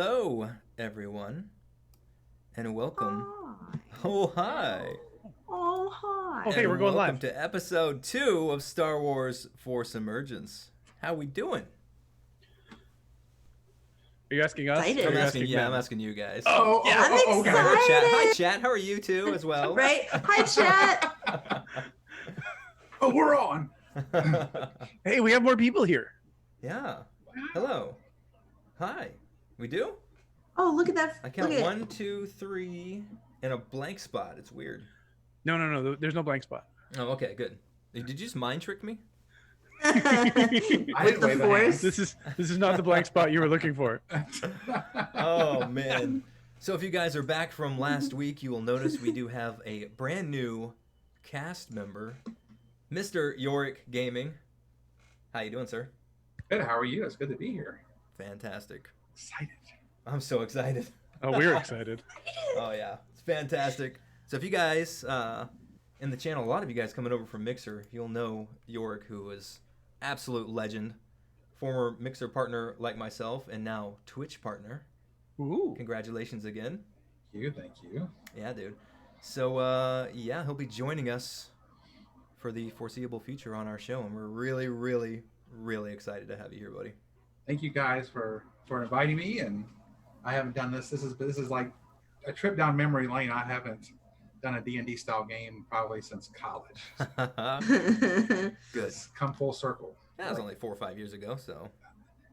Hello, everyone, and welcome. Hi. Oh, hi. Oh, hi. Okay, And we're going welcome live. to episode 2 of Star Wars Force Emergence. How we doing? Are you asking us? Excited. Or are I'm you asking, asking yeah, them? I'm asking you guys. I'm Okay. Hi, chat. Hi, excited. chat. How are you too, as well? Right? Hi, chat. Oh, we're on. Hey, we have more people here. Yeah. Hello. Hi. We do? Oh, look at that. I count look 1, 2, 3, and a blank spot. It's weird. No. There's no blank spot. Oh, okay, good. Did you just mind trick me? it. I With didn't the wave a hand. force. This is not the blank spot you were looking for. Oh, man. So if you guys are back from last week, you will notice we do have a brand new cast member, Mr. Joric Gaming. How you doing, sir? Good. How are you? It's good to be here. Fantastic. Excited. I'm so excited. Oh, we're excited. Oh, yeah. It's fantastic. So if you guys, in the channel, a lot of you guys coming over from Mixer, you'll know Joric, who is absolute legend, former Mixer partner like myself, and now Twitch partner. Ooh. Congratulations again. Thank you. Yeah, dude. So, yeah, he'll be joining us for the foreseeable future on our show, and we're really, really, really excited to have you here, buddy. Thank you guys for inviting me. And I haven't done this. This is like a trip down memory lane. I haven't done a D&D style game probably since college. Good. It's come full circle. That was only 4 or 5 years ago, so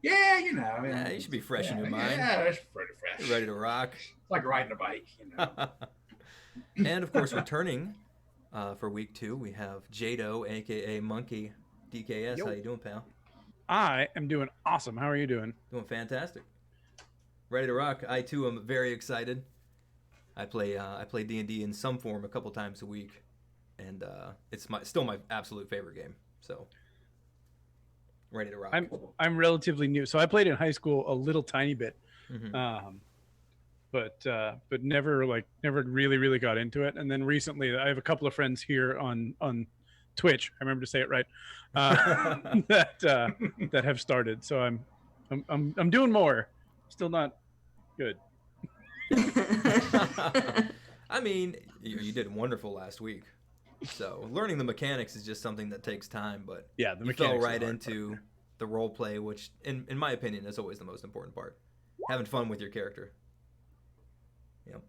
Yeah, you know. I mean, yeah, you should be fresh in your mind. Yeah, it's pretty fresh. You're ready to rock. It's like riding a bike, you know. And of course, returning for week 2, we have Jaido, aka Monkey DKS. Yo. How you doing, pal? I am doing awesome. How are you doing? Doing fantastic. Ready to rock. I too am very excited. I play D&D in some form a couple times a week, and it's still my absolute favorite game. So ready to rock. I'm relatively new, so I played in high school a little tiny bit, Mhm. but never really got into it. And then recently, I have a couple of friends here on Twitch. I remember to say it right. That have started. So I'm doing more. Still not good. I mean, you did wonderful last week. So learning the mechanics is just something that takes time, but Yeah, the you fell mechanics are right the hard into part. the role play, which, in my opinion, is always the most important part. Having fun with your character. Yep.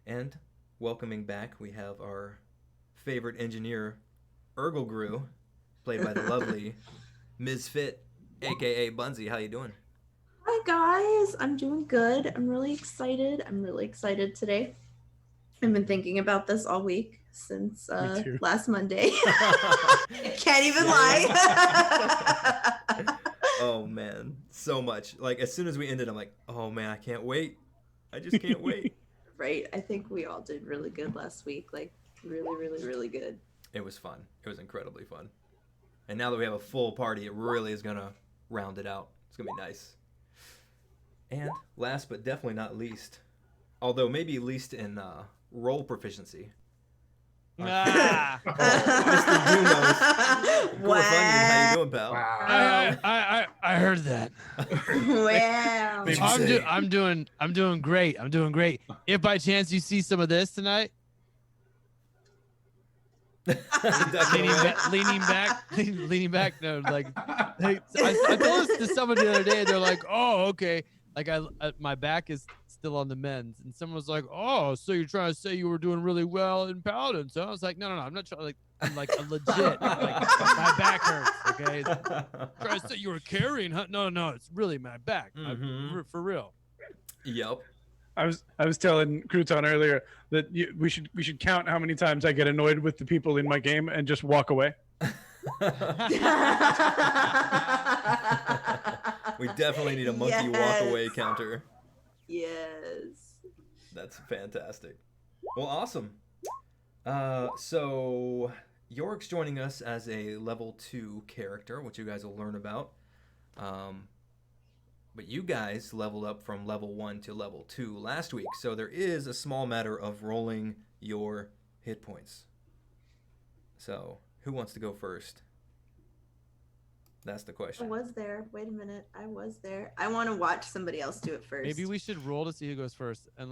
And welcoming back, we have our favorite engineer, Groo, played by the lovely Ms. Fit, aka Bunzy. How you doing? Hi, guys. I'm doing good. I'm really excited today. I've been thinking about this all week since Me too. last Monday. Can't even lie. Oh man, so much. Like as soon as we ended, I'm like, oh man, I can't wait. I just can't wait. Right. I think we all did really good last week. Like really, really, really good. It was fun. It was incredibly fun. And now that we have a full party, it really is gonna round it out. It's gonna be nice. And last but definitely not least, although maybe least in role proficiency, Ah, Mr. Dumos. Poor Funyun, how you doing, pal? Wow. I heard that. Wow. What'd you say? I'm doing great. I'm doing great. If by chance you see some of this tonight, leaning back. No, like hey, I told this to someone the other day. And they're like, "Oh, okay." Like my back is still on the men's, and someone was like, "Oh, so you're trying to say you were doing really well in Paladin?" So I was like, "No, I'm not trying. Like, I'm like a legit. Like my back hurts. Okay, trying to say you were carrying? Huh? No, it's really my back. Mhm. For real." Yep. I was telling Crouton earlier that we should count how many times I get annoyed with the people in my game and just walk away. We definitely need a monkey walk away counter. Yes. That's fantastic. Well, awesome. So Yorik's joining us as a level 2 character, which you guys will learn about. But you guys leveled up from level 1 to level 2 last week, so there is a small matter of rolling your hit points. So, who wants to go first? That's the I question. was there. Wait a minute. I was there. I want to watch somebody else do it first. Maybe we should roll to see who goes first. Yes,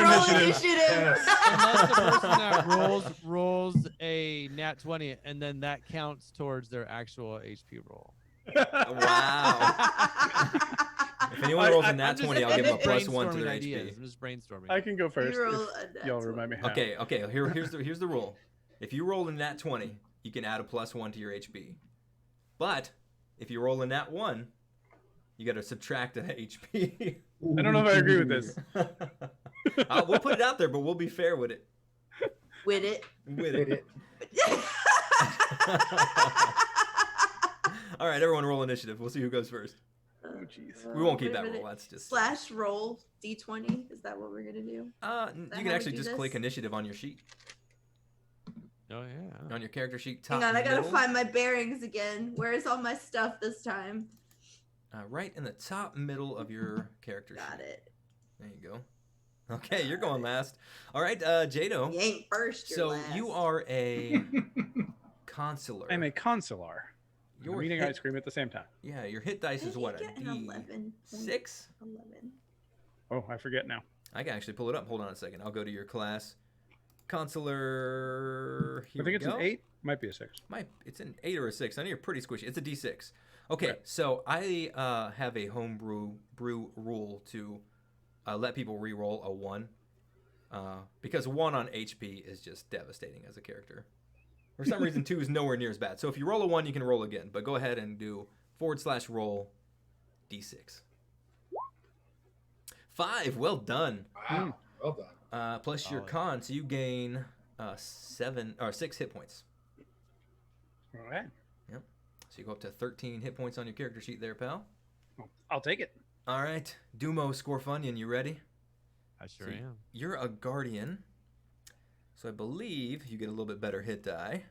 roll roll for initiative. Yes. Unless the person that rolls a nat 20, and then that counts towards their actual HP roll. Wow. If anyone rolls a nat I'm just- 20, I'll I'm give them a just +1 to brainstorming their ideas. HP. I'm just brainstorming. I can go first. roll if a nat y'all 20. remind me how. Okay. Here's the rule. If you roll a nat 20, you can add a +1 to your HP. But if you roll a nat 1, you got to subtract an HP. I don't know if I agree with this. We'll put it out there, but we'll be fair with it. With it. With it. All right, everyone, roll initiative. We'll see who goes first. Oh, jeez. We won't keep Wait a that minute. roll. That's just. Slash roll d20. Is that what we're gonna do? You that can how we actually do just this? click initiative on your sheet, Oh yeah. on your character sheet. Top Hang on, I gotta middle. find my bearings again. Where's all my stuff this time? Right in the top middle of your character Got sheet. it. There you go. Okay, you're going last. All right, Jaido. You ain't first. You're So last. you are a consular. I'm a consular. Your I'm eating hit- ice cream at the same time. Yeah, your hit dice How is did what, you a get an 11? D6? 11. Oh, I forget now. I can actually pull it up. Hold on a second. I'll go to your class. Consular. Here I think we it's go. an 8. Might be a 6. It's an 8 or a 6. I know you're pretty squishy. It's a D6. Okay, Okay. so I have a homebrew rule to let people re-roll a 1. Because 1 on HP is just devastating as a character. For some reason, 2 is nowhere near as bad. So if you roll a 1, you can roll again. But go ahead and do /roll D6. 5. Well done. Wow. Well done. Plus your Solid. con, so you gain 6 hit points. All right. So you go up to 13 hit points on your character sheet there, pal. Well, I'll take it. All right, Dumos Scorfunion, you ready? I sure So am. You're a guardian, so I believe you get a little bit better hit die.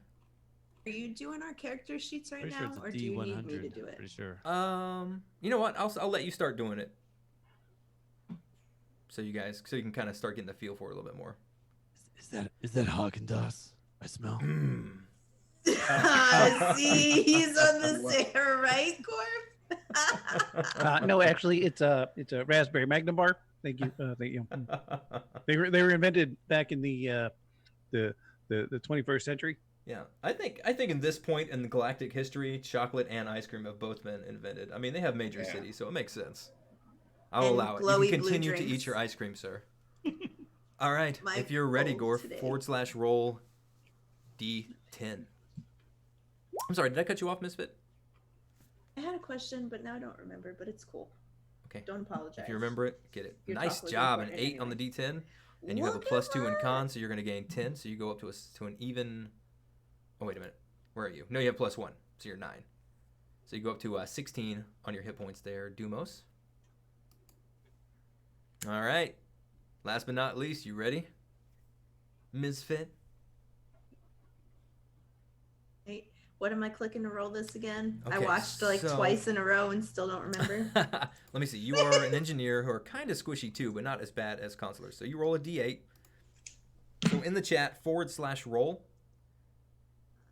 Are you doing our character sheets right Pretty sure now, it's a or do you need me to D100. do it? Pretty sure. You know what? I'll let you start doing it. So you can kind of start getting the feel for it a little bit more. Is that Haagen-Dazs? I smell. See, he's on the same right, Corp? No, actually, it's a raspberry Magnum bar. Thank you. Thank you. They were invented back in the 21st century. Yeah, I think in this point in the galactic history, chocolate and ice cream have both been invented. I mean, they have major Yeah. cities, so it makes sense. I'll And allow it. You glowy can blue continue to drinks. eat your ice cream, sir. All right, My if you're ready, goal Gorf, today. /roll D10. I'm sorry, did I cut you off, Misfit? I had a question, but now I don't remember, but it's cool. Okay. Don't apologize. If you remember it, get it. Your Nice talk was job, an important 8 on the anyway. D10, and you have a Look +2 at in that. con, so you're going to gain 10. So you go up to an even. Oh wait a minute, where are you? No, you have +1, so you're 9. So you go up to 16 on your hit points there, Dumos. All right. Last but not least, you ready? Misfit. Wait, what am I clicking to roll this again? I Okay, watched like so- twice in a row and still don't remember. Let me see. You are an engineer who are kind of squishy too, but not as bad as consulars. So you roll a D8. So in the chat, /roll.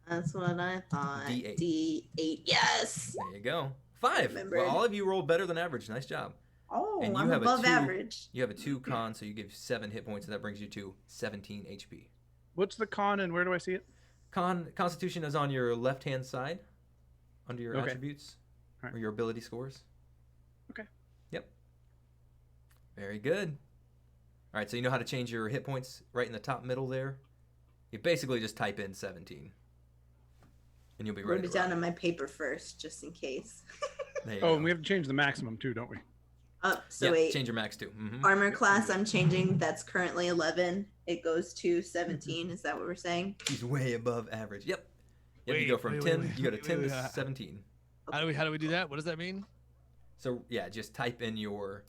That's what I thought. D8. D8. Yes. There you go. 5. Remembered. Well, all of you rolled better than average. Nice job. Oh, And you I'm have a above 2. average. You have a 2 con, so you give 7 hit points, and that brings you to 17 HP. What's the con and where do I see it? Constitution is on your left-hand side, under your Okay. attributes, Alright. or your ability scores. Okay. Yep. Very good. All right, so you know how to change your hit points right in the top middle there? You basically just type in 17. And you'll be ready Wrote it to rock. down on my paper first, just in case. There you Oh, go. and we have to change the maximum too, don't we? So Yeah, wait, change your max too. Mhm. armor class I'm changing. That's currently 11. It goes to 17. Is that what we're saying? He's way above average. Yep. Yep, Wait, you go from wait, 10, wait, you go to wait, 10 wait, to wait. 17. How do we do that? What does that mean? So, yeah, just type in your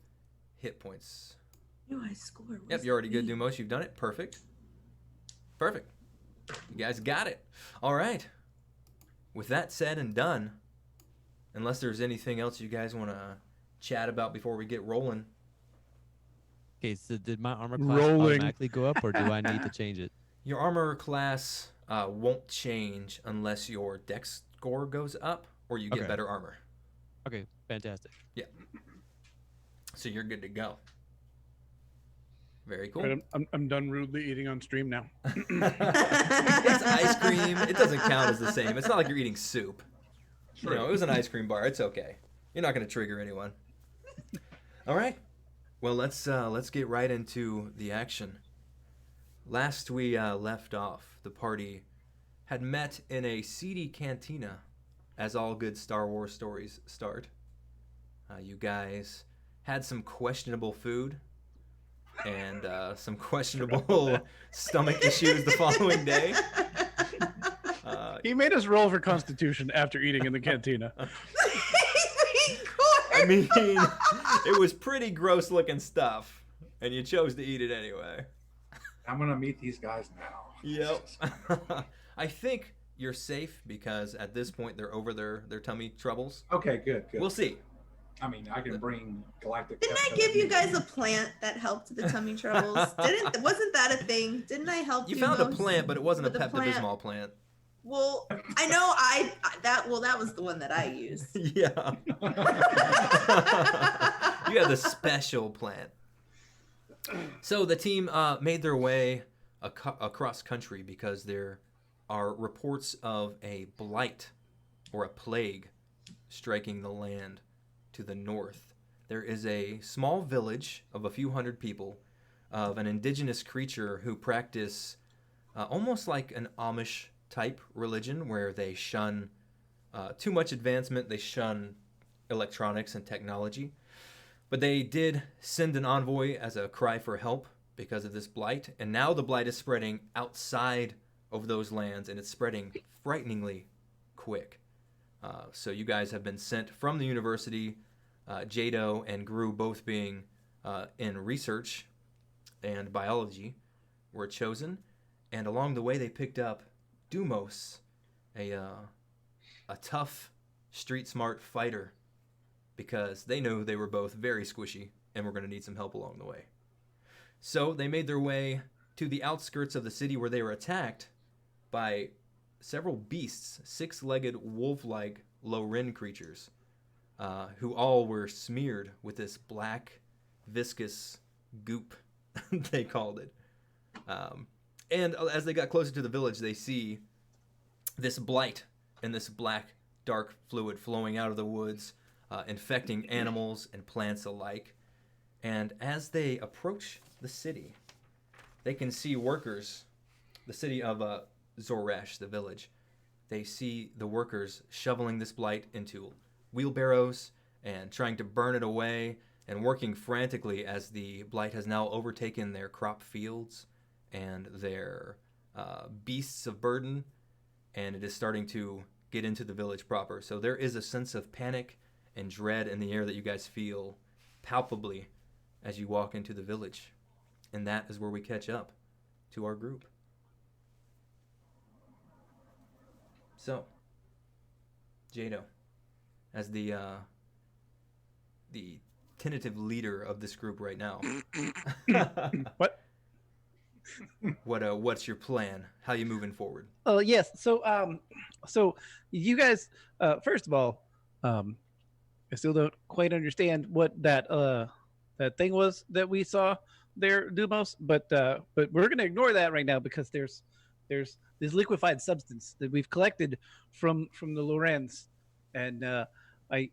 hit points. What do I score? Yep, What's you're already good, the- Dumos. You've done it. Perfect. Perfect. You guys got it. All right. With that said and done, unless there's anything else you guys want to chat about before we get rolling. Okay, so did my armor class Rolling. automatically go up, or do I need to change it? Your armor class won't change unless your dex score goes up. or you get Okay. better armor. Okay, fantastic. So you're good to go. Very cool. Right, I'm done rudely eating on stream now. It's ice cream. It doesn't count as the same. It's not like you're eating soup. You know, it was an ice cream bar. It's okay. You're not going to trigger anyone. All right. Well, let's get right into the action. Last we left off, the party had met in a seedy cantina, as all good Star Wars stories start. You guys had some questionable food and some questionable stomach issues the following day. He made us roll for Constitution after eating in the cantina. I mean, it was pretty gross looking stuff, and you chose to eat it anyway. I'm gonna meet these guys now. Yep. I think you're safe because at this point they're over their tummy troubles. Okay, good. We'll see. I mean, I can bring galactic. Didn't I give you guys a plant that helped the tummy troubles? Wasn't that a thing? Didn't I help You Dumos found a plant, but it wasn't a with the Pepto-Bismol plant. Well, I know that was the one that I used. Yeah. You had the special plant. So the team made their way across country because there are reports of a blight or a plague striking the land to the north. There is a small village of a few hundred people of an indigenous creature who practice almost like an Amish type religion where they shun too much advancement. They shun electronics and technology. But they did send an envoy as a cry for help because of this blight. And now the blight is spreading outside of those lands, and it's spreading frighteningly quick. So you guys have been sent from the university, Jaido and Groo both being in research and biology were chosen. And along the way they picked up Dumos, a tough, street-smart fighter, because they knew they were both very squishy and were going to need some help along the way. So they made their way to the outskirts of the city where they were attacked by several beasts, six-legged wolf-like Loren creatures, who all were smeared with this black, viscous goop, they called it. And as they got closer to the village, they see this blight and this black, dark fluid flowing out of the woods, infecting animals and plants alike. And as they approach the city, they can see workers, the city of Joric, the village. They see the workers shoveling this blight into wheelbarrows and trying to burn it away and working frantically as the blight has now overtaken their crop fields and their beasts of burden, and it is starting to get into the village proper. So there is a sense of panic and dread in the air that you guys feel palpably as you walk into the village. And that is where we catch up to our group. So, Jaido, as the tentative leader of this group right now. What? What's your plan? How you moving forward? Oh yes. So you guys, first of all, I still don't quite understand what that thing was that we saw there, Dumos. But we're gonna ignore that right now because there's this liquefied substance that we've collected from the Lorens, and I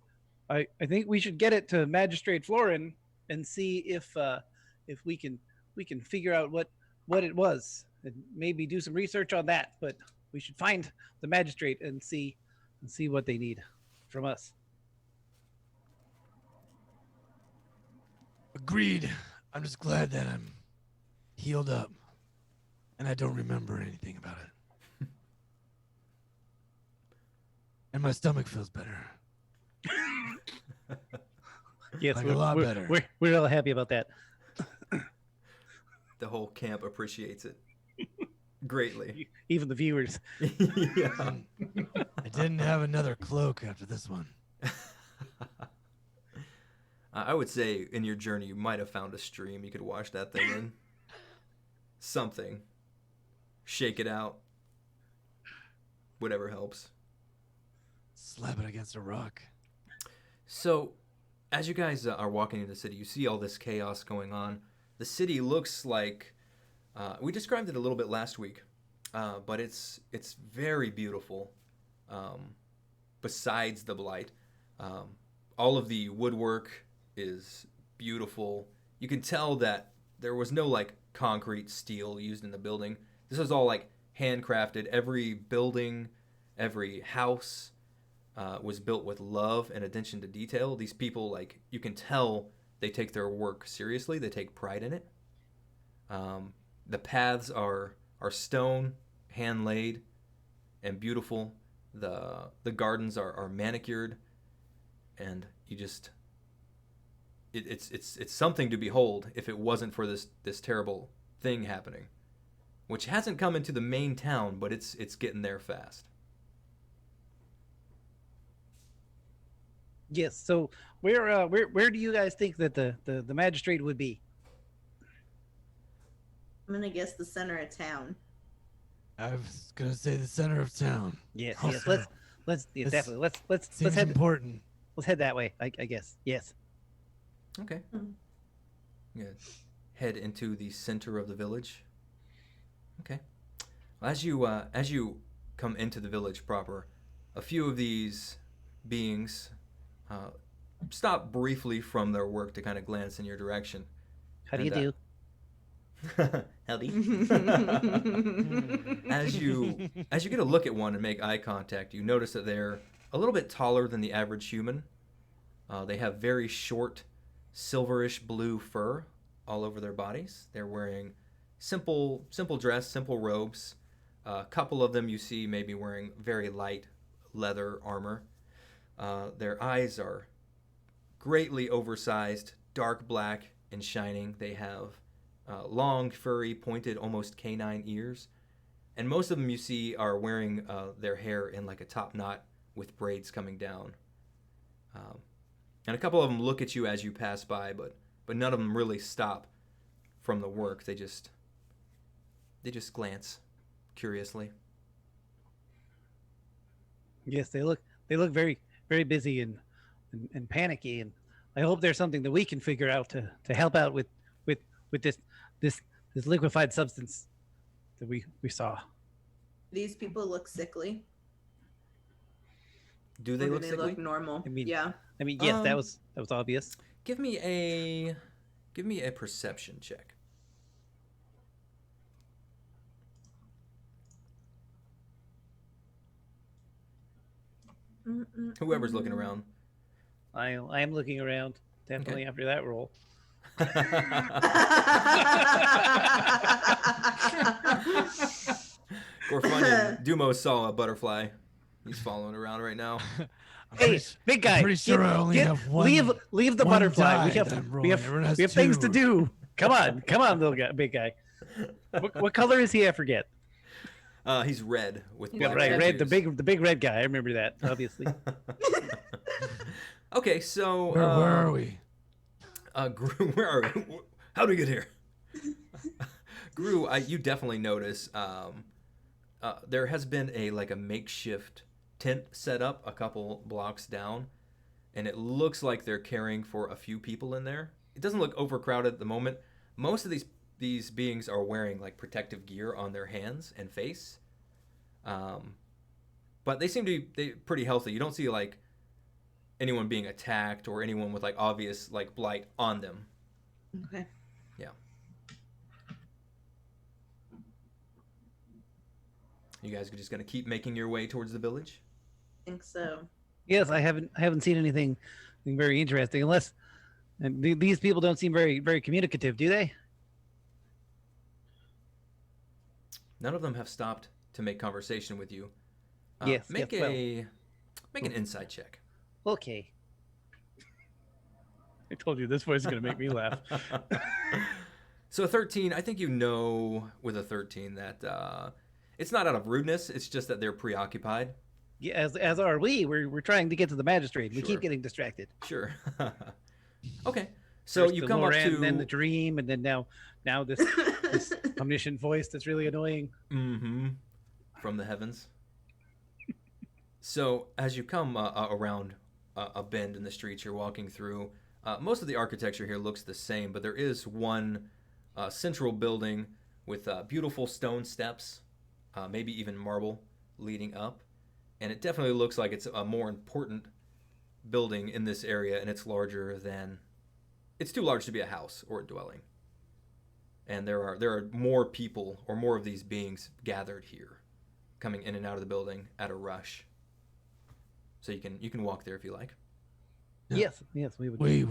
think we should get it to Magistrate Florin and see if we can figure out what it was and maybe do some research on that. But we should find the magistrate and see what they need from us. Agreed. I'm just glad that I'm healed up and I don't remember anything about it. And my stomach feels better. Yes, Like a lot better. We're all happy about that. The whole camp appreciates it greatly. Even the viewers. Yeah. I didn't have another cloak after this one. I would say in your journey you might have found a stream you could wash that thing in. Something. Shake it out. Whatever helps. Slap it against a rock. So, as you guys are walking into the city, you see all this chaos going on. The city looks like we described it a little bit last week, but it's very beautiful. Besides the blight, all of the woodwork is beautiful. You can tell that there was no like concrete steel used in the building. This was all like handcrafted. Every building, every house was built with love and attention to detail. These people, like, you can tell they take their work seriously. They take pride in it. The paths are stone, hand laid, and beautiful. The gardens are manicured, and you just it's something to behold. If it wasn't for this terrible thing happening, which hasn't come into the main town, but it's getting there fast. Yes. So where do you guys think that the magistrate would be? I'm gonna guess the center of town. I was gonna say the center of town. Yes. Also, Yes. Let's this definitely let's Seems head important. let's head that way. I guess. Yes. Okay. Mm. Yeah. Head into the center of the village. Okay. As you come into the village proper, a few of these beings stop briefly from their work to kind of glance in your direction. How do you And, do? Howdy. As you get a look at one and make eye contact, you notice that they're a little bit taller than the average human. They have very short, silverish blue fur all over their bodies. They're wearing simple dress, simple robes. A couple of them you see maybe wearing very light leather armor. Their eyes are greatly oversized, dark black and shining. They have long, furry, pointed, almost canine ears. And most of them you see are wearing their hair in like a top knot with braids coming down. And a couple of them look at you as you pass by, but none of them really stop from the work. They just glance curiously. Yes, they look very very busy and panicky, and I hope there's something that we can figure out to help out with this liquefied substance that we saw. These people look sickly. Do they Or look do they sickly? look normal? I mean, yeah. Yes, that was obvious. Give me a perception check. Whoever's looking around. I am looking around definitely after that roll. Gorfunian, Dumos saw a butterfly. He's following around right now. Hey, big guy. I'm pretty sure I only have one. Leave the one butterfly. We die that I'm have rolling. Everyone has things to two. do. Come on, little guy, big guy. What color is he? I forget. He's red with Yeah, black Right, red. The tattoos. big red guy. I remember that. Obviously. Okay, so Where are we? Groo, where are we? How'd we get here? Groo, you definitely notice there has been a makeshift tent set up a couple blocks down, and it looks like they're caring for a few people in there. It doesn't look overcrowded at the moment. Most of these beings are wearing like protective gear on their hands and face, but they seem to be pretty healthy. You don't see like anyone being attacked or anyone with like obvious like blight on them. Okay. You guys are just gonna keep making your way towards the village? I think so. Yes, I haven't seen anything very interesting. Unless and these people don't seem very very communicative, do they? None of them have stopped to make conversation with you. Yes, Make yes, make an insight check. Okay. I told you this voice is gonna make me laugh. So a 13, I think you know with a 13 that it's not out of rudeness. It's just that they're preoccupied. Yeah, as are we. We're trying to get to the magistrate. We Sure. keep getting distracted. Sure. Okay. So First you the come up Loran, to then the dream, and then now this omniscient voice that's really annoying. Mm-hmm. From the heavens. So as you come around a bend in the streets you're walking through, most of the architecture here looks the same, but there is one central building with beautiful stone steps, maybe even marble leading up. And it definitely looks like it's a more important building in this area, and it's larger than... It's too large to be a house or a dwelling. And there are more people, or more of these beings gathered here, coming in and out of the building at a rush. So you can walk there if you like. Yeah. Yes, we would. Wait.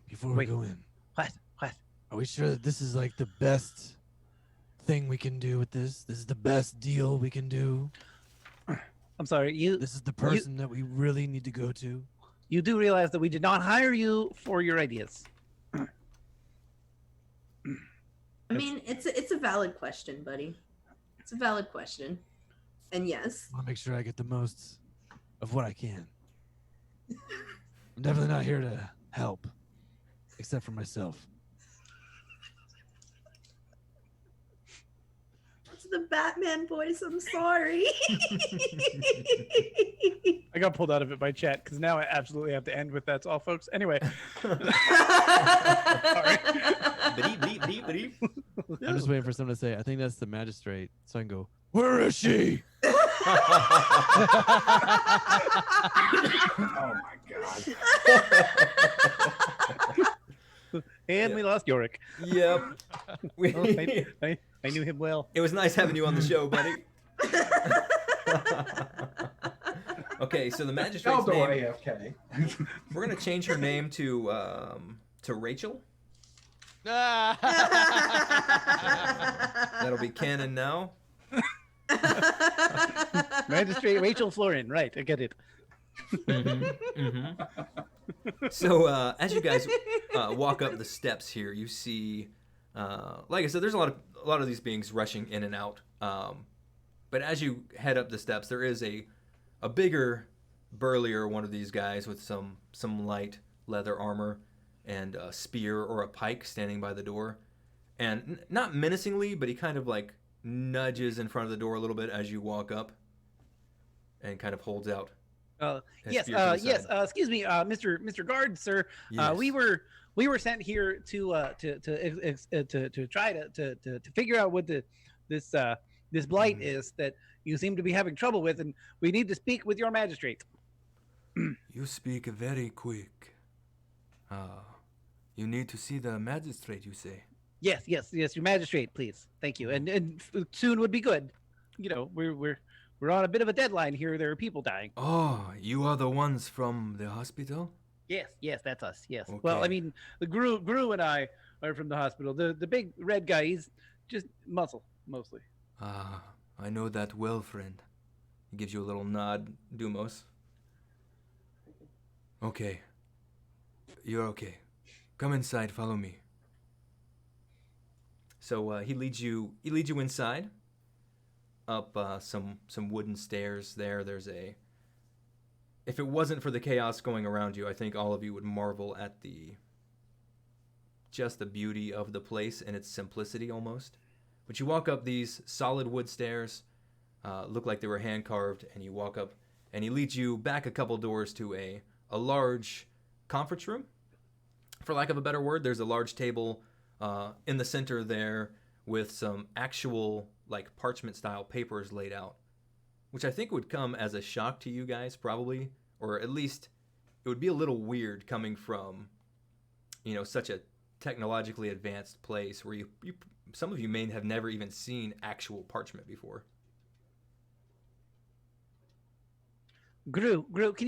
Before we Wait. go in, What? are we sure that this is like the best thing we can do with this? This is the best deal we can do? I'm sorry. This is the person that we really need to go to? You do realize that we did not hire you for your ideas. I mean, it's a valid question, buddy. It's a valid question. And yes. I want to make sure I get the most of what I can. I'm definitely not here to help, except for myself. It's the Batman voice. I'm sorry. I got pulled out of it by chat because now I absolutely have to end with that's all, folks. Anyway, I'm just waiting for someone to say, I think that's the magistrate. So I can go, where is she? Oh my god. And we lost Joric. Yep. Oh, I knew him well. It was nice having you on the show, buddy. Okay, so the magistrate's Eldor name... AFK. We're going to change her name to Rachel. That'll be canon now. Magistrate Rachel Florin. Right, I get it. So as you guys walk up the steps here, you see, like I said, there's a lot of these beings rushing in and out. But as you head up the steps, there is a bigger, burlier one of these guys with some light leather armor and a spear or a pike standing by the door, and not menacingly, but he kind of like nudges in front of the door a little bit as you walk up, and kind of holds out. Yes, spear to the yes. side. Excuse me, Mr. Guard, sir. Yes. We were sent here to try to figure out what this blight is that you seem to be having trouble with, and we need to speak with your magistrate. You speak very quick. You need to see the magistrate, you say? Yes, your magistrate, please. Thank you. And soon would be good. You know, we're on a bit of a deadline here. There are people dying. Oh, you are the ones from the hospital? Yes, that's us. Yes. Well, I Okay. mean, the Groo and I are from the hospital. The big red guy, he's just muscle mostly. I know that well, friend. He gives you a little nod, Dumos. Okay. You're okay. Come inside, follow me. So he leads you inside, up some wooden stairs. There's a... If it wasn't for the chaos going around you, I think all of you would marvel at just the beauty of the place and its simplicity almost. But you walk up these solid wood stairs, look like they were hand carved, and you walk up, and he leads you back a couple doors to a large conference room. For lack of a better word, there's a large table in the center there with some actual like parchment style papers laid out, which I think would come as a shock to you guys probably, or at least it would be a little weird coming from, you know, such a technologically advanced place where you some of you may have never even seen actual parchment before. Groo, can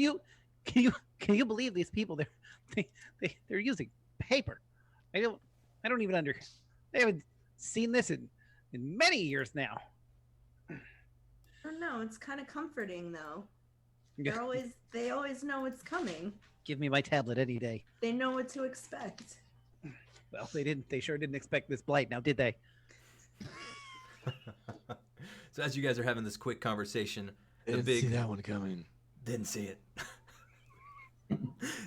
you believe these people? They're using paper. I don't even they haven't seen this in many years now. I don't know. It's kind of comforting though. Yeah. They always know what's coming. Give me my tablet any day. They know what to expect. Well, they sure didn't expect this blight, now did they? So as you guys are having this quick conversation, Didn't see that one coming. didn't see it.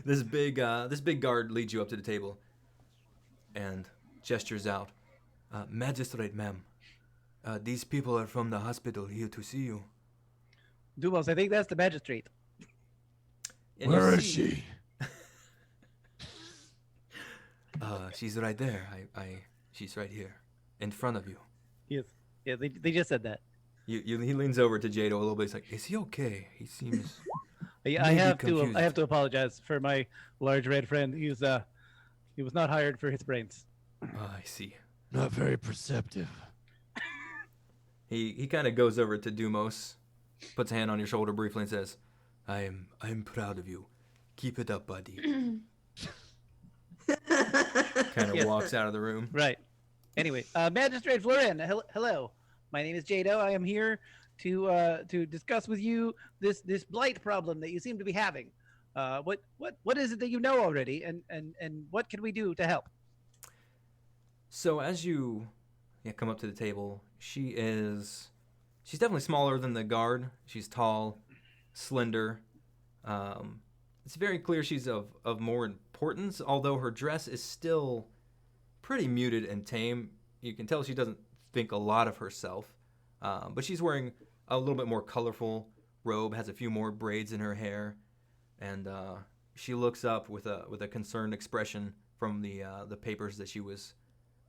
This big guard leads you up to the table and gestures out. Magistrate, ma'am. These people are from the hospital here to see you. Dumos, I think that's the magistrate. And you Where is see- she? She's right there. She's right here, in front of you. Yes. Yeah, they just said that. he leans over to Jaido a little bit. He's like, Is he okay? He seems. I Maybe have to confused. I have to apologize for my large red friend. He was not hired for his brains. I see. Not very perceptive. he kind of goes over to Dumos, puts a hand on your shoulder briefly, and says, I'm proud of you. Keep it up, buddy. kind of Yes. walks out of the room. Right. Anyway, Magistrate Florin, hello. My name is Jaido. I am here to discuss with you this blight problem that you seem to be having. What is it that you know already, and what can we do to help? So as you come up to the table, she's definitely smaller than the guard. She's tall, slender. It's very clear she's of more importance, although her dress is still pretty muted and tame. You can tell she doesn't think a lot of herself, but she's wearing a little bit more colorful robe, has a few more braids in her hair, and she looks up with a concerned expression from the papers that she was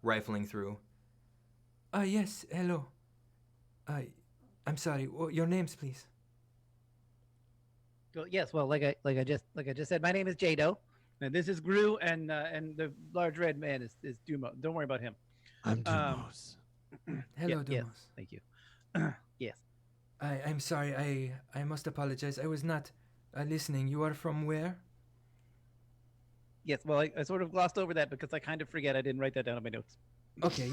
rifling through. Yes, hello. I'm sorry. Your names, please. Well, yes. Well, like I just said, my name is Jaido, and this is Groo, and the large red man is Dumo. Don't worry about him. I'm Dumos. Hello, Yes. Dumos. Thank you. Yes. I'm sorry. I must apologize. I was not listening. You are from where? Yes. Well, I sort of glossed over that because I kind of forget. I didn't write that down on my notes. Okay,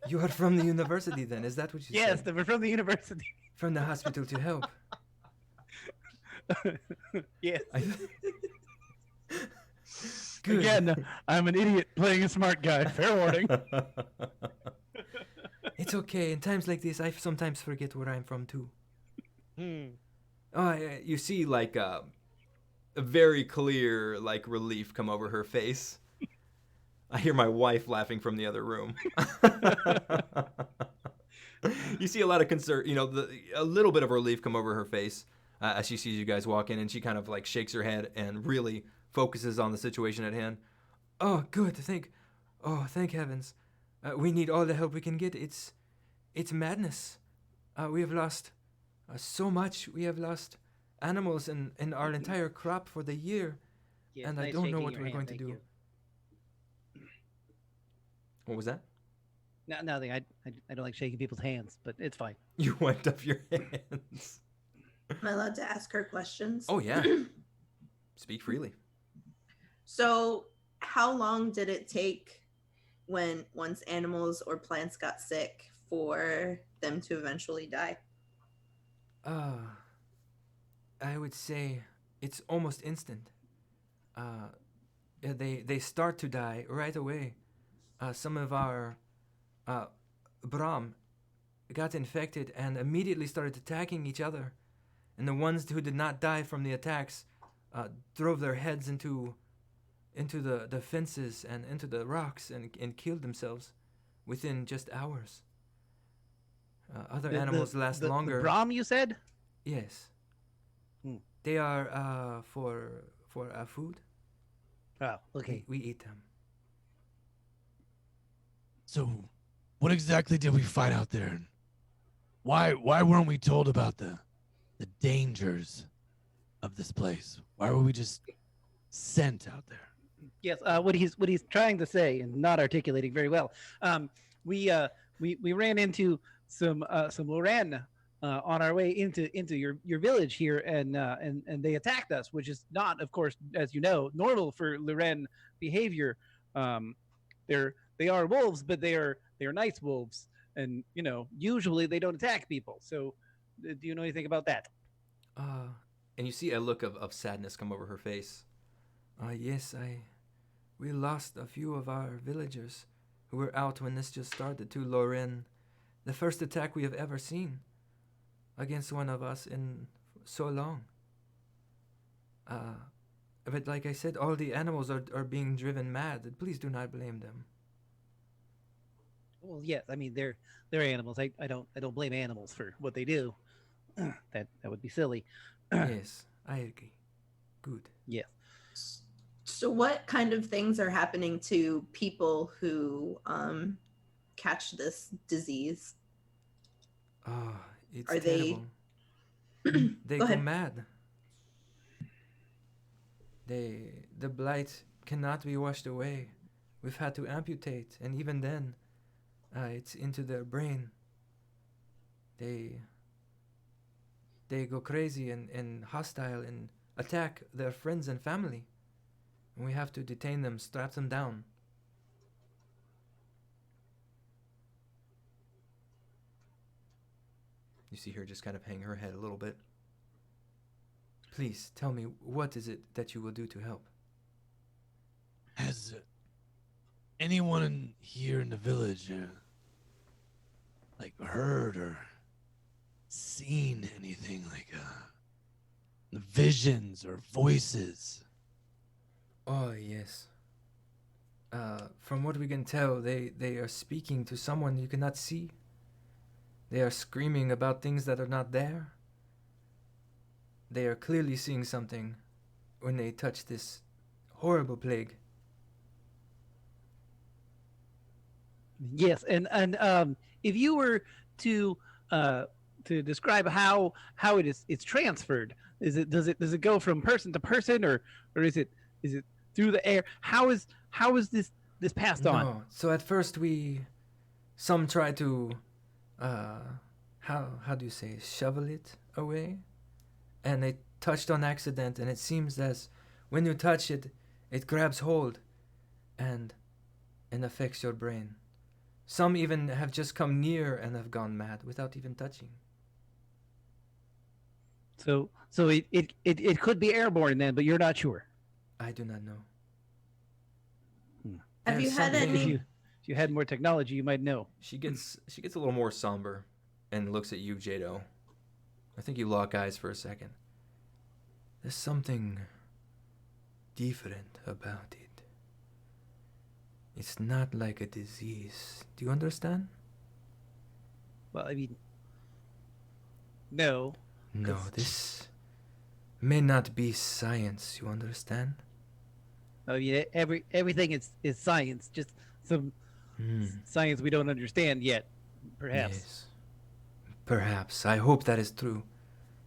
you are from the university then. Is that what you Yes, said? we're from the university. From the hospital to help. Yes. Good. Again, I'm an idiot playing a smart guy. Fair warning. It's okay. In times like this, I sometimes forget where I'm from too. You see like a very clear like relief come over her face. I hear my wife laughing from the other room. You see a lot of concern, a little bit of relief come over her face as she sees you guys walk in, and she kind of like shakes her head and really focuses on the situation at hand. Oh, good. Thank heavens. We need all the help we can get. It's madness. We have lost so much. We have lost animals and our entire crop for the year. Yes, And I nice don't know shaking what your we're hand, going to thank do. you. What was that? No, nothing. I don't like shaking people's hands, but it's fine. You wiped up your hands. Am I allowed to ask her questions? Oh yeah. Speak freely. So, how long did it take once animals or plants got sick for them to eventually die? I would say it's almost instant. They start to die right away. Some of our Brahm got infected and immediately started attacking each other. And the ones who did not die from the attacks drove their heads into the fences and into the rocks and killed themselves within just hours. Other animals last longer. The Brahm, you said? Yes. Hmm. They are for food. Oh, okay. We eat them. So, what exactly did we fight out there? And why weren't we told about the dangers of this place? Why were we just sent out there? Yes. What he's trying to say and not articulating very well. We ran into some Loren on our way into your village here, and they attacked us, which is not, of course, as you know, normal for Loren behavior. They are wolves, but they are nice wolves, and usually they don't attack people. So, do you know anything about that? And you see a look of sadness come over her face. Yes, we lost a few of our villagers who were out when this just started to Loren. The first attack we have ever seen against one of us in so long. But like I said, all the animals are being driven mad. Please do not blame them. Well, yes. I mean, they're animals. I don't blame animals for what they do. that would be silly. Yes, I agree. Good. Yes. So what kind of things are happening to people who catch this disease? Oh, it's Are they- terrible. They Go go ahead. mad. The blight cannot be washed away. We've had to amputate, and even then, it's into their brain. They go crazy and hostile and attack their friends and family. And we have to detain them, strap them down. You see her just kind of hang her head a little bit. Please tell me, what is it that you will do to help? Has anyone here in the village like heard or seen anything like visions or voices? Oh, yes. From what we can tell, they are speaking to someone you cannot see. They are screaming about things that are not there. They are clearly seeing something when they touch this horrible plague. Yes, and if you were to describe how it's transferred, does it go from person to person, or is it through the air? How is this passed on? No. So at first some try to, how do you say, shovel it away? And they touched on accident, and it seems as when you touch it, it grabs hold and affects your brain. Some even have just come near and have gone mad without even touching. So it could be airborne then, but you're not sure. I do not know. Have There's you had something- any- If you had more technology, you might know. She gets a little more somber and looks at you, Jaido. I think you lock eyes for a second. There's something different about it. It's not like a disease. Do you understand? Well, I mean, no. No, 'Cause- this may not be science, you understand? I mean, everything is science, just some science we don't understand yet, perhaps. Yes. Perhaps. I hope that is true.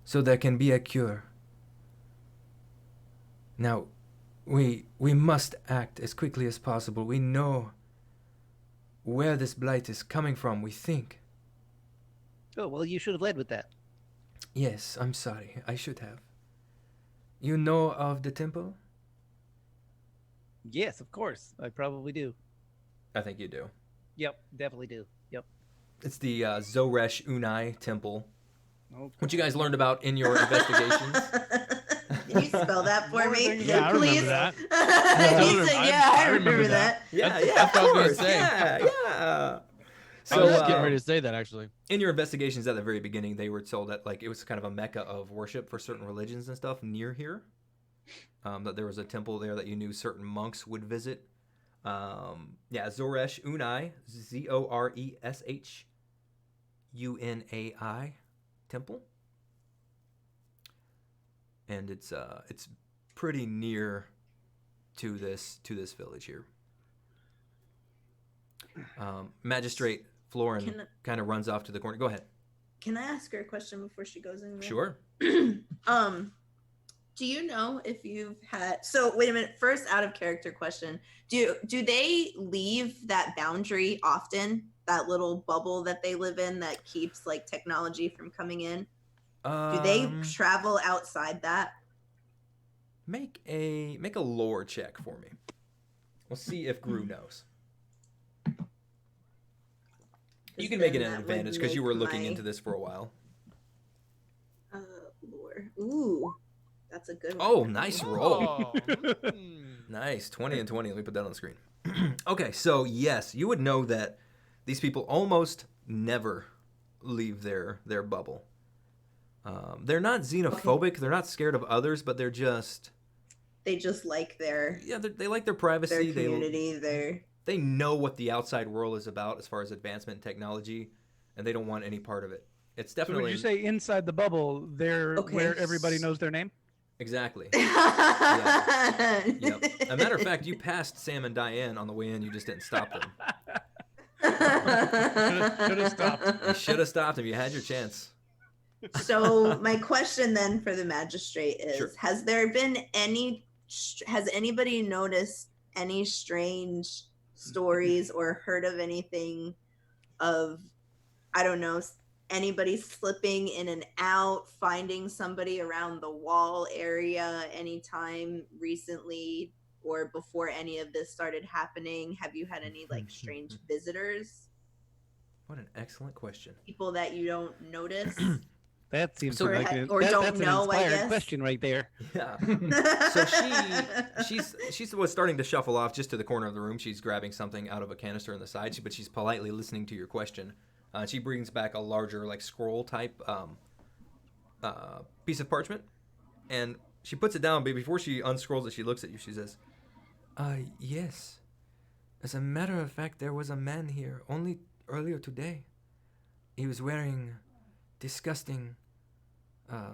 So there can be a cure. Now, we must act as quickly as possible. We know where this blight is coming from, we think. Oh, well, you should have led with that. Yes, I'm sorry. I should have. You know of the temple? Yes, of course. I probably do. I think you do. Yep, definitely do. Yep. It's the Zoresh Unai Temple, Oh, which you guys learned about in your investigations. Can you spell that for More me? things- Yeah, I please? remember that. He said, "Yeah, I remember that." Yeah, That's- yeah, that's of what I was gonna course. say. Yeah. I So, was just getting ready to say that actually. in your investigations at the very beginning, they were told that like it was kind of a mecca of worship for certain religions and stuff near here. That there was a temple there that you knew certain monks would visit. Zoresh Unai, ZORESHUNAI temple, and it's pretty near to this village here. Magistrate Florin Can- kind of runs off to the corner. Go ahead. Can I ask her a question before she goes in there? Sure. Do you know if you've had, so wait a minute, first out of character question, do they leave that boundary often, that little bubble that they live in that keeps like technology from coming in? Do they travel outside that? Make a lore check for me. We'll see if Groo knows. You can make it an Then that would advantage because you make were looking my, into this for a while. lore. Ooh, that's a good one. Oh, nice roll. Oh, mm. Nice. 20 and 20. Let me put that on the screen. Okay, so yes, you would know that these people almost never leave their bubble. They're not xenophobic. They're not scared of others, but they're just... They just like their they like their privacy. community, They know what the outside world is about as far as advancement and technology, and they don't want any part of it. It's So definitely would you say inside the bubble, there Okay. where everybody knows their name? exactly. Yeah. Yep. As a matter of fact, you passed Sam and Diane on the way in. You just didn't stop them. Should have stopped. You should have stopped them. You had your chance. So my question then for the magistrate is: Sure. has there been any? Has anybody noticed any strange stories or heard of anything of, I don't know, anybody slipping in and out, finding somebody around the wall area anytime recently or before any of this started happening? Have you had any like strange visitors, What an excellent question. people that you don't notice? That seems So- like Or don't that's know, an I inspired guess. question right there. Yeah. So she's was starting to shuffle off just to the corner of the room. She's grabbing something out of a canister on the side, but she's politely listening to your question. She brings back a larger, like scroll type piece of parchment, and she puts it down. But before she unscrolls it, she looks at you. She says, Yes. As a matter of fact, there was a man here only earlier today. He was wearing disgusting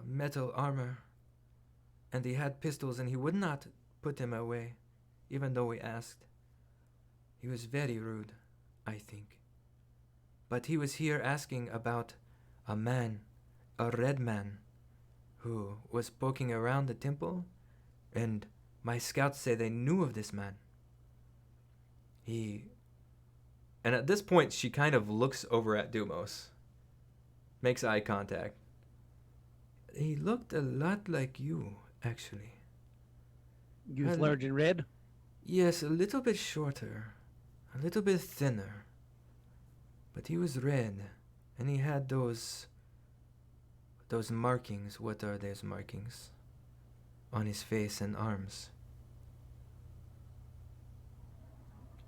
metal armor, and he had pistols, and he would not put them away, even though we asked. He was very rude, I think. But he was here asking about a man, a red man, who was poking around the temple, and my scouts say they knew of this man. and at this point, she kind of looks over at Dumos, makes eye contact. He looked a lot like you, actually. You was Hello. large and red. Yes, a little bit shorter, a little bit thinner. But he was red, and he had those markings. What are those markings? On his face and arms.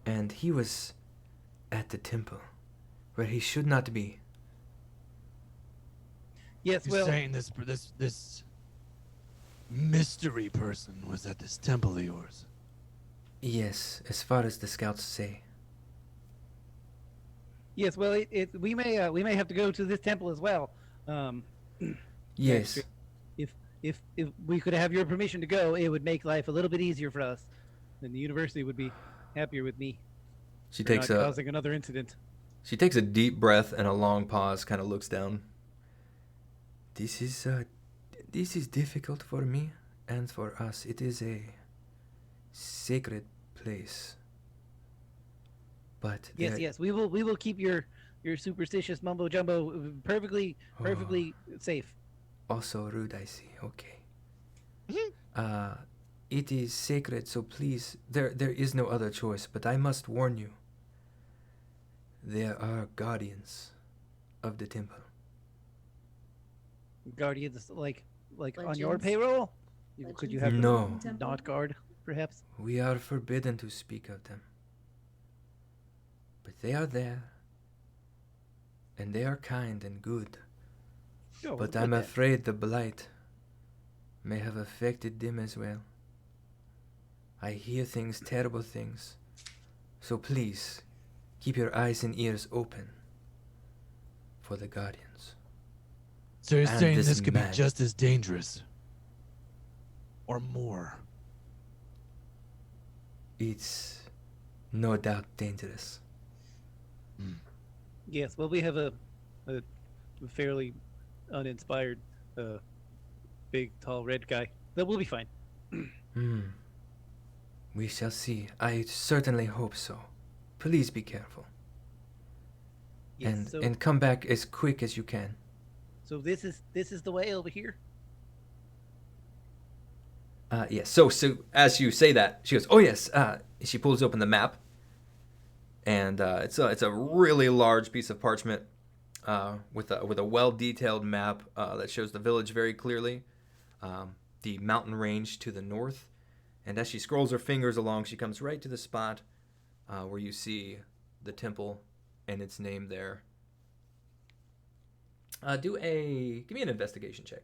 And he was at the temple, where he should not be. Yes, You're well, saying this mystery person was at this temple of yours. Yes, as far as the scouts say. yes, well, we may have to go to this temple as well. Yes. If we could have your permission to go, it would make life a little bit easier for us, and the university would be happier with me. She for takes not a causing another incident. deep breath and a long pause. Kind of looks down. This is difficult for me and for us. It is a sacred place. But Yes, there- yes, we will keep your superstitious mumbo jumbo perfectly safe. Also rude, I see. Okay. It is sacred, so please, there is no other choice, but I must warn you. There are guardians of the temple. Guardians, like on your Legends? payroll. Could you have them No. not guard, perhaps? We are forbidden to speak of them. But they are there. And they are kind and good. Oh, But good I'm then. afraid the blight may have affected them as well. I hear things, terrible things. So please, keep your eyes and ears open for the guardians. So you're And saying this this could man. be just as dangerous, or more? It's no doubt dangerous. Yes, well, we have a fairly uninspired, big, tall, red guy. But we'll be fine. We shall see. I certainly hope so. Please be careful. Yes, And come back as quick as you can. so this is the way over here. Yes. So as you say that, she goes, "Oh yes." She pulls open the map, and it's a really large piece of parchment with a well detailed map that shows the village very clearly, the mountain range to the north, and as she scrolls her fingers along, she comes right to the spot where you see the temple and its name there. Give me an investigation check.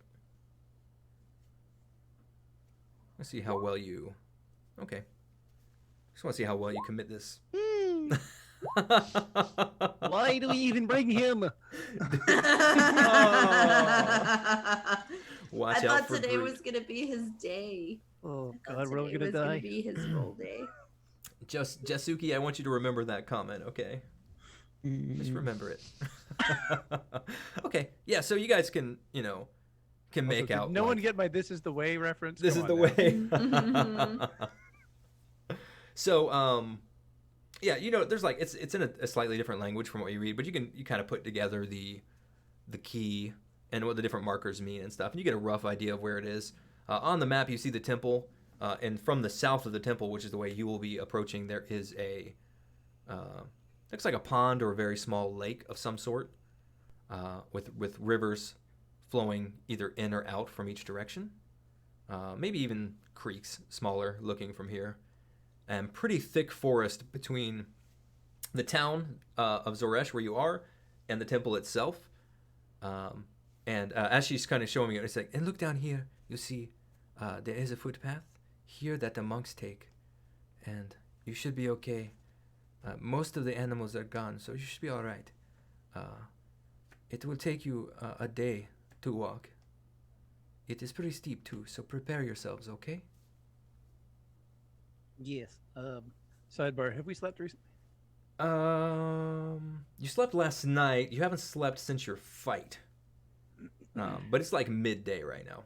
Let's see how well you. Okay. Just want to see how well you commit this. Why do we even bring him? Watch I out thought for today Groot. was gonna be his day. Oh I thought God, we're all today gonna was gonna die. be his roll day. Just Jasuki, I want you to remember that comment, okay? Just remember it. Okay, yeah. So you guys can, can Also, make did out. no one like, get my "This is the way" reference? This Come is the on now. way. So, yeah, there's like it's in a slightly different language from what you read, but you kind of put together the key and what the different markers mean and stuff, and you get a rough idea of where it is. On the map, you see the temple, and from the south of the temple, which is the way you will be approaching, there is a looks like a pond or a very small lake of some sort, with rivers flowing either in or out from each direction. Maybe even creeks, smaller looking from here. And pretty thick forest between the town of Joric, where you are, and the temple itself. And as she's kind of showing me, it's like, and look down here, you see there is a footpath here that the monks take. And you should be okay. Most of the animals are gone, so you should be all right. It will take you a day to walk. It is pretty steep too, so prepare yourselves, okay? Yes. Sidebar: have we slept recently? You slept last night. You haven't slept since your fight. But it's like midday right now.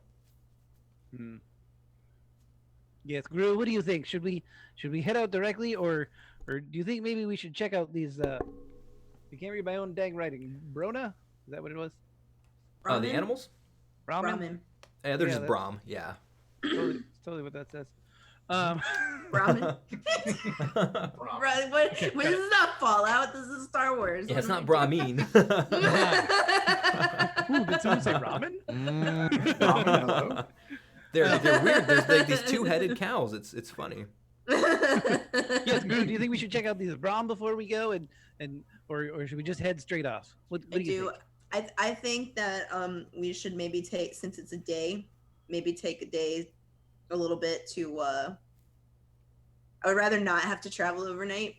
Yes, Groo, what do you think? Should we head out directly, or do you think maybe we should check out these? I can't read my own dang writing. Brona, is that what it was? The Ramen? animals? Ramen. Ramen. Yeah, they're Yeah, just that- Brahm. Yeah. Totally what that says. Ramen. Right, what? This is not Fallout. This is Star Wars. Yeah, it's What not am Brahmin. Ooh, did someone say ramen? Ramen, hello? They're weird. There's like these two-headed cows. It's funny. Yes, Groo, do you think we should check out these Brahm before we go, or should we just head straight off? What I do you do. think? I think that we should maybe take, since it's a day, maybe take a day a little bit to I would rather not have to travel overnight.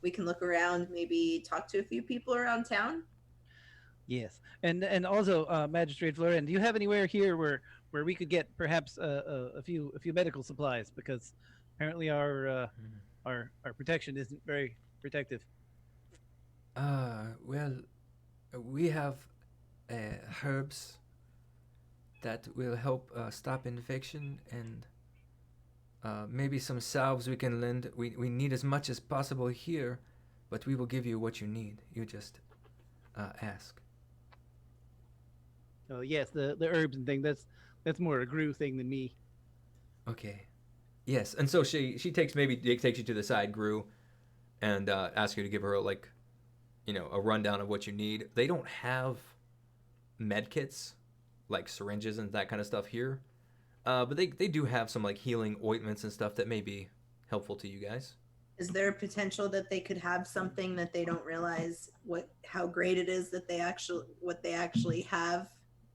We can look around, maybe talk to a few people around town. Yes, and also, Magistrate Florian, do you have anywhere here where we could get perhaps a few medical supplies, because apparently our protection isn't very protective. Well, we have herbs that will help stop infection, and maybe some salves we can lend. We need as much as possible here, but we will give you what you need. You just ask. Oh yes, the herbs and thing. That's more a Groo thing than me. Okay. Yes, and so she takes you to the side, Groo, and asks you to give her a rundown of what you need. They don't have med kits, like syringes and that kind of stuff here, but they do have some like healing ointments and stuff that may be helpful to you guys. Is there a potential that they could have something that they don't realize how great it is that what they actually have,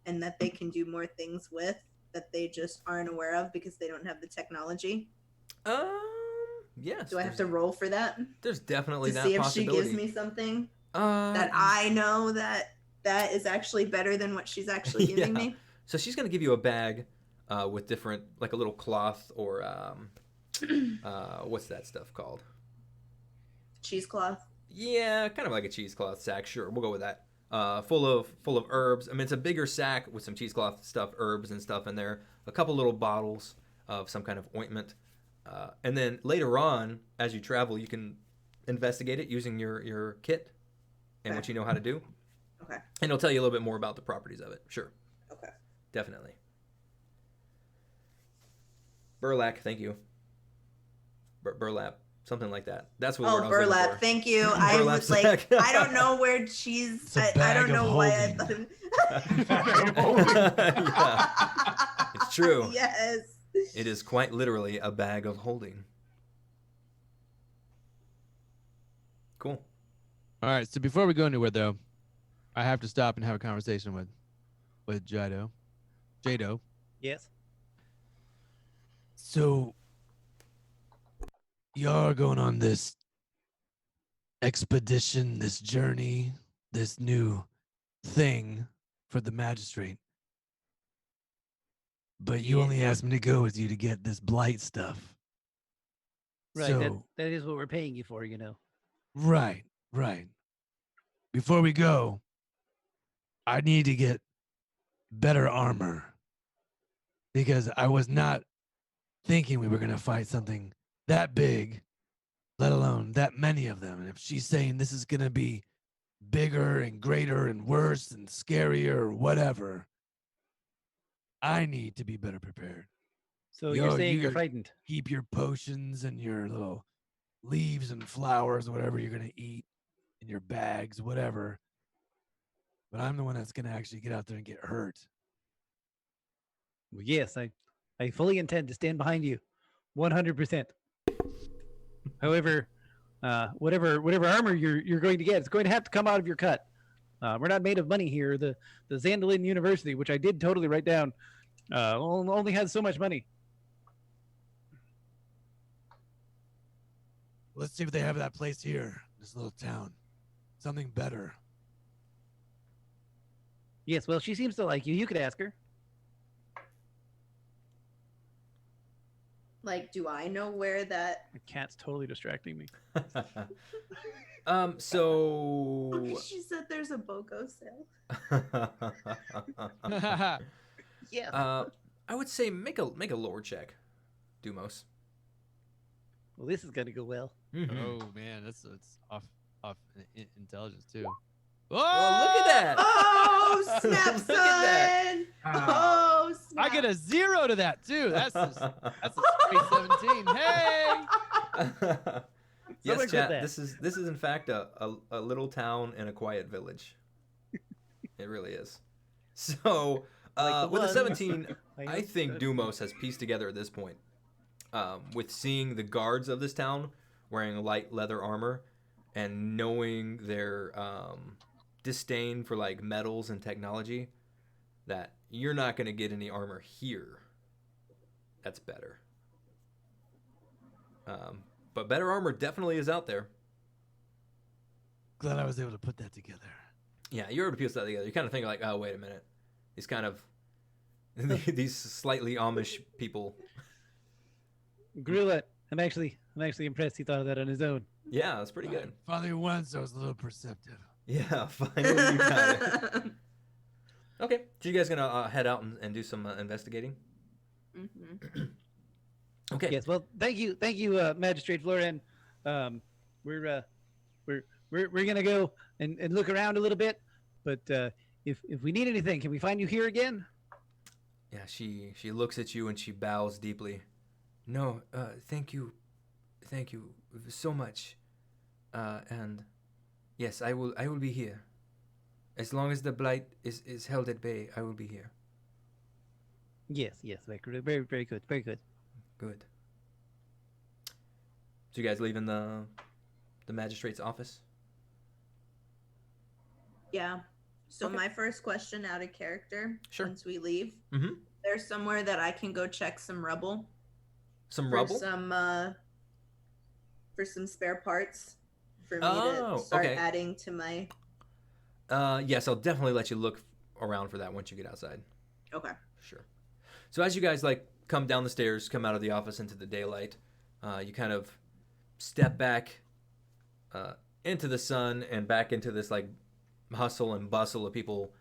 and that they can do more things with, that they just aren't aware of because they don't have the technology? Yes. Do I have to roll for that There's definitely to that see if possibility. she gives me something that I know that is actually better than what she's actually giving Yeah. me? So she's gonna give you a bag with different, like a little cloth or what's that stuff called? Cheesecloth. Yeah, kind of like a cheesecloth sack. Sure, we'll go with that. Full of herbs. I mean, it's a bigger sack with some cheesecloth stuff, herbs and stuff in there. A couple little bottles of some kind of ointment. And then later on, as you travel, you can investigate it using your kit and what you know how to do. Okay. And it'll tell you a little bit more about the properties of it. Sure. Okay. Definitely. Burlap, thank you. Burlap, something like that. That's what word I was looking burlap. for. Thank you. I Burlap was like, sack. I don't know where cheese. It's a I bag don't of know why holding. I thought. It's true. Yes. It is quite literally a bag of holding. Cool. All right. So before we go anywhere, though, I have to stop and have a conversation with Jaido. Jaido. Yes. So y'all are going on this expedition, this journey, this new thing for the magistrate. But you only asked me to go with you to get this blight stuff. Right. So, that is what we're paying you for, you know. right. Before we go, I need to get better armor because I was not thinking we were going to fight something that big, let alone that many of them. And if she's saying this is going to be bigger and greater and worse and scarier or whatever, I need to be better prepared. So you're saying you're gotta frightened. Keep your potions and your little leaves and flowers, whatever you're going to eat in your bags, whatever. But I'm the one that's going to actually get out there and get hurt. Well, yes, I fully intend to stand behind you 100%. However, whatever armor you're going to get, it's going to have to come out of your cut. We're not made of money here. The Zandalin University, which I did totally write down, only has so much money. Let's see if they have that place here, this little town. Something better. Yes, well, she seems to like you. You could ask her. Like, do I know where that? The cat's totally distracting me. So She said there's a BOGO sale. Yeah. I would say make a lore check, Dumos. Well, this is gonna go well. Mhm. Oh man, it's off intelligence too. Oh, look at that! Oh, snap, Look at that. son! Oh, snap. I get a 0 to that too. That's a straight 17. Hey! Yes, Someone chat. get that. This is in fact a little town in a quiet village. It really is. So Like the with a one. 17, I I think Dumos has pieced together at this point, with seeing the guards of this town wearing light leather armor, and knowing their disdain for like metals and technology, that you're not going to get any armor here. That's better. But better armor definitely is out there. Glad I was able to put that together. Yeah, you're able to piece that together. You kind of think like, oh, wait a minute. These kind of these slightly Amish people. Groo, I'm actually impressed he thought of that on his own. Yeah, that's pretty good. Finally won, so I was a little perceptive. Yeah, finally you got it. Okay, so you guys gonna head out and do some investigating? Mm-hmm. Okay. Yes. Well, thank you, Magistrate Florin. We're gonna go and look around a little bit, but if we need anything, can we find you here again? Yeah, she looks at you and she bows deeply. No, thank you so much. And yes, I will be here. As long as the blight is held at bay, I will be here. Yes. Very, very good. Very good. Good. So you guys leaving the magistrate's office? Yeah. So Okay. my first question out of character, Sure. once we leave, Mm-hmm. there's somewhere that I can go check some rubble. Some for rubble? For some spare parts for me Oh, to start okay. adding to my. Yes, I'll definitely let you look around for that once you get outside. Okay. Sure. So as you guys like come down the stairs, come out of the office into the daylight, you kind of step back into the sun and back into this like hustle and bustle of people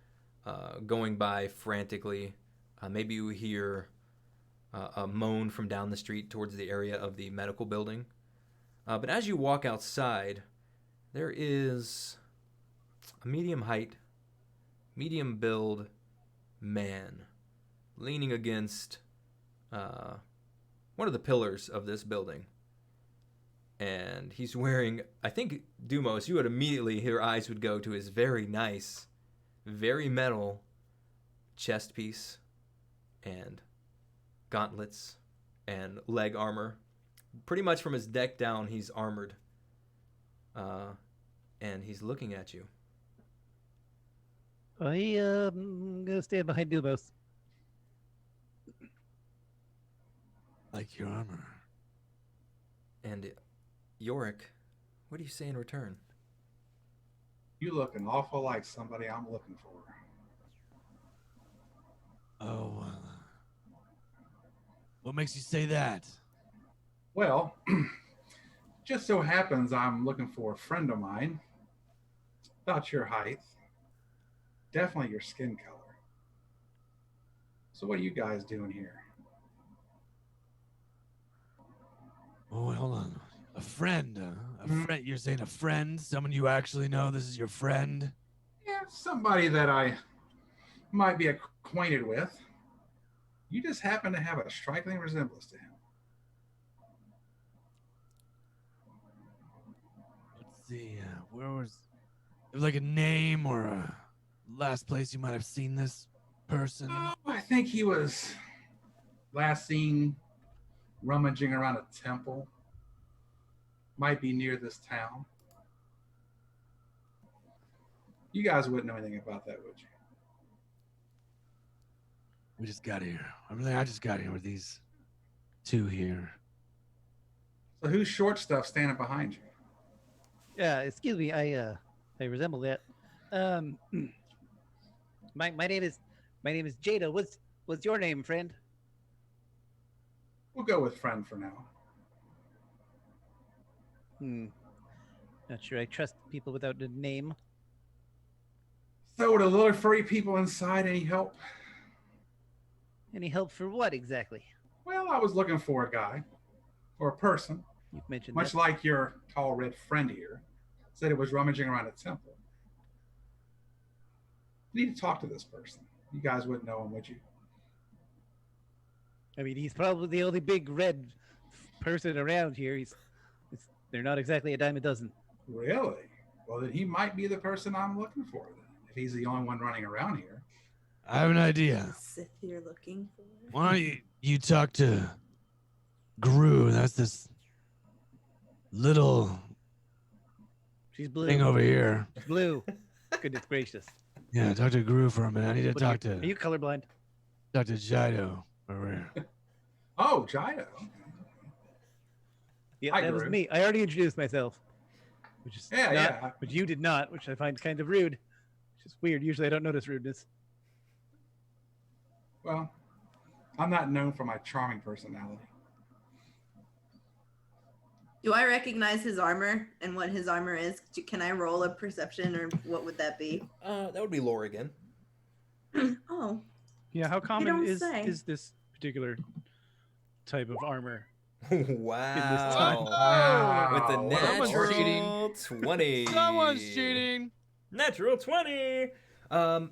going by frantically. Maybe you hear a moan from down the street towards the area of the medical building. But as you walk outside, there is a medium height, medium build man leaning against one of the pillars of this building. And he's wearing, I think, Dumos, you would immediately, your eyes would go to his very nice, very metal chest piece and gauntlets and leg armor. Pretty much from his neck down, he's armored. And he's looking at you. I'm gonna stand behind Dumos. Like your armor. And Joric, what do you say in return? You look an awful like somebody I'm looking for. Oh, what makes you say that? Well, just so happens I'm looking for a friend of mine. About your height. Definitely your skin color. So what are you guys doing here? Oh, wait, hold on. A friend. A friend. You're saying a friend? Someone you actually know? This is your friend? Yeah, somebody that I might be acquainted with. You just happen to have a striking resemblance to him. Let's see. Where was... There was like a name or a last place you might have seen this person? Oh, I think he was last seen rummaging around a temple. Might be near this town. You guys wouldn't know anything about that, would you? We just got here. I just got here with these two here. So who's short stuff standing behind you? Yeah, excuse me. I resemble that. My name is Jaido. What's your name, friend? We'll go with friend for now. Not sure I trust people without a name. So the little furry people inside, any help? Any help for what exactly? Well, I was looking for a guy or a person, You've mentioned much that. like your tall red friend here, said it was rummaging around a temple. You need to talk to this person. You guys wouldn't know him, would you? I mean, he's probably the only big red person around here. They're not exactly a dime a dozen. Really? Well, then he might be the person I'm looking for, then, if he's the only one running around here. I have an idea. Sith you're looking for. Why don't you talk to Groo? That's this little She's blue. thing over here. She's blue. Goodness gracious. Yeah, talk to Groo for a minute. I need to What talk are you colorblind? to Jaido over here. Oh, Jaido. Yeah, Hi, that was Groo. me. I already introduced myself. Which is Yeah, not, yeah. But you did not, which I find kind of rude. Which is weird. Usually I don't notice rudeness. Well, I'm not known for my charming personality. Do I recognize his armor and what his armor is? Can I roll a perception or what would that be? That would be lore again. Oh, Yeah, how common don't is say. this particular type of armor? Wow. Wow. With the Someone's natural 20. Someone's cheating. Natural 20.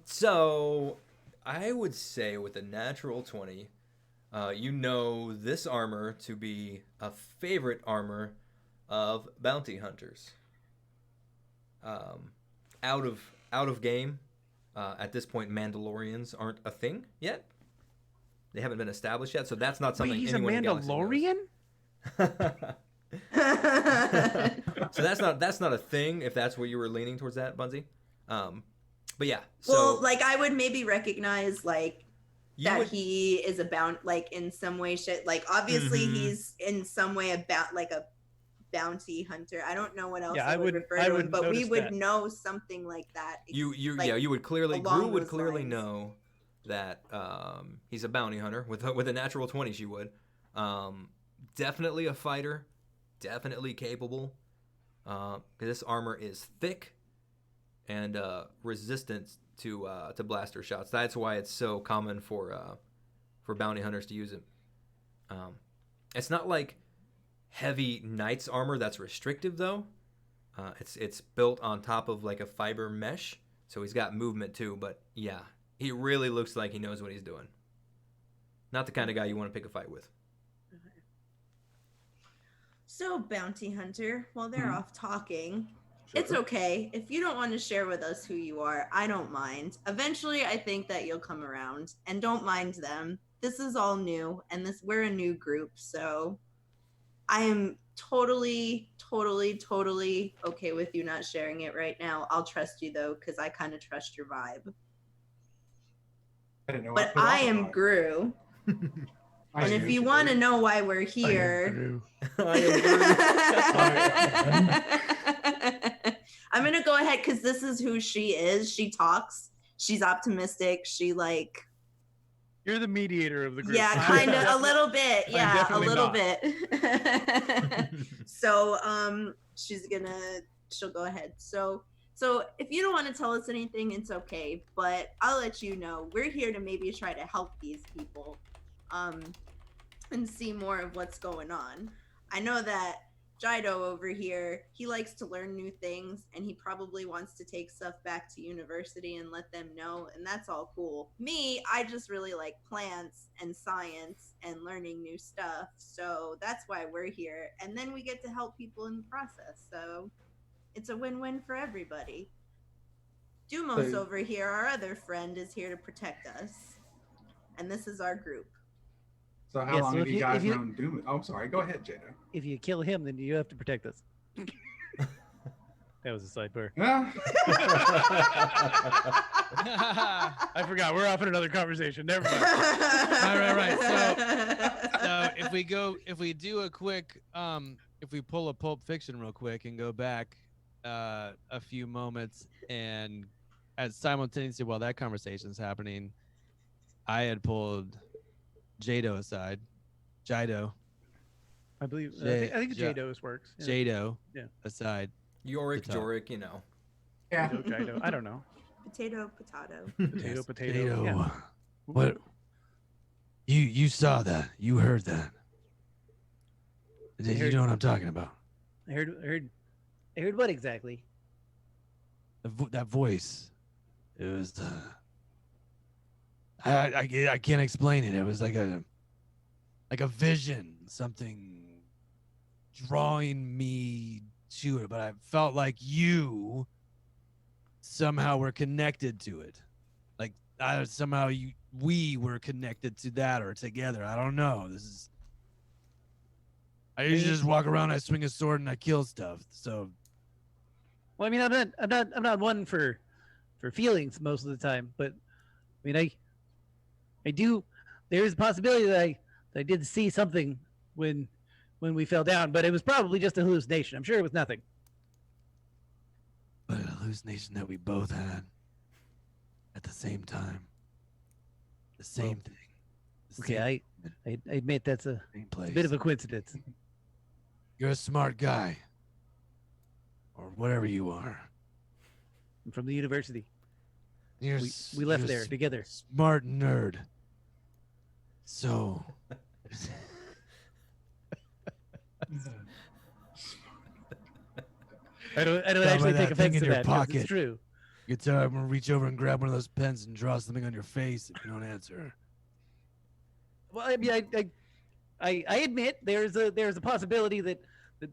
So I would say with a natural 20, you know this armor to be a favorite armor of bounty hunters. Out of game, at this point, Mandalorians aren't a thing yet. They haven't been established yet, so that's not something Wait, he's a anyone in the galaxy knows. Mandalorian? So that's not a thing if that's where you were leaning towards that, Bunzi. But yeah. So well, like I would maybe recognize like you that would- he is about like in some way like obviously Mhm. he's in some way about like a bounty hunter. I don't know what else Yeah, I I would would- refer I to him, would but we notice would that. know something like that. you like, yeah, you would clearly along Groo would those clearly lines. know that he's a bounty hunter with a natural 20. She would definitely a fighter, definitely capable. This armor is thick and resistant to blaster shots. That's why it's so common for bounty hunters to use it. It's not like heavy knight's armor that's restrictive though. It's built on top of like a fiber mesh, so he's got movement too. But yeah, he really looks like he knows what he's doing. Not the kind of guy you want to pick a fight with. So bounty hunter, while they're Mhm. off talking, Sure. it's okay if you don't want to share with us who you are. I don't mind. Eventually, I think that you'll come around, and don't mind them. This is all new, and we're a new group, so I am totally okay with you not sharing it right now. I'll trust you though, because I kind of trust your vibe. I didn't know. But put I on am the Gru, I and knew if you she want to did. know why we're here. I am Groo. I I'm gonna go ahead because this is who she is. She talks. She's optimistic. She like. You're the mediator of the group. Yeah, kind of a little bit. I'm Yeah, a definitely little not. bit. So she'll go ahead. So if you don't want to tell us anything, it's okay. But I'll let you know. We're here to maybe try to help these people, and see more of what's going on. I know that Jaido over here, he likes to learn new things, and he probably wants to take stuff back to university and let them know, and that's all cool. Me, I just really like plants and science and learning new stuff, so that's why we're here. And then we get to help people in the process, so it's a win-win for everybody. Dumos over here, our other friend, is here to protect us, and this is our group. So how Yeah, long so have if you you- guys if you- known Doom? Oh, sorry. Go ahead, Jaido. If you kill him, then you have to protect us. That was a sidebar. Yeah. I forgot. We're off in another conversation. Never mind. Right. So if we do a quick, if we pull a Pulp Fiction real quick and go back a few moments, and as simultaneously while that conversation's happening, I had pulled Jaido aside. Jaido. I believe. Jay- I think Ja- Jaido's works. Yeah. Jaido Yeah. aside. Yoric, The top. Joric, you know. Yeah. Jaido. I don't know. Potato. Potato. Potato. Yeah. What? You saw that? You heard that? You heard- know what I'm talking about? I heard what exactly? That voice. It was. I can't explain it. It was like a vision, something drawing me to it. But I felt like you somehow were connected to it. Like we were connected to that or together. I don't know. I usually just walk around, I swing a sword, and I kill stuff. So Well, I mean, I'm not one for feelings most of the time, but I mean, I do. There is a possibility that I did see something when we fell down, but it was probably just a hallucination. I'm sure it was nothing. but a hallucination that we both had at the same time. The same thing. The Okay, same I admit that's a place. bit of a coincidence. You're a smart guy. Or whatever you are. I'm from the university. You're We left you're there a together. Smart nerd. So I don't How actually about take that thing offense in to your that. 'cause pocket? It's true. you can tell I'm gonna reach over and grab one of those pens and draw something on your face if you don't answer. Well, I mean, I admit there's a possibility that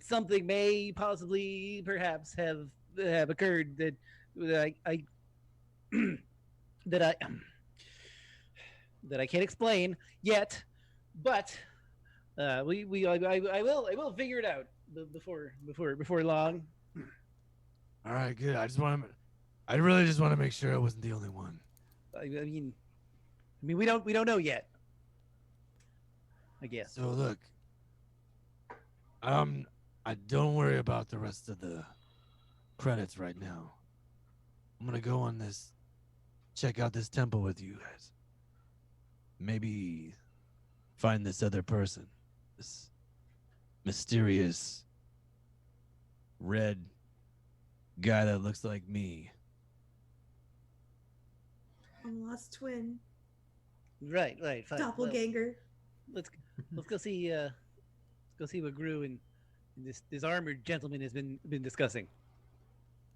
something may possibly perhaps have occurred that I that I can't explain yet, but I will figure it out before long. All right, good. I really just want to make sure I wasn't the only one. I mean we don't know yet. I guess. So look, I don't worry about the rest of the credits right now. I'm gonna go on this, check out this temple with you guys. Maybe find this other person, this mysterious red guy that looks like me. I'm lost twin. Right. Fine. Well, Doppelganger. let's go see what Groo and this armored gentleman has been discussing.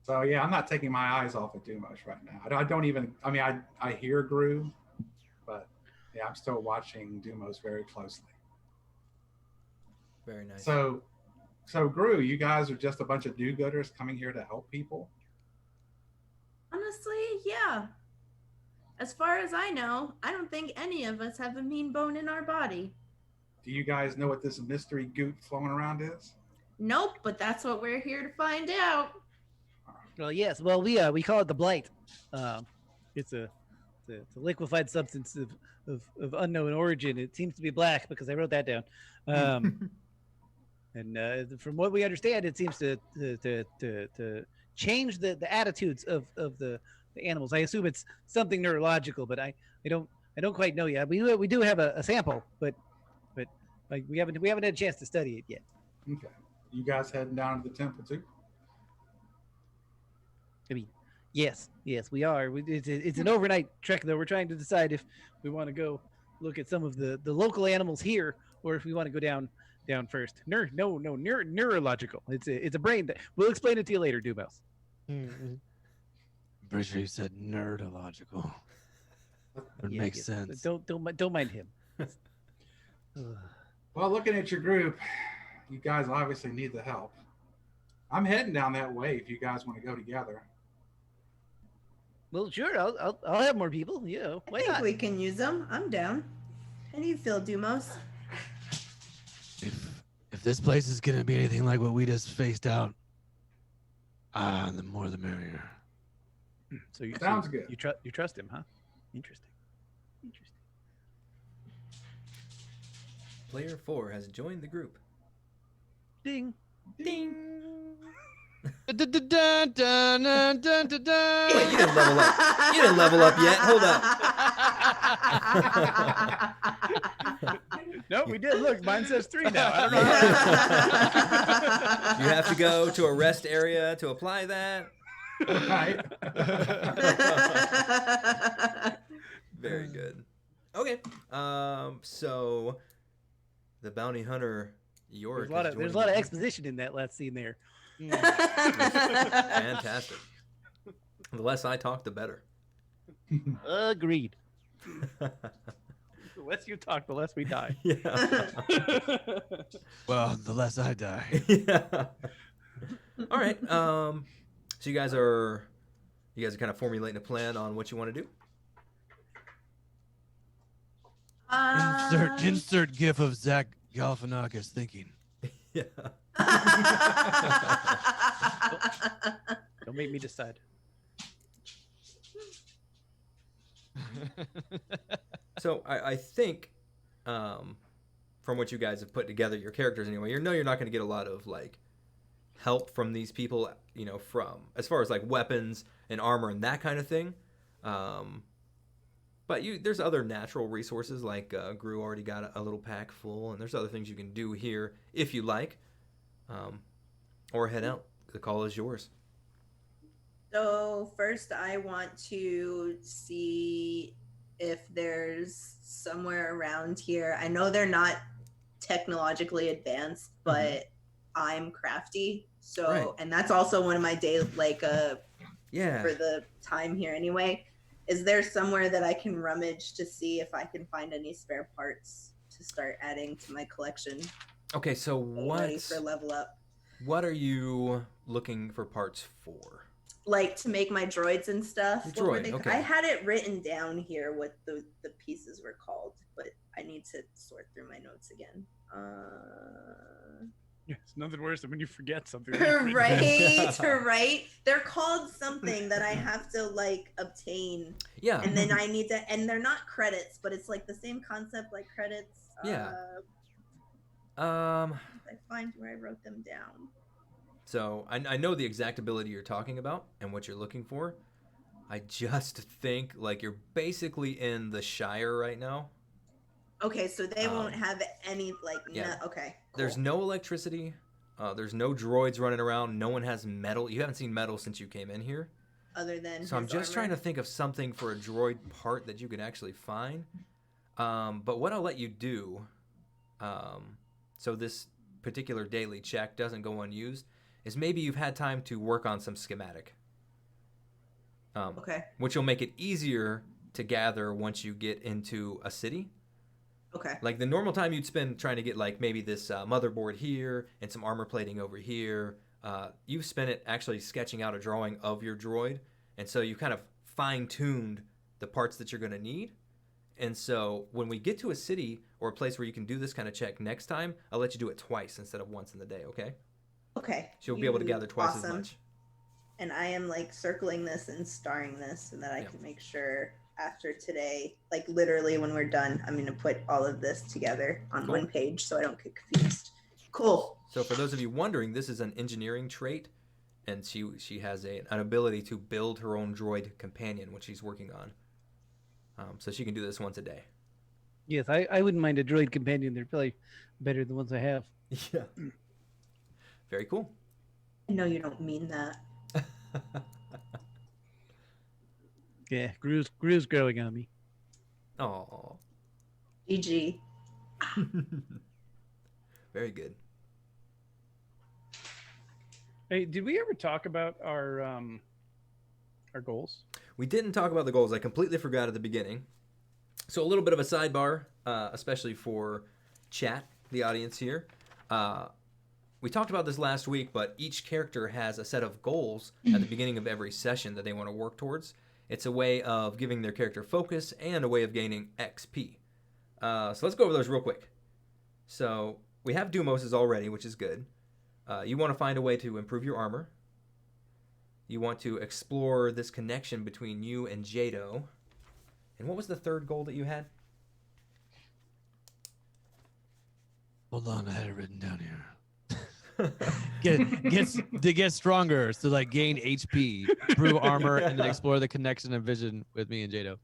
So yeah, I'm not taking my eyes off of Dumos right now. I don't even. I mean, I hear Groo, but yeah, I'm still watching Dumos very closely. Very nice. So Groo, you guys are just a bunch of do-gooders coming here to help people. Honestly, yeah. As far as I know, I don't think any of us have a mean bone in our body. Do you guys know what this mystery goop flowing around is? Nope, but that's what we're here to find out. Well, yes. Well, we call it the blight. It's a liquefied substance of unknown origin. It seems to be black because I wrote that down. And from what we understand, it seems to change the attitudes of the animals. I assume it's something neurological, but I don't quite know yet. We do have a sample, but like we haven't had a chance to study it yet. Okay. You guys heading down to the temple too? I mean, yes, we are. It's an overnight trek, though. We're trying to decide if we want to go look at some of the local animals here, or if we want to go down first. Neurological. It's a brain. We'll explain it to you later, Dumos. Pretty sure you said nerdological. It makes sense. Don't mind him. Well, looking at your group, you guys obviously need the help. I'm heading down that way if you guys want to go together. Well, sure. I'll have more people. You know, why I think not? we can use them. I'm down. How do you feel, Dumos? If this place is gonna be anything like what we just faced out, the more the merrier. So you Sounds good. You trust him, huh? Interesting. Player 4 has joined the group. Ding. Ding. Dun, dun, dun, dun, dun, dun, dun, dun. Wait, you didn't level up. You didn't level up yet. Hold up. No, we did. Look, mine says 3 now. I don't know. You have to go to a rest area to apply that. Right. Very good. Okay. So the bounty hunter Joric. There's a lot of exposition in that last scene there. Fantastic. The less I talk, the better. Agreed. The less you talk, the less we die. Yeah. Well, the less I die. Yeah. All right. So you guys are kind of formulating a plan on what you want to do. Insert gif of Zach Galifianakis thinking. Yeah. Don't make me decide. So I think, from what you guys have put together, your characters anyway, you're not going to get a lot of like help from these people, from as far as like weapons and armor and that kind of thing. But there's other natural resources like Groo already got a little pack full, and there's other things you can do here if you like, or head out. The call is yours. So first I want to see if there's somewhere around here. I know they're not technologically advanced, but I'm crafty. So, Right. And that's also one of my day, Yeah. for the time here anyway. Is there somewhere that I can rummage to see if I can find any spare parts to start adding to my collection? Okay, so Ready for level up. what are you looking for parts for? Like to make my droids and stuff. Your What were droid, they- okay. I had it written down here what the pieces were called, but I need to sort through my notes again. Yeah, it's nothing worse than when you forget something. Right. They're called something that I have to like obtain, Yeah. and then I need to, and they're not credits, but it's like the same concept like credits. Yeah. If I find where I wrote them down. So I know the exact ability you're talking about and what you're looking for. I just think like you're basically in the Shire right now. Okay, so they won't have any like. yeah. Okay. There's cool. no electricity. There's no droids running around. No one has metal. You haven't seen metal since you came in here. Other than. So I'm his just armor. trying to think of something for a droid part that you could actually find. But what I'll let you do, so this particular daily check doesn't go unused, is maybe you've had time to work on some schematic. Okay. Which will make it easier to gather once you get into a city. Okay. Like the normal time you'd spend trying to get like maybe this motherboard here and some armor plating over here, you've spent it actually sketching out a drawing of your droid, and so you kind of fine-tuned the parts that you're going to need. And so when we get to a city or a place where you can do this kind of check next time, I'll let you do it twice instead of once in the day, okay? Okay. So you'll be able to gather twice as Awesome. much. And I am like circling this and starring this so that I Yeah. can make sure after today, like literally when we're done, I'm going to put all of this together on Cool. one page so I don't get confused. Cool. So for those of you wondering, this is an engineering trait, and she has an ability to build her own droid companion, which she's working on. So she can do this once a day. Yes, I wouldn't mind a droid companion. They're probably better than the ones I have. Yeah. Very cool. I know you don't mean that. Yeah, Groo's growing on me. Oh. GG. Very good. Hey, did we ever talk about our goals? We didn't talk about the goals. I completely forgot at the beginning. So a little bit of a sidebar, especially for chat, the audience here. We talked about this last week, but each character has a set of goals at the beginning of every session that they want to work towards. It's a way of giving their character focus and a way of gaining XP. So let's go over those real quick. So we have Dumos already, which is good. You want to find a way to improve your armor. You want to explore this connection between you and Jaido. And what was the third goal that you had? Hold on, I had it written down here. Get stronger, so like gain HP, improve armor, and then explore the connection and vision with me and Jaido.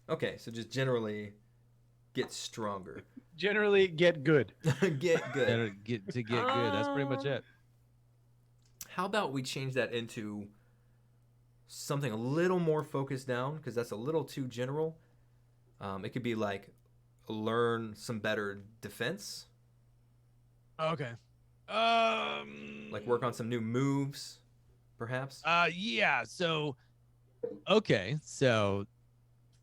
Okay, so just generally get stronger. Generally, get good. Get good. Get good. That's pretty much it. How about we change that into something a little more focused down, because that's a little too general. It could be like learn some better defense. Okay. Like work on some new moves, perhaps. Yeah. So, okay. So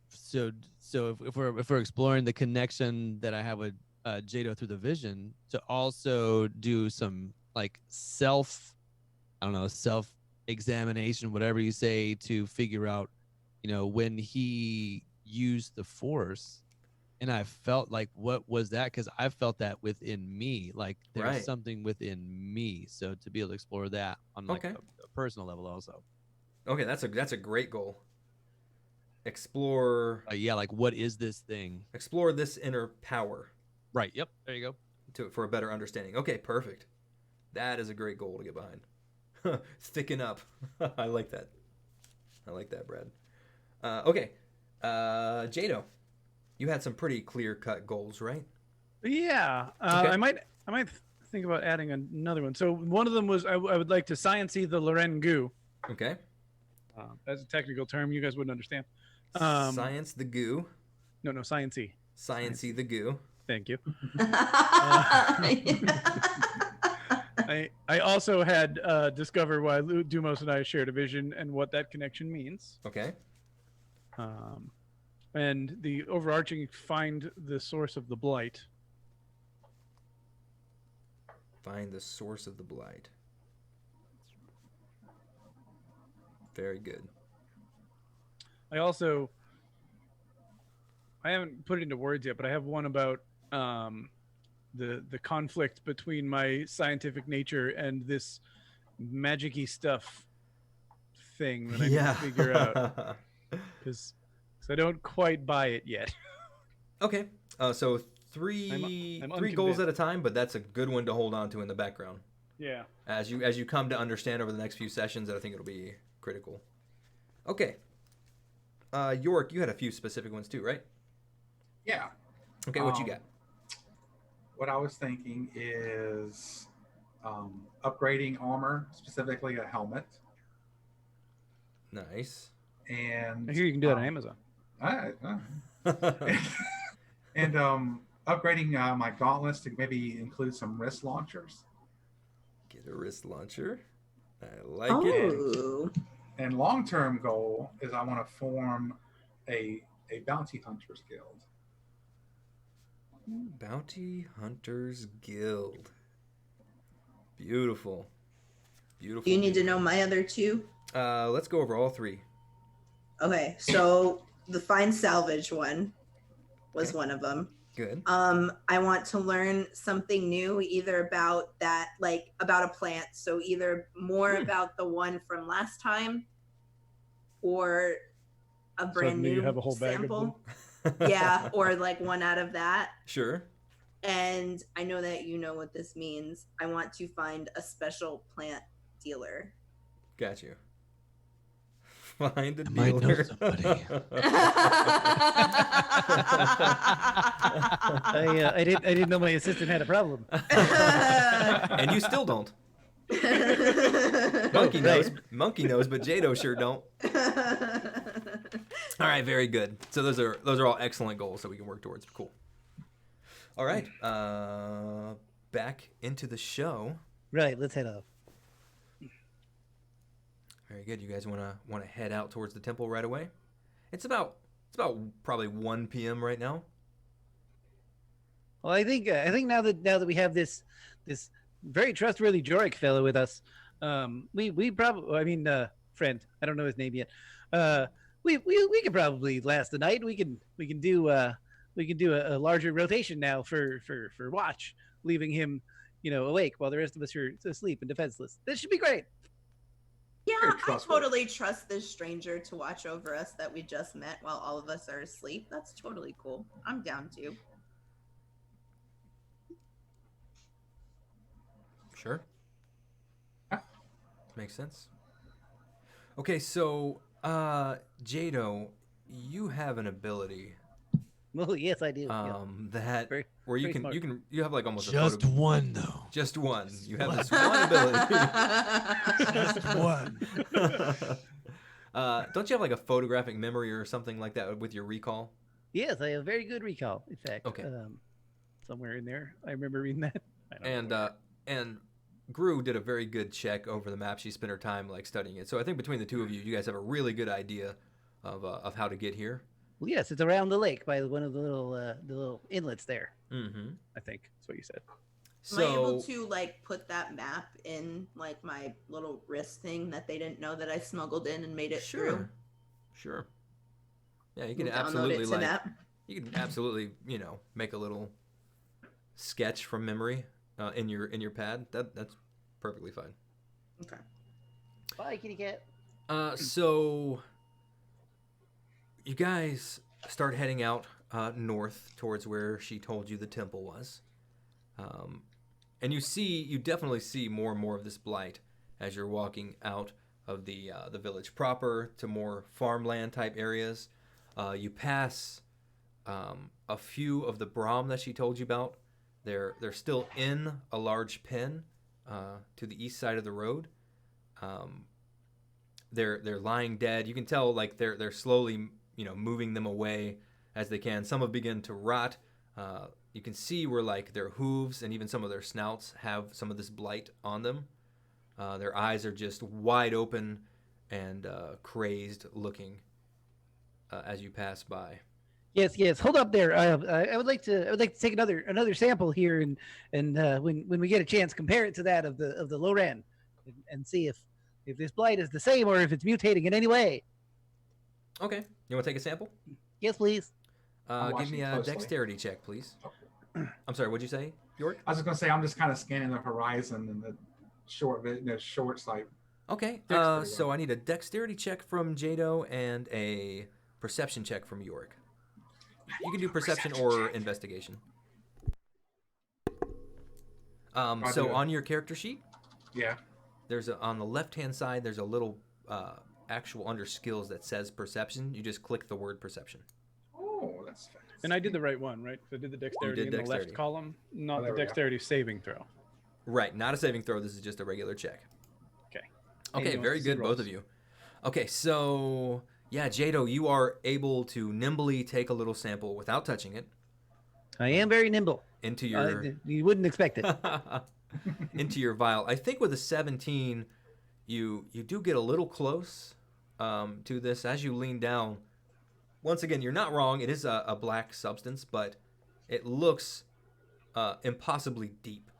if we're exploring the connection that I have with Jaido through the vision, to also do some like self examination, whatever you say, to figure out, when he used the Force, and I felt like, what was that? Because I felt that within me, like there's Right. something within me. So to be able to explore that on like Okay. a personal level also. Okay, that's a great goal. Explore Yeah, like what is this thing? explore this inner power Right. Yep. There you go. for a better understanding. Okay, perfect. That is a great goal to get behind. Thicken up. I like that. I like that, Brad. Okay, Jaido, you had some pretty clear-cut goals, right? Yeah, Okay. I might think about adding another one. So one of them was I would like to sciencey the Loren Goo. Okay. That's a technical term you guys wouldn't understand. Science the goo. No, sciencey. Sciencey the goo. Thank you. Yeah. I also had discovered why Dumos and I shared a vision and what that connection means. Okay. And the overarching find the source of the blight. Find the source of the blight. Very good. I haven't put it into words yet, but I have one about the conflict between my scientific nature and this magic-y stuff thing that I need to figure out, because I don't quite buy it yet. Okay. So three I'm goals unconvinced. at a time, but that's a good one to hold on to in the background. Yeah. As you come to understand over the next few sessions, I think it'll be critical. Okay. Joric, you had a few specific ones too, right? Yeah. Okay, what you got? What I was thinking is upgrading armor, specifically a helmet, Nice. and I hear you can do that on Amazon. and upgrading my gauntlets to maybe include some wrist launchers. Get a wrist launcher. I like it. Oh. And long-term goal is I want to form a bounty hunters guild. Bounty Hunters Guild. Beautiful. Beautiful. Do you need to know my other two? Let's go over all three. Okay, so the find salvage one was Okay. one of them. Good. I want to learn something new, either about that, like about a plant. So either more about the one from last time, or a brand Suddenly new you have a whole bag of sample. Yeah, or like one out of that. Sure. And I know that you know what this means. I want to find a special plant dealer. Got you. Find a I might know dealer. somebody. I didn't know my assistant had a problem. And you still don't. Monkey knows. Monkey knows, but Jaido sure don't. All right, very good. So those are all excellent goals that we can work towards. Cool. All right, back into the show. Right, let's head off. Very good. You guys want to head out towards the temple right away? It's about probably 1 p.m. right now. Well, I think now that we have this very trustworthy Joric fellow with us, we probably, friend, I don't know his name yet. We could probably last the night. We can do a larger rotation now for watch, leaving him, awake while the rest of us are asleep and defenseless. This should be great. Yeah, Very I trustworthy. totally trust this stranger to watch over us that we just met while all of us are asleep. That's totally cool. I'm down to. Sure. Makes sense. Okay, so Jaido, you have an ability Well, yes, I do. Yeah. that Very- where you very can you have like almost Just a photo, one though. just one. You have this one ability. Just one. Don't you have like a photographic memory or something like that with your recall? Yes, I have very good recall. In fact, Okay. Somewhere in there, I remember reading that. I don't know. And Groo did a very good check over the map. She spent her time like studying it. So I think between the two of you, you guys have a really good idea of how to get here. Well, yes, it's around the lake by one of the little inlets there. Mm-hmm. I think that's what you said. Am I able So to like put that map in like my little wrist thing that they didn't know that I smuggled in and made it through? Sure. Yeah, you can We'll download absolutely it to like that. you can absolutely make a little sketch from memory in your pad. That's perfectly fine. Okay. Bye, kitty cat. So you guys start heading out north towards where she told you the temple was, and you definitely see more and more of this blight as you're walking out of the village proper to more farmland type areas. You pass a few of the Brahm that she told you about. They're still in a large pen to the east side of the road. They're lying dead. You can tell like they're slowly moving them away as they can. Some have begun to rot. You can see where like their hooves and even some of their snouts have some of this blight on them. Their eyes are just wide open and crazed looking as you pass by. Yes. Hold up there. I would like to take another sample here, and when we get a chance, compare it to that of the Loran, and see if this blight is the same or if it's mutating in any way. Okay, you want to take a sample? Yes, please. I'm Give me watching a closely. dexterity check, please. I'm sorry, what'd you say, York? I was just gonna say I'm just kind of scanning the horizon and the shorts like. Okay, Dexterity, so I need a dexterity check from Jaido and a perception check from York. You can do perception or investigation. So on your character sheet, Yeah. there's on the left-hand side, there's a little actual under skills that says perception. You just click the word perception. Oh, that's fantastic. And I did the right one, right? So I did the dexterity did in the dexterity. left column, not Oh, there the we go. dexterity saving throw. Right, not a saving throw. This is just a regular check. Okay. Okay, Anyone very see good, both rolls? of you. Okay, so yeah, Jaido, you are able to nimbly take a little sample without touching it I am very nimble. into your You wouldn't expect it. into your vial. I think with a 17, you do get a little close to this as you lean down. Once again, you're not wrong. It is a black substance, but it looks impossibly deep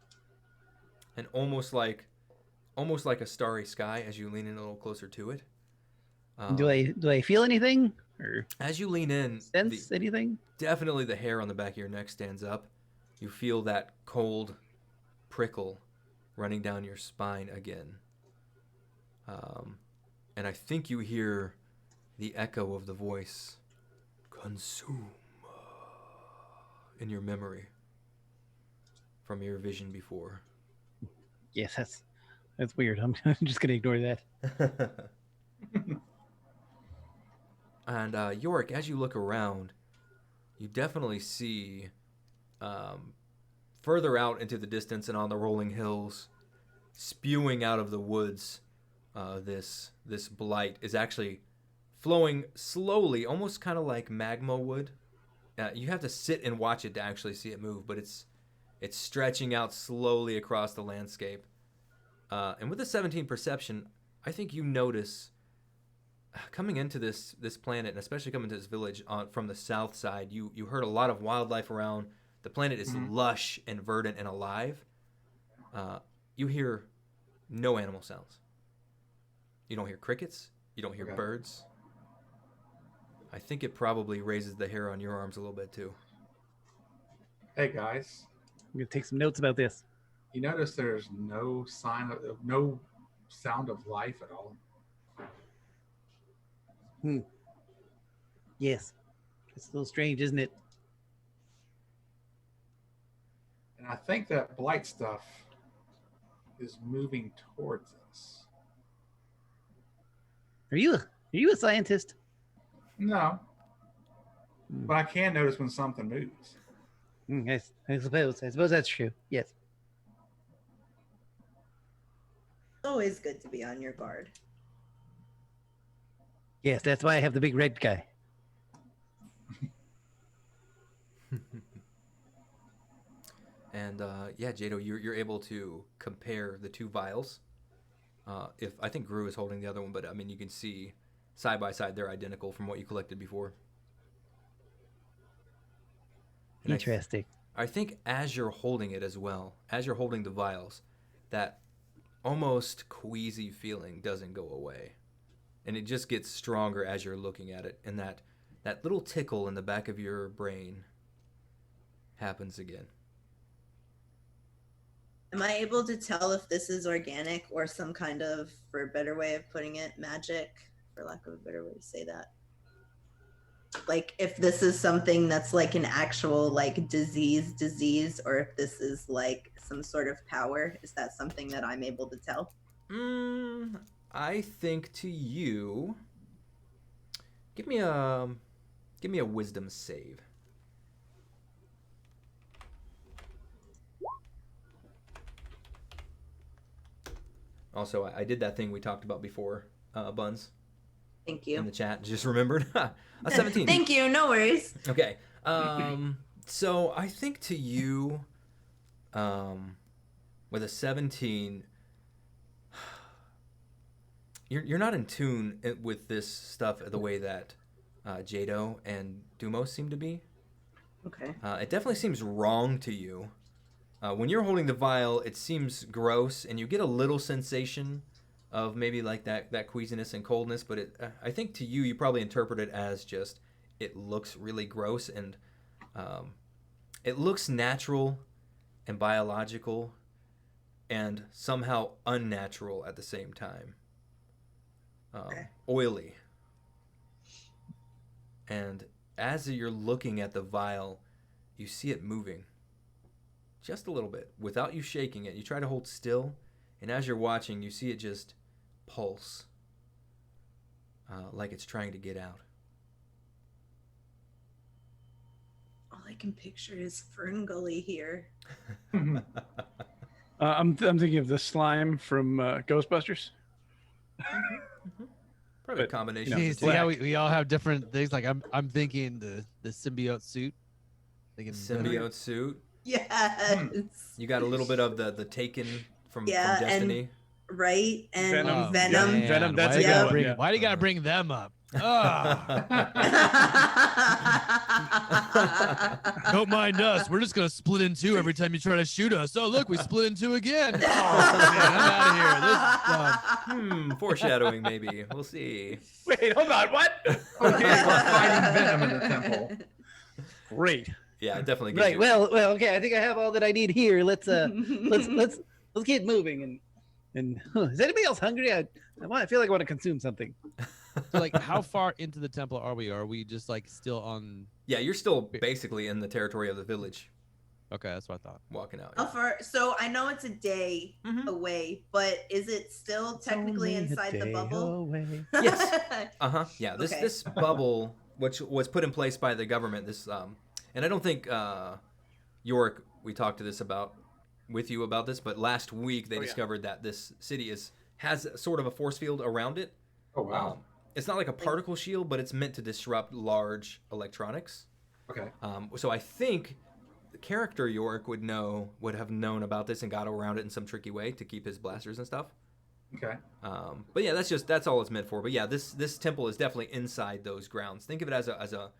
and almost like a starry sky as you lean in a little closer to it. Do I feel anything or As you lean in, sense anything? definitely the hair on the back of your neck stands up. You feel that cold prickle running down your spine again. And I think you hear the echo of the voice, "Consume," in your memory from your vision before. Yes, That's weird. I'm just gonna ignore that. And Yorick, as you look around, you definitely see further out into the distance and on the rolling hills, spewing out of the woods, this blight is actually flowing slowly, almost kind of like magma would. You have to sit and watch it to actually see it move, but it's stretching out slowly across the landscape. And with a 17 perception, I think you notice coming into this planet, and especially coming to this village from the south side, you heard a lot of wildlife around. The planet is lush and verdant and alive. You hear no animal sounds. You don't hear crickets. You don't hear birds. I think it probably raises the hair on your arms a little bit too. Hey guys, I'm gonna take some notes about this. you notice there's no sign of no sound of life at all. Yes, it's a little strange, isn't it? And I think that blight stuff is moving towards us. Are you a scientist? No, but I can notice when something moves. I suppose that's true. Yes. Always good to be on your guard. Yes, that's why I have the big red guy. And yeah, Jaido, you're able to compare the two vials. If I think Groo is holding the other one, but I mean you can see side by side they're identical from what you collected before. And Interesting. I think as you're holding it as well, as you're holding the vials, that almost queasy feeling doesn't go away. And it just gets stronger as you're looking at it. And that little tickle in the back of your brain happens again. Am I able to tell if this is organic or some kind of, for a better way of putting it, magic, for lack of a better way to say that? Like if this is something that's like an actual like disease, or if this is like some sort of power, is that something that I'm able to tell? I think to you, give me a wisdom save. Also, I did that thing we talked about before, Buns. Thank you. In the chat, just remembered. A 17. Thank you. No worries. Okay. So I think to you, with a 17, you're not in tune with this stuff the way that Jaido and Dumos seem to be. Okay. It definitely seems wrong to you. When you're holding the vial, it seems gross, and you get a little sensation of maybe like that queasiness and coldness, but I think to you, you probably interpret it as just it looks really gross, and it looks natural and biological and somehow unnatural at the same time. Oily. And as you're looking at the vial, you see it moving just a little bit without you shaking it. You try to hold still, and as you're watching, you see it just pulse like it's trying to get out. All I can picture is Fern Gully here. I'm thinking of the slime from Ghostbusters. Probably a But, combination. you know, of the See two. how we all have different things. Like I'm thinking the symbiote suit. Thinking Symbiote suit. Yes. You got a little bit of the Taken from Yeah, Destiny. Right? And Venom. Venom. Yeah. Venom, that's why a you good gotta one, bring, yeah. Why do you gotta bring them up? Don't mind us. We're just gonna split in two every time you try to shoot us. Oh look, we split in two again. Oh, man, I'm out of here. This Foreshadowing, maybe. We'll see. Wait, hold on. What? Okay, we're fighting Venom in the temple. Great. Yeah, it definitely gives Right. you. Well. Okay. I think I have all that I need here. Let's get moving. And is anybody else hungry? I feel like I want to consume something. So like, how far into the temple are we? Are we just like still on? Yeah, you're still basically in the territory of the village. Okay, that's what I thought. walking out. How far? So I know it's a day Mhm. away, but is it still technically Only a inside the day bubble? away. Yes. Yeah. This Okay. this bubble, which was put in place by the government, and I don't think Yorick, we talked to this about with you about this, but last week they discovered that this city has sort of a force field around it. Oh wow. It's not like a particle shield, but it's meant to disrupt large electronics. Okay. So I think the character Yorick would have known about this and got around it in some tricky way to keep his blasters and stuff. Okay. But yeah, that's all it's meant for. But yeah, this temple is definitely inside those grounds. Think of it as a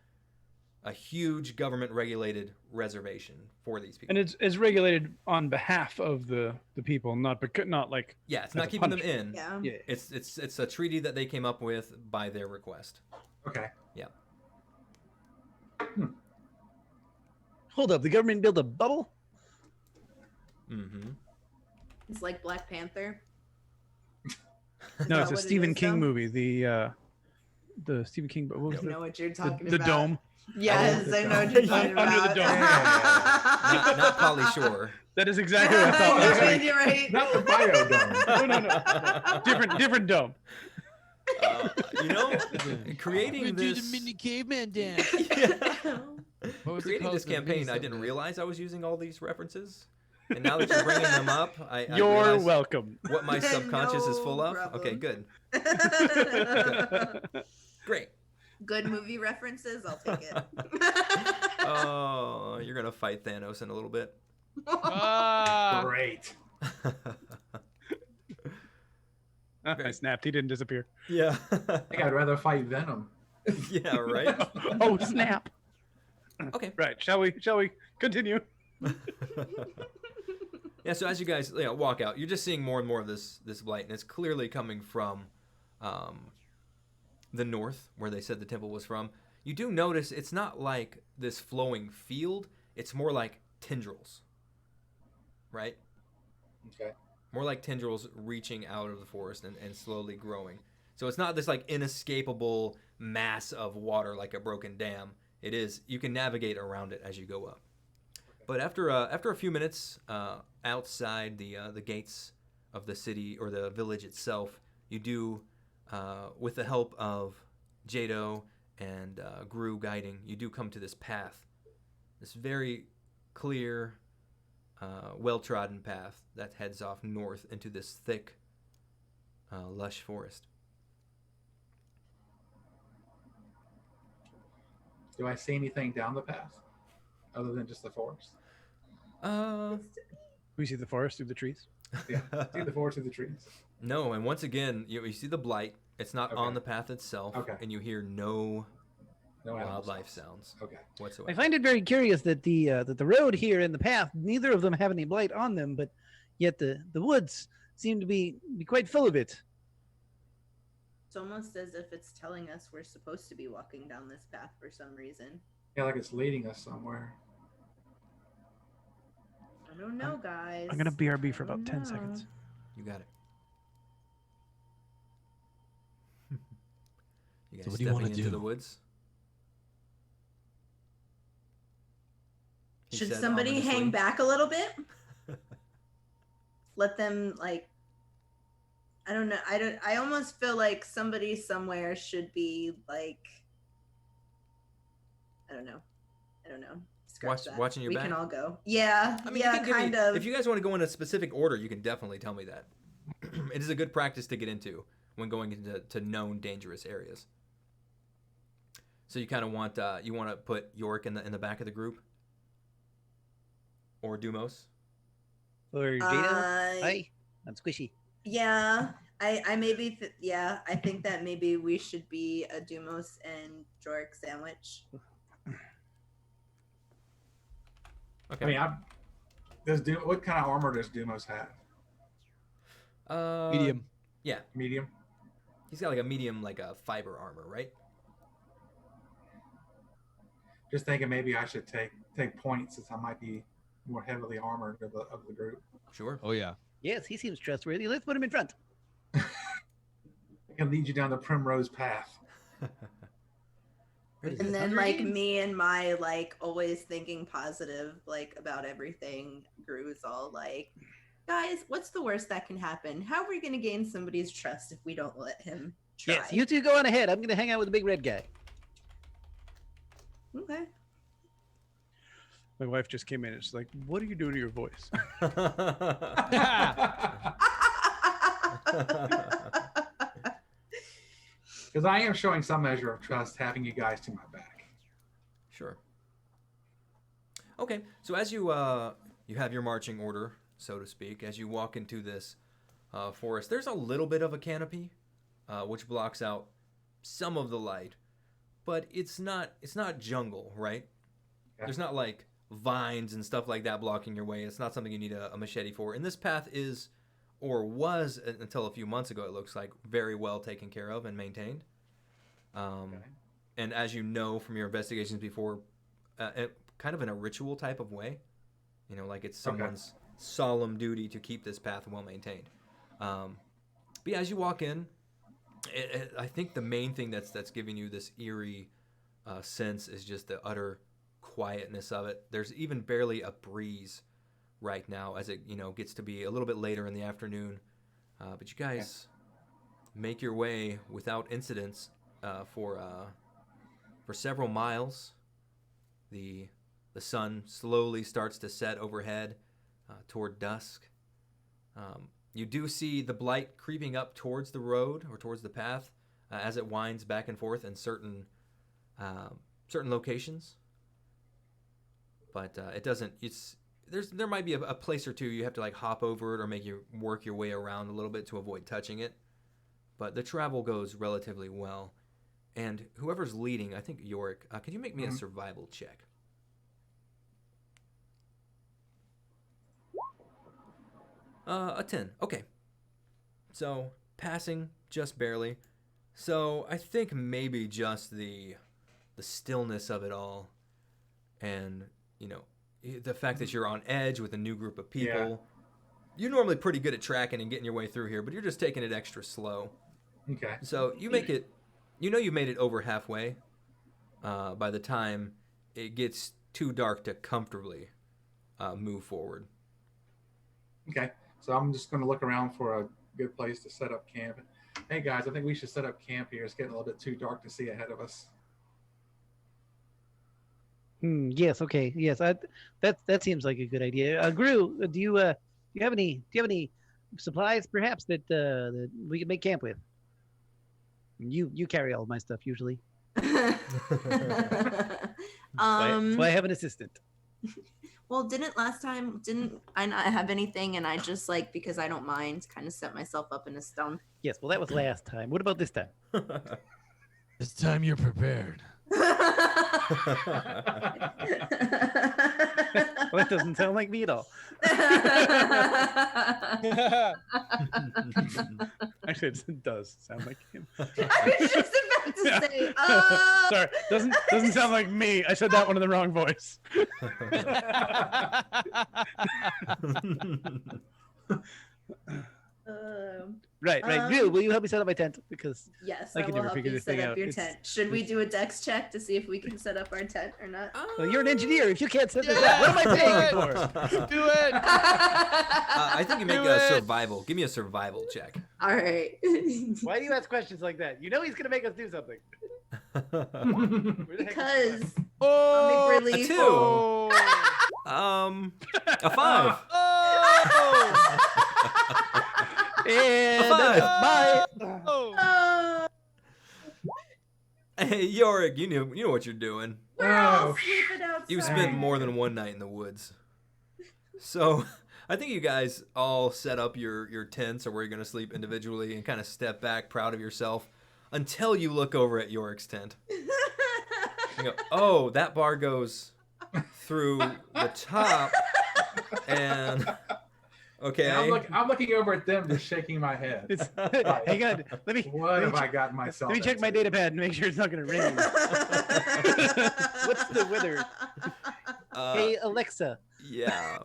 huge government regulated reservation for these people. And it's regulated on behalf of the people, not like Yeah, it's as not a keeping them punishment. in. Yeah. yeah. It's a treaty that they came up with by their request. Okay. Yeah. Hold up, the government built a bubble? Mm-hmm. It's like Black Panther. No, that it's a what it Stephen is, King though? movie. The Stephen King. What was I know what you're the, talking the about. dome? Yes, the I know what dome. you're talking Under about. the dome. Not Polly Shore. That is exactly what I thought. You're last right, week. you're right. Not the biodome. No. Different dome. Creating We do the this mini caveman dance. What was it creating called? this The mini campaign, I something. didn't realize I was using all these references, and now that you're bringing them up, I You're realize welcome. what my subconscious is No full of. problem. Okay, good, great. Good movie references, I'll take it. Oh, you're gonna fight Thanos in a little bit. Ah, Great. I snapped. He didn't disappear. Yeah. I think I'd rather fight Venom. Yeah. Right. Oh snap! Okay. Right. Shall we continue? Yeah. So as you guys walk out, you're just seeing more and more of this blight, and it's clearly coming from the north, where they said the temple was from. You do notice it's not like this flowing field; it's more like tendrils, right? Okay. More like tendrils reaching out of the forest and slowly growing. So it's not this like inescapable mass of water like a broken dam. It is, you can navigate around it as you go up. But after a few minutes outside the gates of the city or the village itself, you do, with the help of Jaido and Groo guiding, you do come to this path. This very clear, well-trodden path that heads off north into this thick, lush forest. Do I see anything down the path other than just the forest? We see the forest through the trees. Yeah. See the forest through the trees. No, and once again, you see the blight. It's not Okay. on the path itself, Okay. and you hear no No animals. wildlife sounds Okay. whatsoever. I find it very curious that the road here and the path, neither of them have any blight on them, but yet the woods seem to be quite full of it. It's almost as if it's telling us we're supposed to be walking down this path for some reason. Yeah, like it's leading us somewhere. I don't know, guys. I'm gonna BRB for I don't about 10 know. seconds. You got it. You guys So what do you wanna stepping into do? the woods? He Should said somebody hang ominously. back a little bit? Let them I don't know. I almost feel like somebody somewhere should be like I don't know. Scratch that. Watching your we back? can all go. Yeah. I mean, you yeah, can give kind me, of. If you guys want to go in a specific order, you can definitely tell me that. It is a good practice to get into when going into known dangerous areas. So you kind of want to put Yorick in the back of the group, or Dumos. Or Jaido? Hi, I'm squishy. Yeah. I maybe I think that maybe we should be a Dumos and Joric sandwich. Okay. I mean, what kind of armor does Dumos have? medium. Yeah, Medium. he's got like a medium, like a fiber armor, right? Just thinking maybe I should take points since I might be more heavily armored of the group. Sure. Oh yeah. Yes, he seems trustworthy. Let's put him in front. I can lead you down the primrose path. Crazy. And then Hunger like Games? me and my like always thinking positive like about everything, Groo's all like, guys, what's the worst that can happen? How are we gonna gain somebody's trust if we don't let him try? Yes, you two go on ahead. I'm gonna hang out with the big red guy. Okay. My wife just came in and she's like, "What are you doing to your voice?" Because I am showing some measure of trust having you guys to my back. Sure. Okay, so as you you have your marching order, so to speak, as you walk into this forest, there's a little bit of a canopy, which blocks out some of the light, but it's not jungle, right? Yeah. There's not like vines and stuff like that blocking your way. It's not something you need a machete for. And this path is, or was until a few months ago, it looks like, very well taken care of and maintained. And as you know from your investigations before, kind of in a ritual type of way, you know, like it's someone's solemn duty to keep this path well maintained. But yeah, as you walk in, I think the main thing that's giving you this eerie sense is just the utter quietness of it. There's even barely a breeze right now as it, you know, gets to be a little bit later in the afternoon. But you guys make your way without incidents for several miles. The sun slowly starts to set overhead toward dusk. You do see the blight creeping up towards the road or towards the path as it winds back and forth in certain locations. But it doesn't. There might be a place or two you have to like hop over it or work your way around a little bit to avoid touching it. But the travel goes relatively well. And whoever's leading, I think Joric, could you make me a survival check? A 10. Okay. So passing just barely. So I think maybe just the stillness of it all, and you know, the fact that you're on edge with a new group of people. Yeah. You're normally pretty good at tracking and getting your way through here, but you're just taking it extra slow. Okay. So you make it, you know, you made it over halfway by the time it gets too dark to comfortably move forward. Okay. So I'm just going to look around for a good place to set up camp. Hey guys, I think we should set up camp here. It's getting a little bit too dark to see ahead of us. Yes. Okay. Yes. That seems like a good idea. Groo, do you have any supplies perhaps that we can make camp with? You carry all of my stuff usually. That's why I have an assistant. Well, didn't I not have anything, and I just like, because I don't mind, kind of set myself up in a stump. Yes. Well, that was last time. What about this time? This time you're prepared. Well, that doesn't sound like me at all. Actually, it does sound like him. I was just about to say, Sorry, doesn't sound like me. I said that one in the wrong voice. Right. Groo, will you help me set up my tent? Because yes, I I can will never help figure you this set thing up out. your tent. Should we do a dex check to see if we can set up our tent or not? well, you're an engineer. If you can't set this up, what am I paying you for? Do it. I think you make Do a it. survival. Give me a survival check. All right. Why do you ask questions like that? You know he's gonna make us do something. Where the heck is Because Oh, comic relief. a 2. oh. A 5. Oh. And A 5. bye. Oh. Hey, Joric, you know what you're doing. We're all Oh, sleeping outside. You spent more than one night in the woods. So I think you guys all set up your tents or where you're going to sleep individually and kind of step back proud of yourself until you look over at Joric's tent. You go, oh, that bar goes through the top. And okay. And I'm looking over at them, just shaking my head. It's, hang on. What have I gotten myself? Let me check my into? data pad and make sure it's not gonna rain. What's the weather? Hey Alexa. Yeah.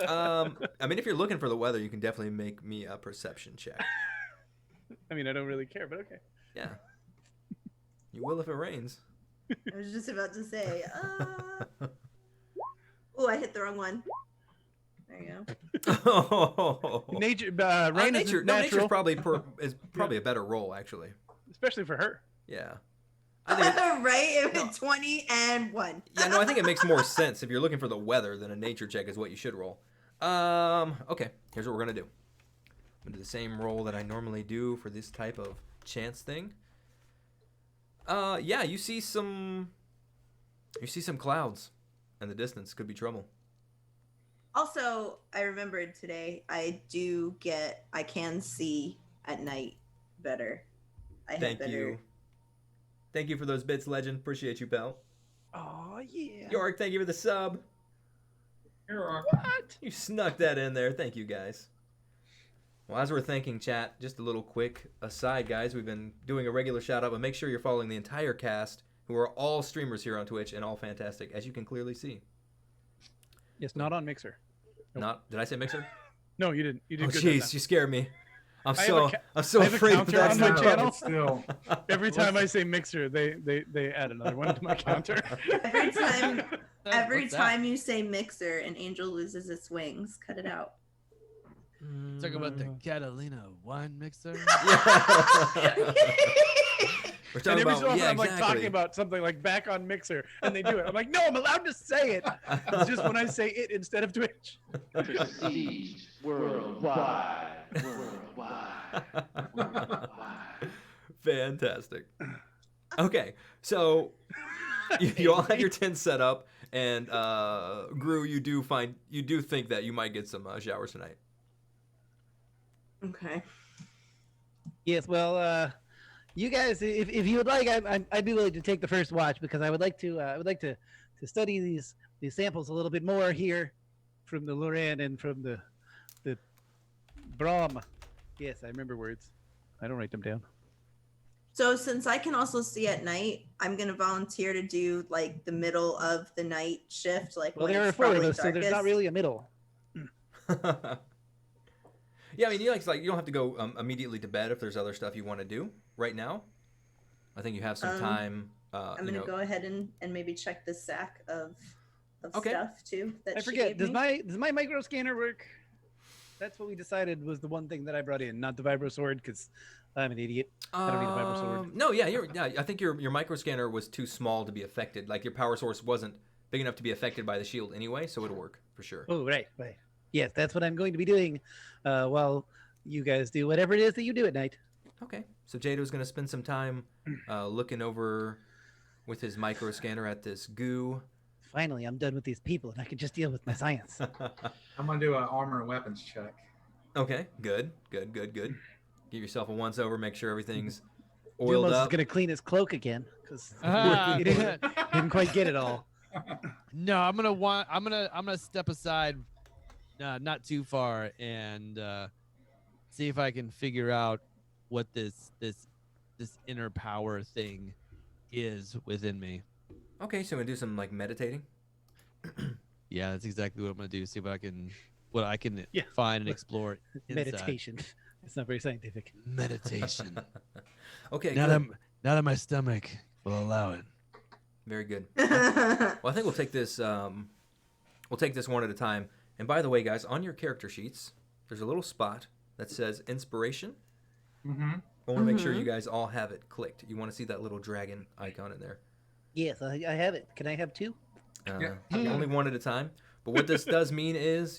I mean, if you're looking for the weather, you can definitely make me a perception check. I mean, I don't really care, but okay. Yeah. You will if it rains. I was just about to say. Oh, I hit the wrong one. There you go. Nature, rain is nature's natural, probably a better roll actually. especially for her. Yeah. I think Right? It was 20 and 1. yeah, no, I think it makes more sense if you're looking for the weather than a nature check is what you should roll. Okay, here's what we're gonna do. I'm gonna do the same roll that I normally do for this type of chance thing. Yeah, you see some clouds in the distance. Could be trouble. Also, I remembered today, I can see at night better. I have Thank better. you. Thank you for those bits, Legend. Appreciate you, pal. Oh yeah. Yoric, thank you for the sub. What? You snuck that in there. Thank you, guys. Well, as we're thanking chat, just a little quick aside, guys. We've been doing a regular shout out, but make sure you're following the entire cast, who are all streamers here on Twitch and all fantastic, as you can clearly see. Yes, not on Mixer. Nope. Did I say Mixer? No, you didn't. You Oh, did good. jeez, you scared me. I'm I so have a afraid of counter that on my stuff. channel. Still, Every time I say Mixer, they add another one to my counter. Every What's that? time you say Mixer, an angel loses its wings. Cut it out. Talk about the Catalina wine mixer. We're And talking every about so often yeah, I'm like exactly. talking about something like back on Mixer, and they do it. I'm like, no, I'm allowed to say it. It's just when I say it instead of Twitch. Prestige worldwide. Fantastic. Okay, so you all have your tent set up, and Groo, you do think that you might get some showers tonight. Okay. Yes, well, you guys, if you would like, I'd be willing to take the first watch because I would like to study these samples a little bit more here from the Loran and from the Brahm. Yes, I remember words. I don't write them down. So since I can also see at night, I'm gonna volunteer to do like the middle of the night shift. Like Well, when there are it's four of probably us, so there's not darkest. really a middle. Yeah, I mean, you don't have to go immediately to bed if there's other stuff you want to do right now. I think you have some time. I'm gonna go ahead and maybe check the sack of Okay. stuff too. That I she forget. gave Does me. my micro scanner work? That's what we decided was the one thing that I brought in, not the vibro sword, because I'm an idiot. I don't need a vibro sword. No, yeah, I think your micro scanner was too small to be affected. Like your power source wasn't big enough to be affected by the shield anyway, so it'll work for sure. Oh, right. Yes, that's what I'm going to be doing while you guys do whatever it is that you do at night. Okay, so Jaido's gonna spend some time looking over with his micro scanner at this goo. Finally, I'm done with these people and I can just deal with my science. I'm gonna do an armor and weapons check. Okay, good. Give yourself a once over. Make sure everything's oiled Dumos is up. going to clean his cloak again because Ah, he didn't quite get it all. No, I'm gonna step aside, not too far, and see if I can figure out what this inner power thing is within me. Okay, so we're gonna do some like meditating. Yeah, that's exactly what I'm gonna do. See if I can Yeah. find and explore inside. Meditation. It's not very scientific. Meditation. Okay, Now good. that my stomach will allow it. Very good. Well, I think we'll take this. We'll take this one at a time. And by the way, guys, on your character sheets, there's a little spot that says inspiration. Mm-hmm. I want to make sure you guys all have it clicked. You want to see that little dragon icon in there. Yes, I have it. Can I have two? Yeah. Only one at a time. But what this does mean is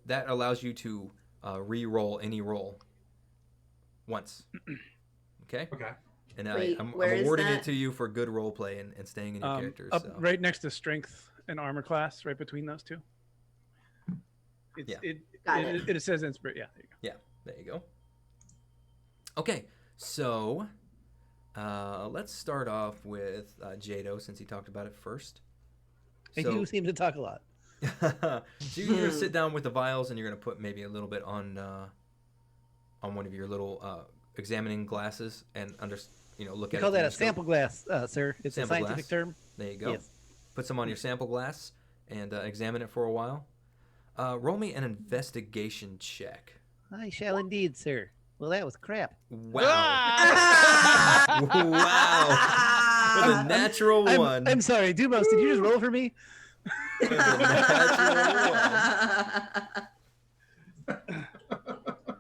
that allows you to re-roll any roll once. Okay? Okay. And Wait, I'm where is awarding it that? to you for good role play and staying in your characters. Up So. right next to strength and armor class, right between those two. Yeah. Got it. It says inspiration. Yeah, there you go. Yeah, there you go. Okay, so let's start off with Jaido since he talked about it first. And you seem to talk a lot. So you're gonna sit down with the vials and you're gonna put maybe a little bit on one of your little examining glasses and look We at call it. that through a sample glass, sir. It's Sample a scientific glass? term. There you go. Yes. Put some on your sample glass and examine it for a while. Roll me an investigation check. I shall indeed, sir. Well, that was crap. Wow. Wow. a natural one. I'm sorry, Dumos. Did you just roll for me? With a natural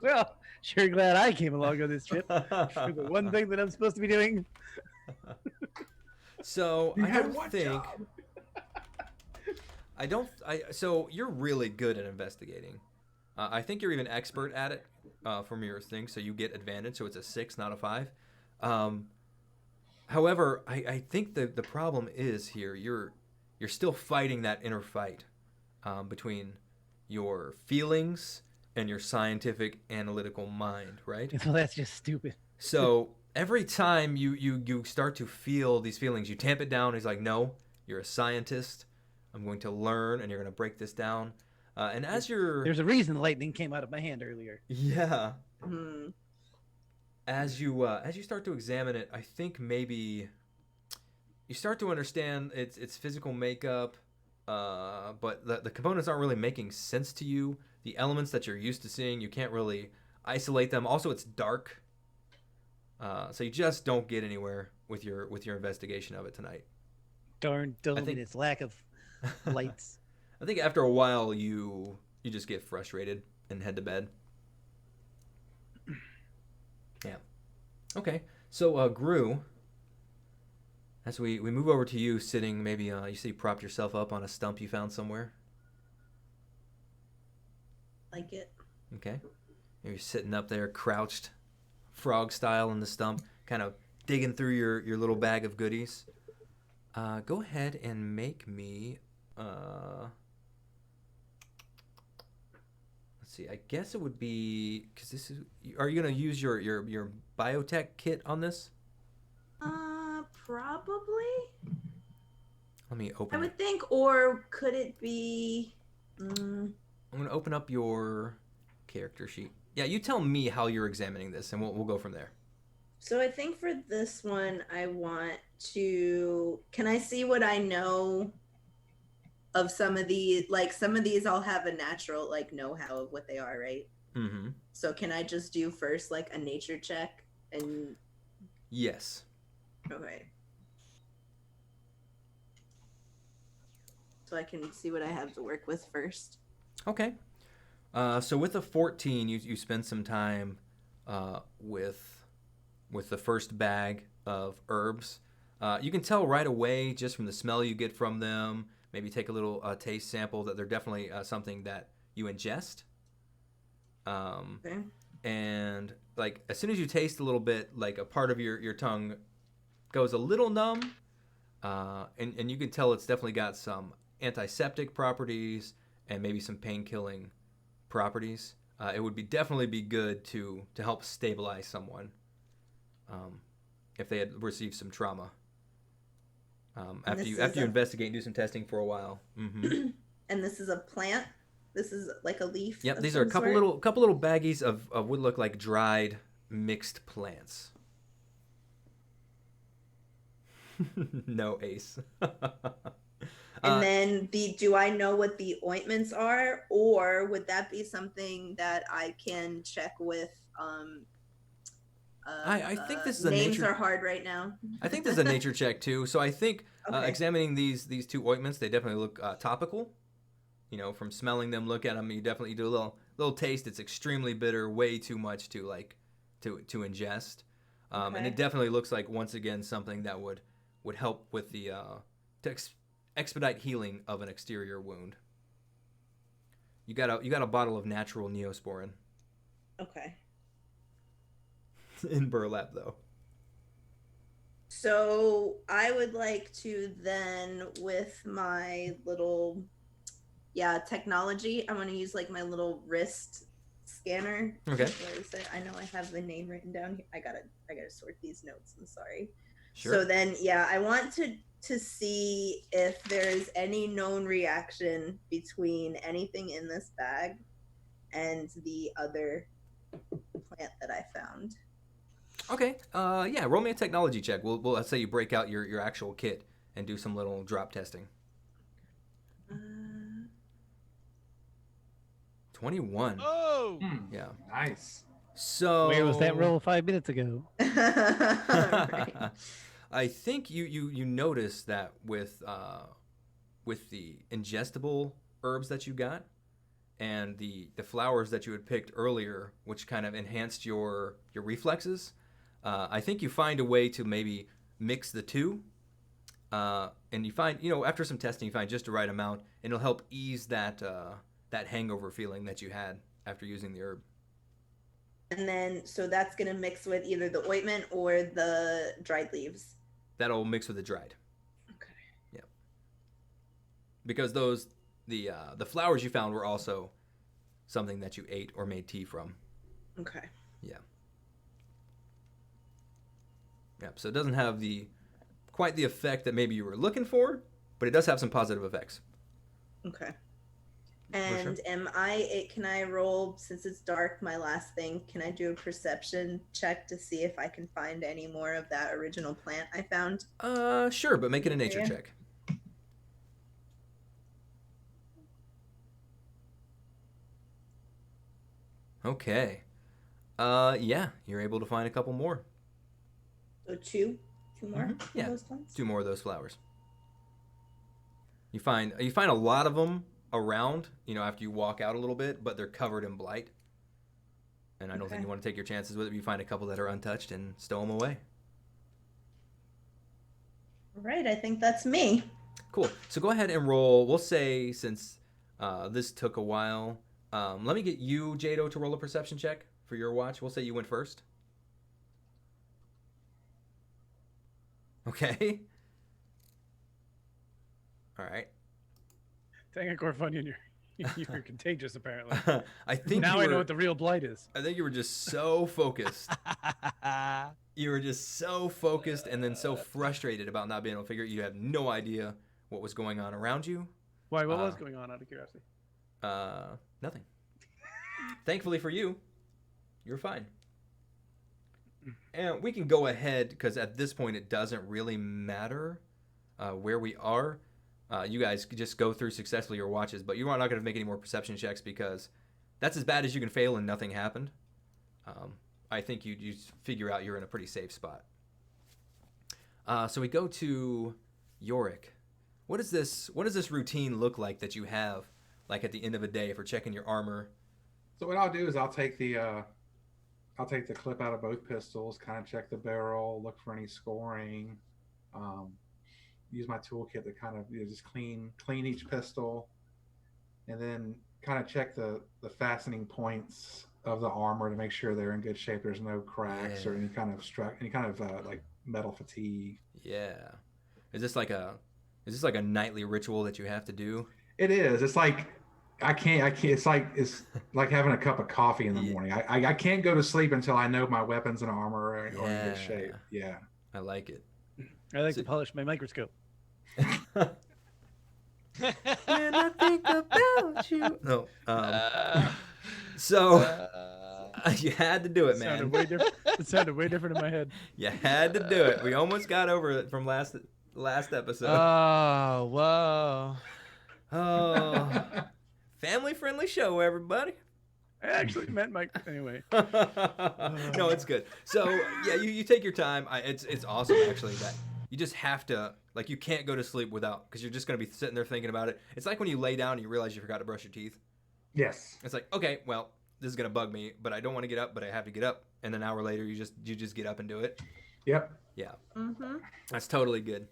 Well, sure glad I came along on this trip. For the one thing that I'm supposed to be doing. So You I had don't one think. job. So you're really good at investigating. I think you're even expert at it from your thing, so you get advantage. So it's a 6, not a 5. However, I think the problem is here you're still fighting that inner fight between your feelings and your scientific analytical mind, right? Well, that's just stupid. So every time you start to feel these feelings, you tamp it down. He's like, no, you're a scientist. I'm going to learn, and you're going to break this down. And as you're... There's a reason lightning came out of my hand earlier. Yeah. Hmm. As you start to examine it, I think maybe you start to understand its physical makeup, but the components aren't really making sense to you. The elements that you're used to seeing, you can't really isolate them. Also, it's dark, so you just don't get anywhere with your investigation of it tonight. Darn think- its lack of lights. I think after a while, you just get frustrated and head to bed. Yeah. Okay. So, Groo, as we move over to you sitting, maybe you see you propped yourself up on a stump you found somewhere. Like it. Okay. You're sitting up there, crouched, frog style in the stump, kind of digging through your little bag of goodies. Go ahead and make me. Let's see. I guess it would be because this is. Are you gonna use your biotech kit on this? Probably. Let me I open. would think, or could it be? I'm gonna open up your character sheet. Yeah, you tell me how you're examining this, and we'll go from there. So I think for this one, I want to. Can I see what I know of some of these? Like some of these, I'll have a natural like know-how of what they are, right? Mm-hmm. So can I just do first like a nature check and? Yes. Okay. So I can see what I have to work with first. Okay. So with a 14, you spend some time with the first bag of herbs. You can tell right away just from the smell you get from them. Maybe take a little taste sample that they're definitely something that you ingest. Okay. And like as soon as you taste a little bit, like a part of your tongue goes a little numb, and you can tell it's definitely got some antiseptic properties and maybe some pain-killing properties. It would definitely be good to help stabilize someone if they had received some trauma. After you investigate and do some testing for a while. Mm-hmm. And this is a plant. This is like a leaf. Yep, of these are a some couple sort? little baggies of what look like dried mixed plants. No ace. And then do I know what the ointments are, or would that be something that I can check with? I think this is a names nature. are hard right now. I think this is a nature check too. So I think Okay. examining these two ointments, they definitely look topical. You know, from smelling them, look at them, you definitely do a little taste. It's extremely bitter, way too much to ingest, and Okay. it definitely looks like once again something that would help with the expedite healing of an exterior wound. You got a bottle of natural Neosporin Okay. in burlap though. So I would like to then, with my little, technology, I want to use like my little wrist scanner. Okay. Where is it? I know I have the name written down here. I gotta sort these notes. I'm sorry. Sure. So then, I want to see if there is any known reaction between anything in this bag and the other plant that I found. Okay. Roll me a technology check. We'll let's say you break out your actual kit and do some little drop testing. 21. Oh! Yeah. Nice. So Where was that roll 5 minutes ago? Right. I think you notice that with the ingestible herbs that you got and the flowers that you had picked earlier, which kind of enhanced your reflexes. I think you find a way to maybe mix the two, and you find, after some testing, you find just the right amount, and it'll help ease that hangover feeling that you had after using the herb. And then, so that's going to mix with either the ointment or the dried leaves. That'll mix with the dried. Okay. Yeah. Because the flowers you found were also something that you ate or made tea from. Okay. Yeah. Yep. So it doesn't have quite the effect that maybe you were looking for, but it does have some positive effects. Okay. And sure. can I roll, since it's dark, my last thing, can I do a perception check to see if I can find any more of that original plant I found? Sure, but make it a nature check. Okay. Yeah, you're able to find a couple more. So two more of Yeah, those plants? 2 more of those flowers. You find a lot of them around, after you walk out a little bit, but they're covered in blight. And I don't think you want to take your chances with it. You find a couple that are untouched and stow them away. All right, I think that's me. Cool. So go ahead and roll. We'll say, since this took a while, let me get you, Jaido, to roll a perception check for your watch. We'll say you went first. Okay. All right. Dang it, Gorfunian, you're contagious, apparently. I think now I know what the real blight is. I think you were just so focused. You were just so focused and then so frustrated about not being able to figure it. You had no idea what was going on around you. Why? What was going on, out of curiosity? Nothing. Thankfully for you, you're fine. And we can go ahead, because at this point it doesn't really matter where we are. You guys could just go through successfully your watches, but you are not going to make any more perception checks because that's as bad as you can fail and nothing happened. I think you figure out you're in a pretty safe spot. So we go to Joric. What does this routine look like that you have, like at the end of a day for checking your armor? So what I'll do is I'll take the clip out of both pistols, kind of check the barrel, look for any scoring, use my toolkit to kind of just clean each pistol, and then kind of check the fastening points of the armor to make sure they're in good shape. There's no cracks or any kind of like metal fatigue. Yeah. Is this like a nightly ritual that you have to do? It is. It's like I can't. It's like having a cup of coffee in the morning. I can't go to sleep until I know my weapons and armor are in good shape. Yeah. I like it. I like to polish my microscope. When I think about you. No. So you had to do it, man. It sounded way different in my head. You had to do it. We almost got over it from last episode. Oh, whoa. Oh. Family-friendly show, everybody. I actually meant Mike anyway. No, it's good. So yeah, you take your time. It's awesome actually that you just have to, like, you can't go to sleep without, because you're just gonna be sitting there thinking about it. It's like when you lay down and you realize you forgot to brush your teeth. Yes. It's like, okay, well, this is gonna bug me, but I don't want to get up, but I have to get up. And an hour later, you just get up and do it. Yep. Yeah. Mm-hmm. That's totally good.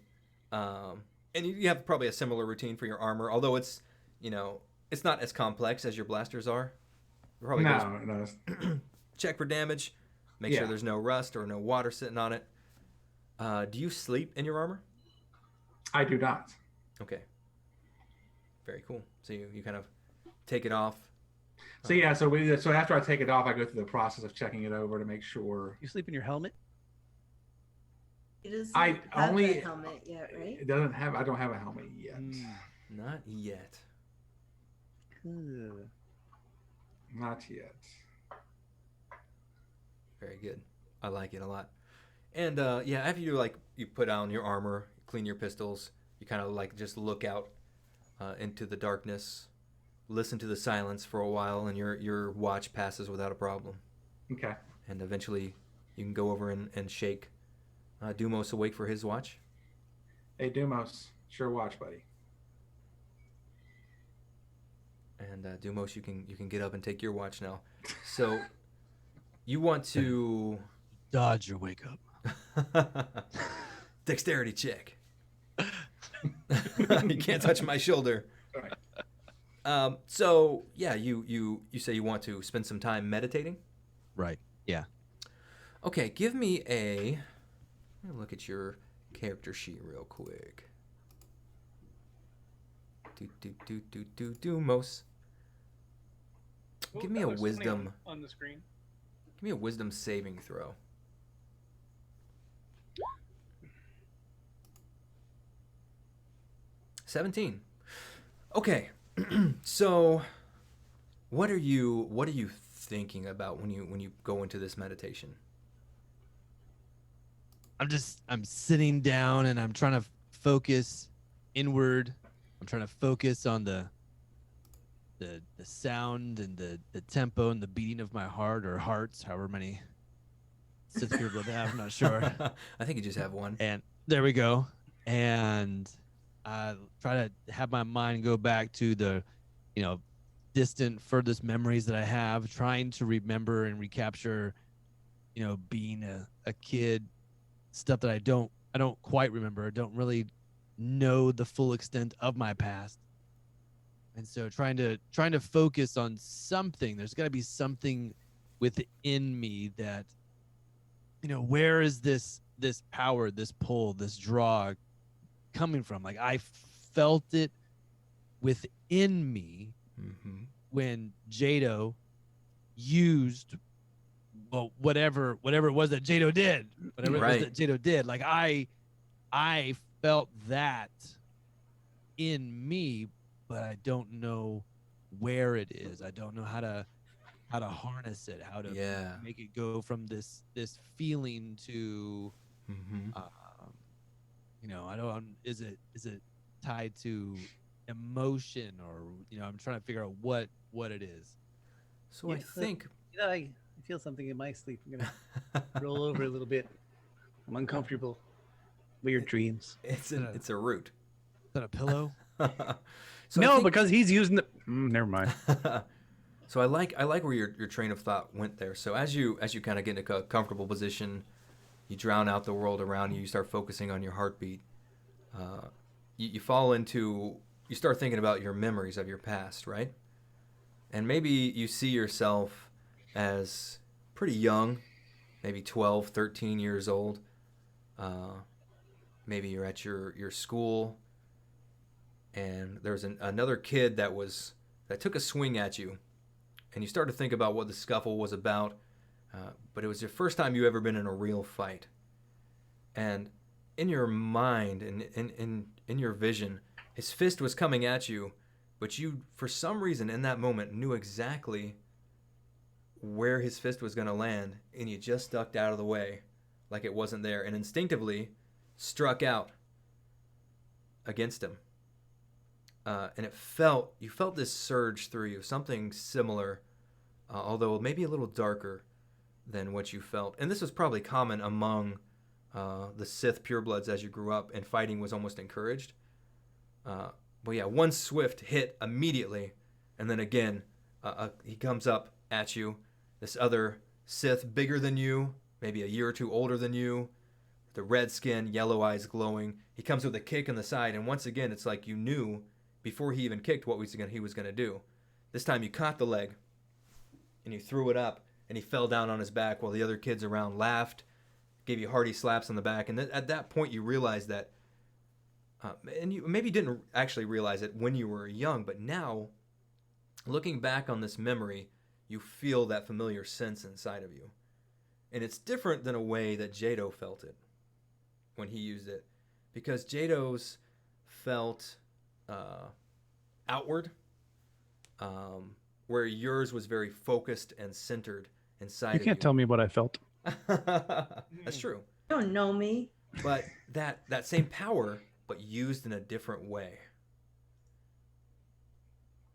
And you have probably a similar routine for your armor, although it's not as complex as your blasters are. Probably no. Check for damage. Make sure there's no rust or no water sitting on it. Do you sleep in your armor? I do not. Okay. Very cool. So you kind of take it off. So so after I take it off, I go through the process of checking it over to make sure. You sleep in your helmet? It doesn't I have only a helmet yet, right? It doesn't have. I don't have a helmet yet. Not yet. Not yet. Very good. I like it a lot. And after you put on your armor, clean your pistols, you kind of like just look out into the darkness, listen to the silence for a while, and your watch passes without a problem. Okay. And eventually you can go over and shake Dumos awake for his watch. Hey, Dumos, sure watch, buddy. And Dumos, you can get up and take your watch now. So you want to Dodge your wake up. dexterity check. You can't touch my shoulder. So yeah, you say you want to spend some time meditating. Right. Yeah. Okay, give me a. Let me look at your character sheet real quick. Dumos. Give me a wisdom. On the screen. Give me a wisdom saving throw. $17. Okay, so what are you thinking about when you go into this meditation? I'm sitting down and I'm trying to focus inward. I'm trying to focus on the sound and the tempo and the beating of my heart or hearts, however many Sith people they have, I'm not sure. I think you just have one. And there we go. And I try to have my mind go back to the, distant, furthest memories that I have, trying to remember and recapture, being a kid, stuff that I don't quite remember, don't really know the full extent of my past. And so trying to focus on something. There's got to be something within me that, where is this power, this pull, this draw coming from? Like I felt it within me when Jaido used whatever it was that Jaido did. Whatever Right. it was that Jaido did. Like I felt that in me, but I don't know where it is. I don't know how to harness it, how to make it go from this feeling to I don't, is it tied to emotion, or I'm trying to figure out what it is. So I think I feel something in my sleep. I'm gonna roll over a little bit. I'm uncomfortable. Weird dreams. it's a root. Is that a pillow? So I no, think- because he's using the. Never mind. So I like where your train of thought went there. So as you kind of get into a comfortable position, you drown out the world around you. You start focusing on your heartbeat. You fall into, you start thinking about your memories of your past, right? And maybe you see yourself as pretty young, maybe 12, 13 years old. Maybe you're at your school, and there's another kid that took a swing at you, and you start to think about what the scuffle was about, but it was the first time you ever been in a real fight. And in your mind and in your vision, his fist was coming at you, but you, for some reason in that moment, knew exactly where his fist was going to land, and you just ducked out of the way like it wasn't there, and instinctively struck out against him. And you felt this surge through you, something similar, although maybe a little darker than what you felt. And this was probably common among the Sith purebloods as you grew up, and fighting was almost encouraged. But yeah, one swift hit immediately, and then again, he comes up at you. This other Sith, bigger than you, maybe a year or two older than you, the red skin, yellow eyes glowing. He comes with a kick in the side, and once again, it's like you knew before he even kicked what he was going to do. This time you caught the leg, and you threw it up, and he fell down on his back while the other kids around laughed, gave you hearty slaps on the back. And at that point, you realized that, and you maybe didn't actually realize it when you were young, but now, looking back on this memory, you feel that familiar sense inside of you. And it's different than a way that Jaido felt it when he used it, because Jaido's felt outward, where yours was very focused and centered inside You of can't tell me what I felt. That's true. You don't know me. But that same power, but used in a different way.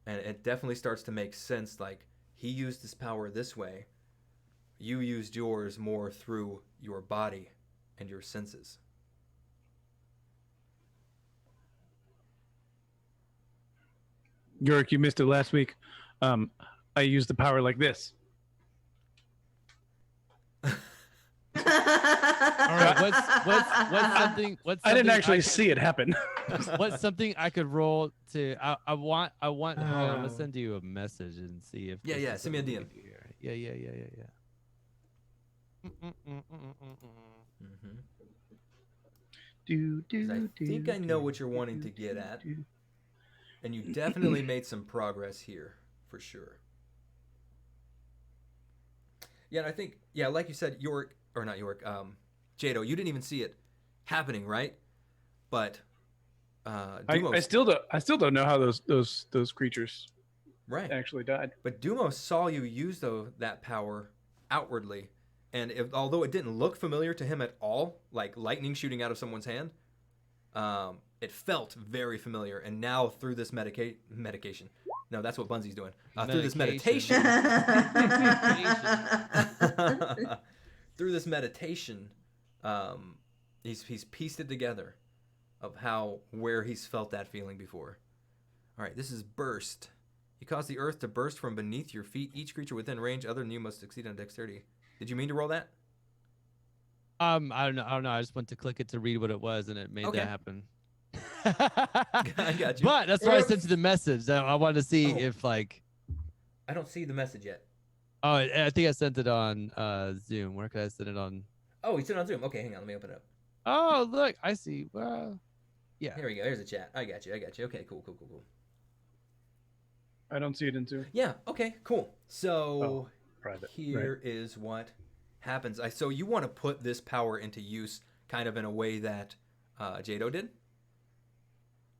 And it definitely starts to make sense, like, he used his power this way. You used yours more through your body and your senses. Joric, you missed it last week. I used the power like this. All right, what's something? I didn't actually could- see it happen. What's something I could roll to? I want. Hold on, I'm gonna send you a message and see if. Yeah, this yeah, is send me a something DM. we can do here. Mm-hmm. Do, 'Cause I think I know what you're wanting to get at. And you definitely made some progress here, for sure. Yeah, and I think, yeah, like you said, Jaido, you didn't even see it happening, right? But Dumos, I still don't know how those creatures right? actually died. But Dumos saw you use that power outwardly, and although it didn't look familiar to him at all, like lightning shooting out of someone's hand, it felt very familiar. And now through this medication, no, that's what Bunzy's doing. Through this meditation, through this meditation, he's pieced it together of where he's felt that feeling before. All right, this is burst. You cause the earth to burst from beneath your feet. Each creature within range other than you must succeed on dexterity. Did you mean to roll that? I don't know. I just went to click it to read what it was, and it made Okay. that happen. I got you. But that's why I sent you the message. I wanted to see if like. I don't see the message yet. Oh, I think I sent it on Zoom. Where could I send it on? Oh, you sent it on Zoom. Okay, hang on. Let me open it up. Oh, look, I see. Well, yeah. Here we go. Here's the chat. I got you. Okay, cool. I don't see it in Zoom. Yeah. Okay. Cool. So Private. here is what happens. So you want to put this power into use, kind of in a way that Jaido did.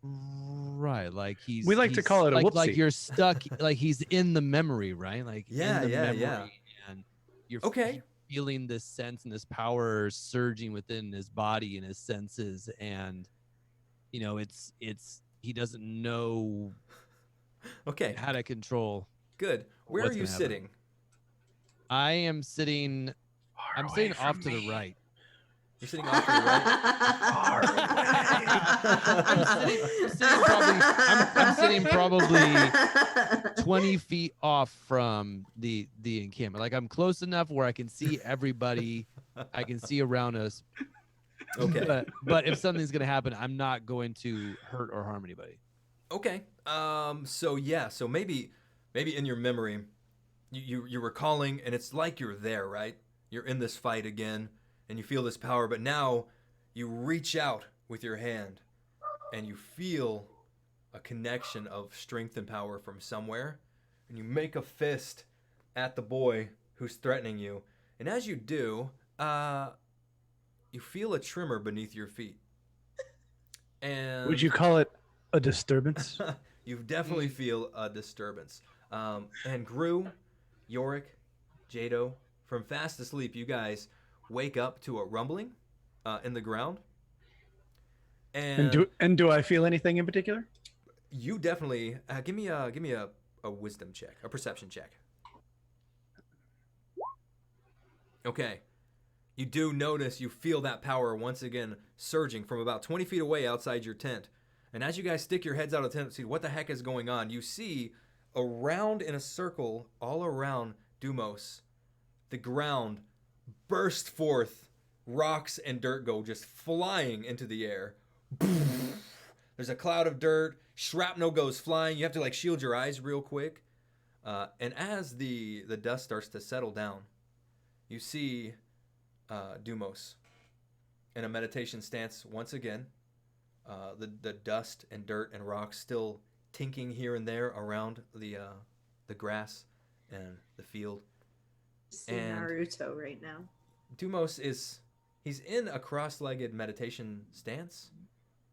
Right, like We like to call it a like whoopsie. you're stuck, like he's in the memory, right? Like Yeah, in the yeah, memory, yeah. and you're Okay. feeling this sense and this power surging within his body and his senses, and it's he doesn't know Okay. how to control. Good. Where What's are you gonna happen? sitting? I am sitting. I'm Away sitting from off to me. the right. You're sitting off to the right. I'm sitting probably 20 feet off from the encampment. Like I'm close enough where I can see everybody. I can see around us. Okay. But if something's gonna happen, I'm not going to hurt or harm anybody. Okay. So maybe in your memory, you're recalling, and it's like you're there, right? You're in this fight again, and you feel this power, but now you reach out with your hand, and you feel a connection of strength and power from somewhere, and you make a fist at the boy who's threatening you, and as you do, you feel a tremor beneath your feet. And Would you call it a disturbance? you definitely feel a disturbance. And Groo, Joric, Jaido, from fast asleep, you guys wake up to a rumbling in the ground. And do I feel anything in particular? you definitely give me a wisdom check, a perception check. Okay. You do notice, you feel that power once again surging from about 20 feet away outside your tent. And as you guys stick your heads out of the tent to see what the heck is going on, you see around in a circle, all around Dumos, the ground burst forth. Rocks and dirt go just flying into the air. There's a cloud of dirt. Shrapnel goes flying. You have to shield your eyes real quick. And as the dust starts to settle down, you see Dumos in a meditation stance once again. The dust and dirt and rocks still tinking here and there around the grass and the field. See And- Naruto right now. Dumos he's in a cross-legged meditation stance,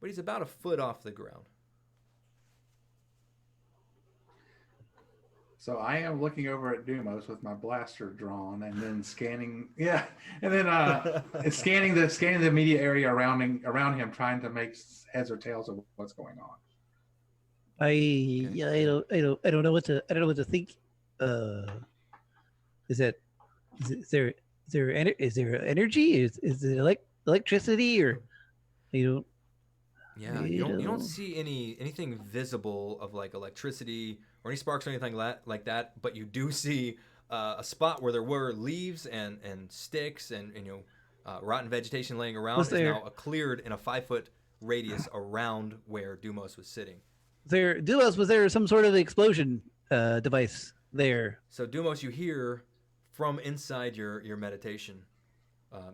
but he's about a foot off the ground. So I am looking over at Dumos with my blaster drawn, and then scanning. Yeah, and then scanning the immediate area around him, trying to make heads or tails of what's going on. I don't know what to think. Is there energy? Is it electricity, or you don't? Yeah, you don't see anything visible of like electricity or any sparks or anything like that, but you do see a spot where there were leaves and sticks and rotten vegetation laying around Was is there- now cleared in a 5-foot radius around where Dumos was sitting. Dumos, was there some sort of explosion device there? So Dumos, you hear from inside your meditation.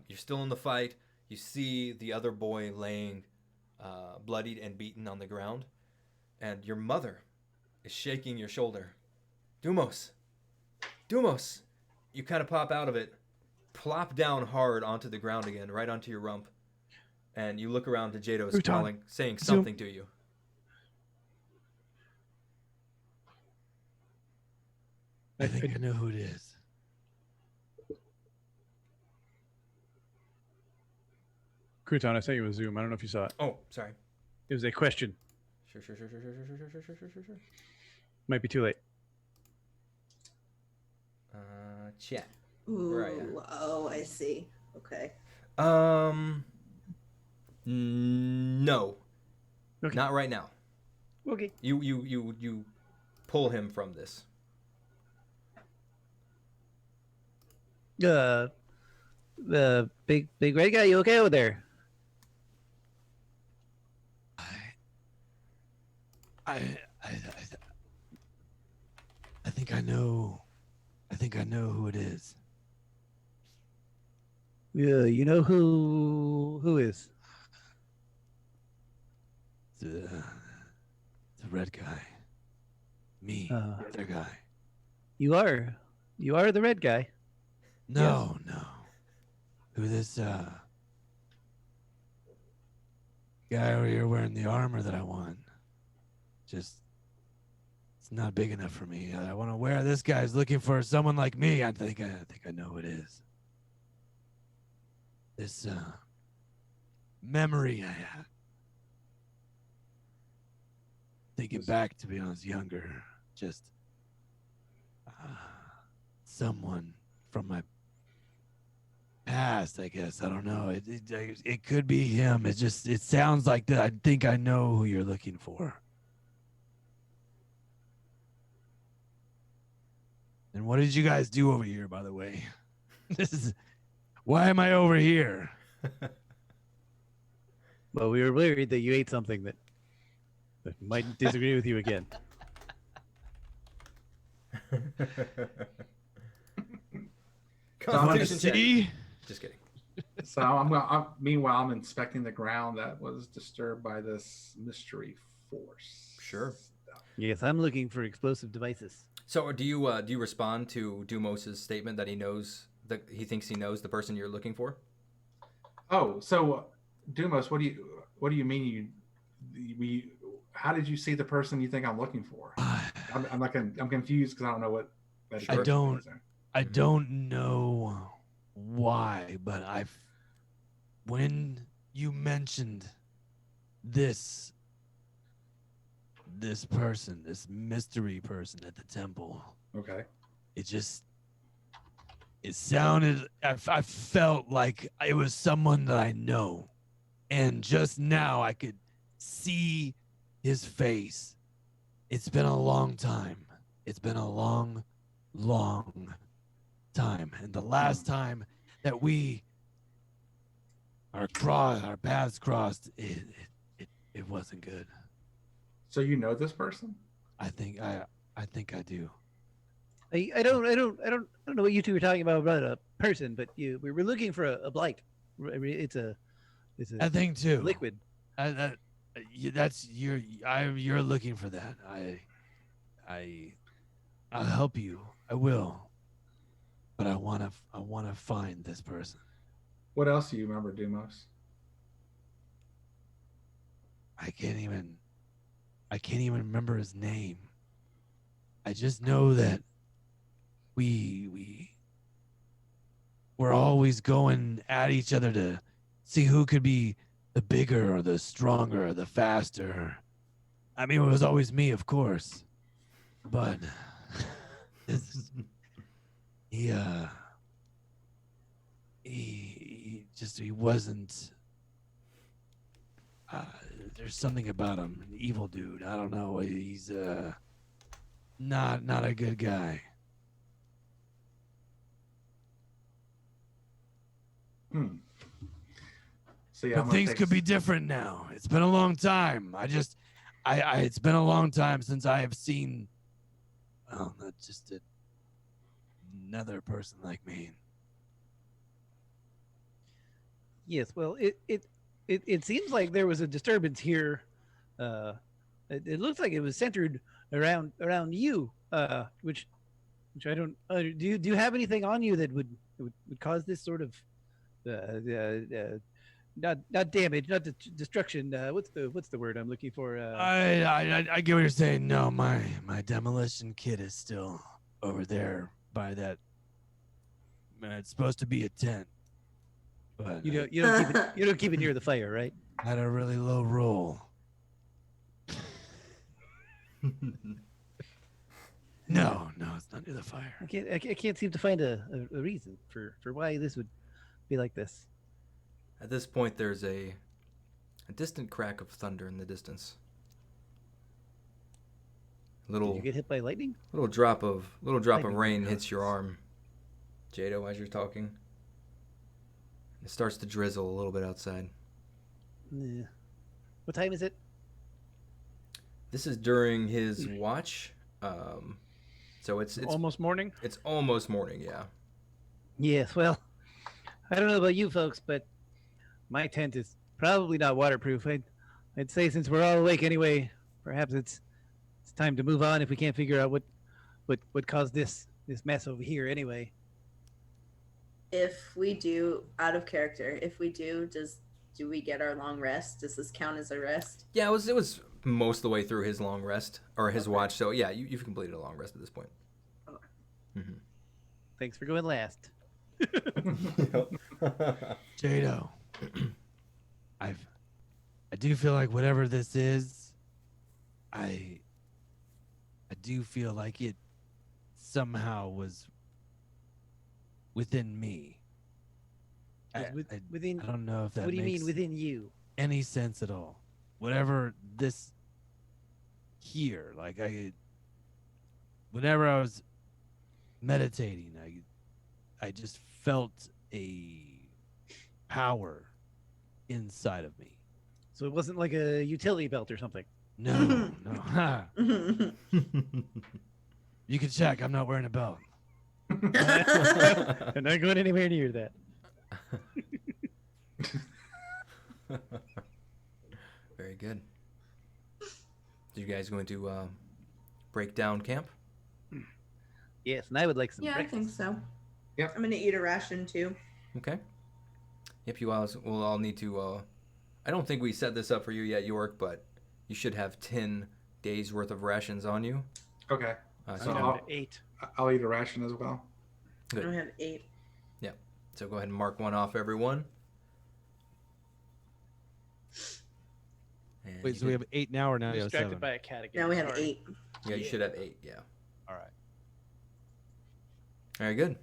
You're still in the fight. You see the other boy laying bloodied and beaten on the ground, and your mother is shaking your shoulder. Dumos! You kind of pop out of it, plop down hard onto the ground again, right onto your rump, and you look around to Jaido smiling, saying something to you. I think I know who it is. Crouton, I sent you a Zoom. I don't know if you saw it. Oh, sorry. It was a question. Sure. Might be too late. Chat. Ooh, Where are you? oh, I see. Okay. No. Okay. Not right now. Okay. You pull him from this. The big red guy, you okay over there? I think I know. I think I know who it is. Yeah, you know who is? It's a red guy. Me, Uh, the other guy. You are the red guy. No. Who this guy over here wearing the armor that I want? Just, it's not big enough for me. I want to wear. This guy's looking for someone like me. I think I know who it is. This memory I had. Thinking back to when I was younger, just someone from my past, I guess. I don't know. It could be him. It sounds like that. I think I know who you're looking for. And what did you guys do over here, by the way? Why am I over here? Well, we were worried that you ate something that might disagree with you again. Constitution check. See? Just kidding. So meanwhile, I'm inspecting the ground that was disturbed by this mystery force. Sure. Yes, I'm looking for explosive devices. So do you respond to Dumos's statement that he thinks he knows the person you're looking for? Oh, so Dumos, what do you mean how did you see the person you think I'm looking for? I'm confused because I don't know what that I person don't- is there. I don't know why, but when you mentioned this person, this mystery person at the temple, Okay. it sounded, I felt like it was someone that I know. And just now I could see his face. It's been a long time. It's been a long, long time. And the last time that our paths crossed, it wasn't good. So you know this person? I think I do. I don't know what you two were talking about a person, but we were looking for a blight. It's a I think too. liquid. You're looking for that. I'll help you. I will. But I wanna find this person. What else do you remember, Dumos? I can't even remember his name. I just know that we're always going at each other to see who could be the bigger or the stronger or the faster. I mean, it was always me, of course. But he just he wasn't. There's something about him, an evil dude. I don't know. He's not a good guy. So yeah, But things could be different now. It's been a long time. It's been a long time since I have seen, well, not just another person like me. Yes, well, it seems like there was a disturbance here. It looks like it was centered around you, which I don't. Do you have anything on you that would cause this sort of not damage, not destruction? What's the word I'm looking for? I get what you're saying. No, my demolition kit is still over there by that. It's supposed to be a tent, but you don't keep it near the fire, right? had a really low roll. No, it's not near the fire. I can't seem to find a reason for why this would be like this. At this point, there's a distant crack of thunder in the distance. Did you get hit by lightning? Little drop of Lightning rain bolts. hits your arm, Jaido, as you're talking. It starts to drizzle a little bit outside. Yeah. What time is it? This is during his watch, so it's Almost morning. It's almost morning, yeah. Yes. Well, I don't know about you folks, but my tent is probably not waterproof. I'd say since we're all awake anyway, perhaps it's time to move on if we can't figure out what caused this mess over here anyway. If we do, out of character, do we get our long rest? Does this count as a rest? Yeah, it was most of the way through his long rest or his watch. So yeah, you've completed a long rest at this point. Okay. Mm-hmm. Thanks for going last. Jaido, I do feel like whatever this is, I do feel like it somehow was within me. Within. I don't know if that What do you makes mean within you? any sense at all. Whatever this here, like whenever I was meditating, I just felt a power inside of me. So it wasn't like a utility belt or something. No. Ha. You can check. I'm not wearing a belt. I'm not going anywhere near that. Very good. Are you guys going to break down camp? Yes, and I would like some Yeah, I breakfast. think so. Yep. I'm gonna eat a ration too. Okay. Yep, you all will all need to. I don't think we set this up for you yet, York, but you should have 10 days worth of rations on you. Okay. So, I'm I'll- at 8. I'll eat a ration as well. I Good. don't have 8. so go ahead and mark one off, everyone. And Wait, you so we did- have 8 now or now you have Distracted 7? by a cat again. Now we have Sorry. 8. Yeah, you should have 8. Yeah. All right. Very good.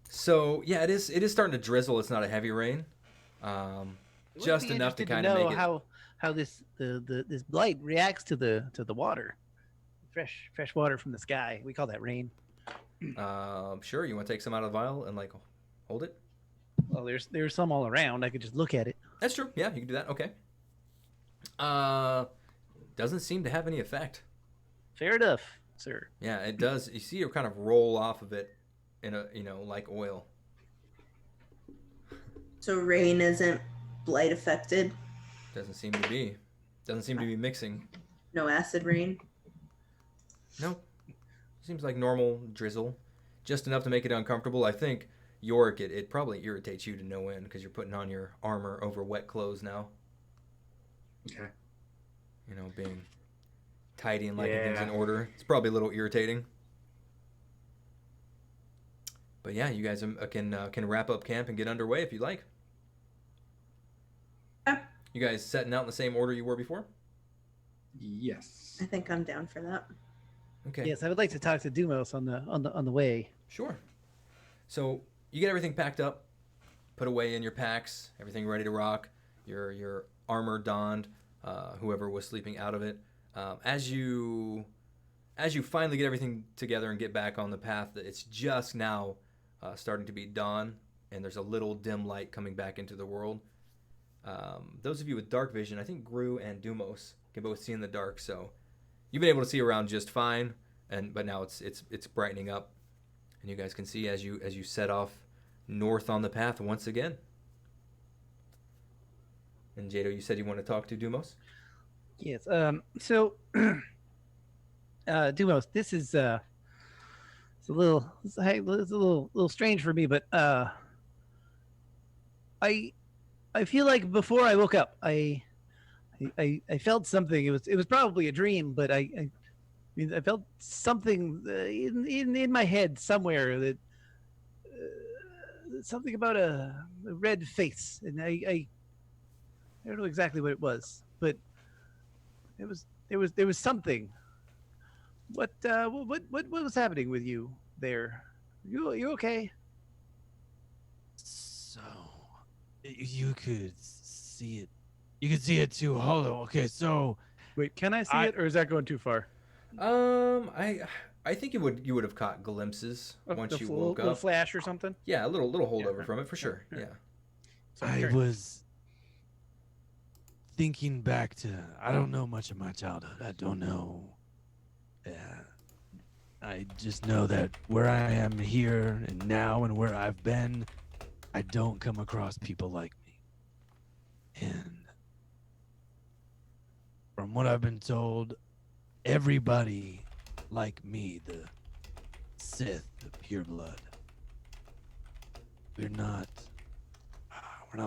So yeah, it is starting to drizzle. It's not a heavy rain, It would just be enough to interested kind of know make it. how this this blight reacts to the water, fresh water from the sky. We call that rain. Sure. You want to take some out of the vial and like hold it? Well, there's some all around. I could just look at it. That's true. Yeah, you can do that. Okay. Doesn't seem to have any effect. Fair enough, sir. Yeah, it does. You see it kind of roll off of it in a, like oil. So rain isn't blight affected. Doesn't seem to be. Doesn't seem to be mixing. No acid rain. No. Seems like normal drizzle. Just enough to make it uncomfortable. I think, Yorick, it probably irritates you to no end because you're putting on your armor over wet clothes now. Okay. Being tidy and like things in Yeah. order. It's probably a little irritating. But yeah, you guys can wrap up camp and get underway if you'd like. You guys setting out in the same order you were before? Yes. I think I'm down for that. Okay. Yes, I would like to talk to Dumos on the way. Sure. So you get everything packed up. put away in your packs, everything ready to rock, your armor donned, whoever was sleeping out of it. As you finally get everything together and get back on the path, it's just now starting to be dawn, and there's a little dim light coming back into the world. Those of you with dark vision, I think Groo and Dumos can both see in the dark, so you've been able to see around just fine. But now it's brightening up, and you guys can see as you set off north on the path once again. And Jaido, you said you want to talk to Dumos? Yes. So, Dumos, this is it's a little strange for me, but I feel like before I woke up, I felt something. It was probably a dream, but I felt something in my head somewhere that something about a red face, and I don't know exactly what it was, but there was something. What was happening with you there? You okay? So, you could see it. You could see it too, Hollow. Okay, so Wait, can I see it, or is that going too far? I think you would have caught glimpses once you woke little up. flash or something. Yeah, a little holdover from it for sure. Yeah. I was thinking back to, I don't know much of my childhood. I don't know. I just know that where I am here and now and where I've been, I don't come across people like me. And from what I've been told, everybody like me, the Sith, the pure blood, we're not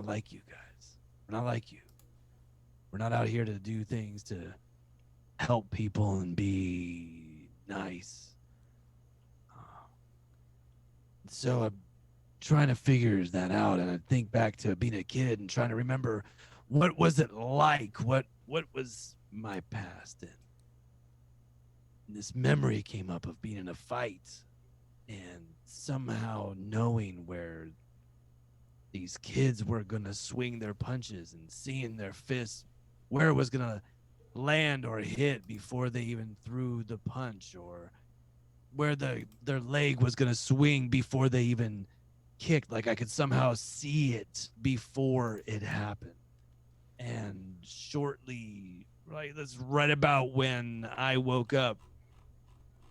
like you guys. We're not like you. We're not out here to do things to help people and be nice. So I'm trying to figure that out, and I think back to being a kid and trying to remember what was it like, what was my past, and this memory came up of being in a fight and somehow knowing where these kids were gonna swing their punches and seeing their fists where it was gonna land or hit before they even threw the punch, or where their leg was gonna swing before they even kicked. Like I could somehow see it before it happened. And shortly, right, that's right about when I woke up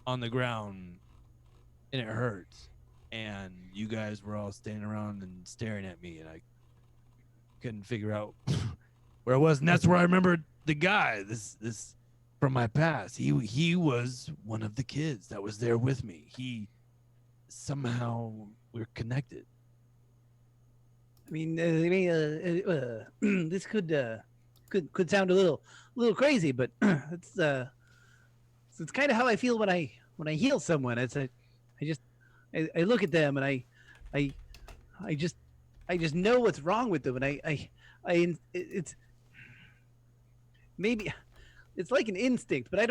on the ground and it hurt, and you guys were all standing around and staring at me, and I couldn't figure out where I was. And that's where I remembered the guy, this from my past. He was one of the kids that was there with me. He somehow we're connected. I mean, this could sound a little crazy, but it's kind of how I feel when I heal someone. I look at them and I just know what's wrong with them, and it's maybe it's like an instinct, but I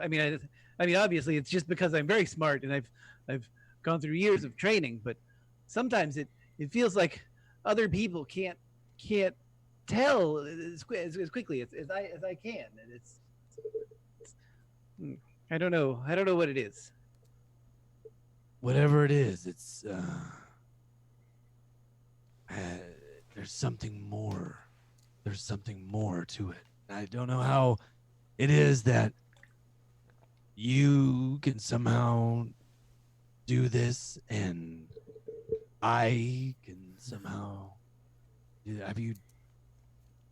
mean obviously it's just because I'm very smart and I've gone through years of training, but sometimes it feels like other people can't tell as quickly as I can, and it's I don't know what it is. Whatever it is, it's there's something more. There's something more to it. I don't know how it is that you can somehow do this and I can somehow. Have you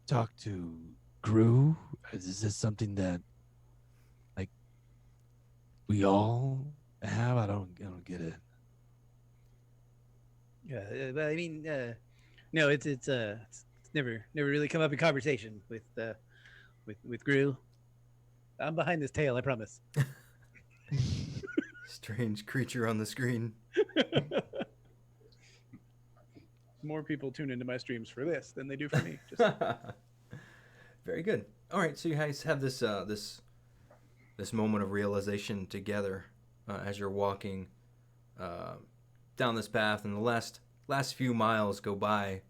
talked to Groo? Is this something that like we all have? I don't get it. Yeah, but I mean, no, it's never really come up in conversation with Groo. I'm behind this tail, I promise. Strange creature on the screen. More people tune into my streams for this than they do for me. Just... Very good. All right, so you guys have this this moment of realization together as you're walking down this path, and the last last few miles go by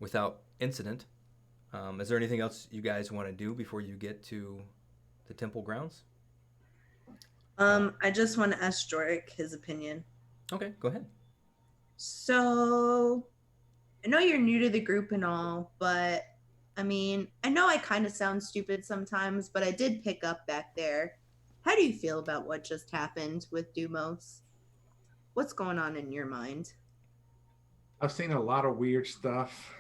without incident. Is there anything else you guys want to do before you get to the temple grounds? I just want to ask Joric his opinion. Okay, go ahead. So, I know you're new to the group and all, but I mean, I know I kind of sound stupid sometimes, but I did pick up back there. How do you feel about what just happened with Dumos? What's going on in your mind? I've seen a lot of weird stuff.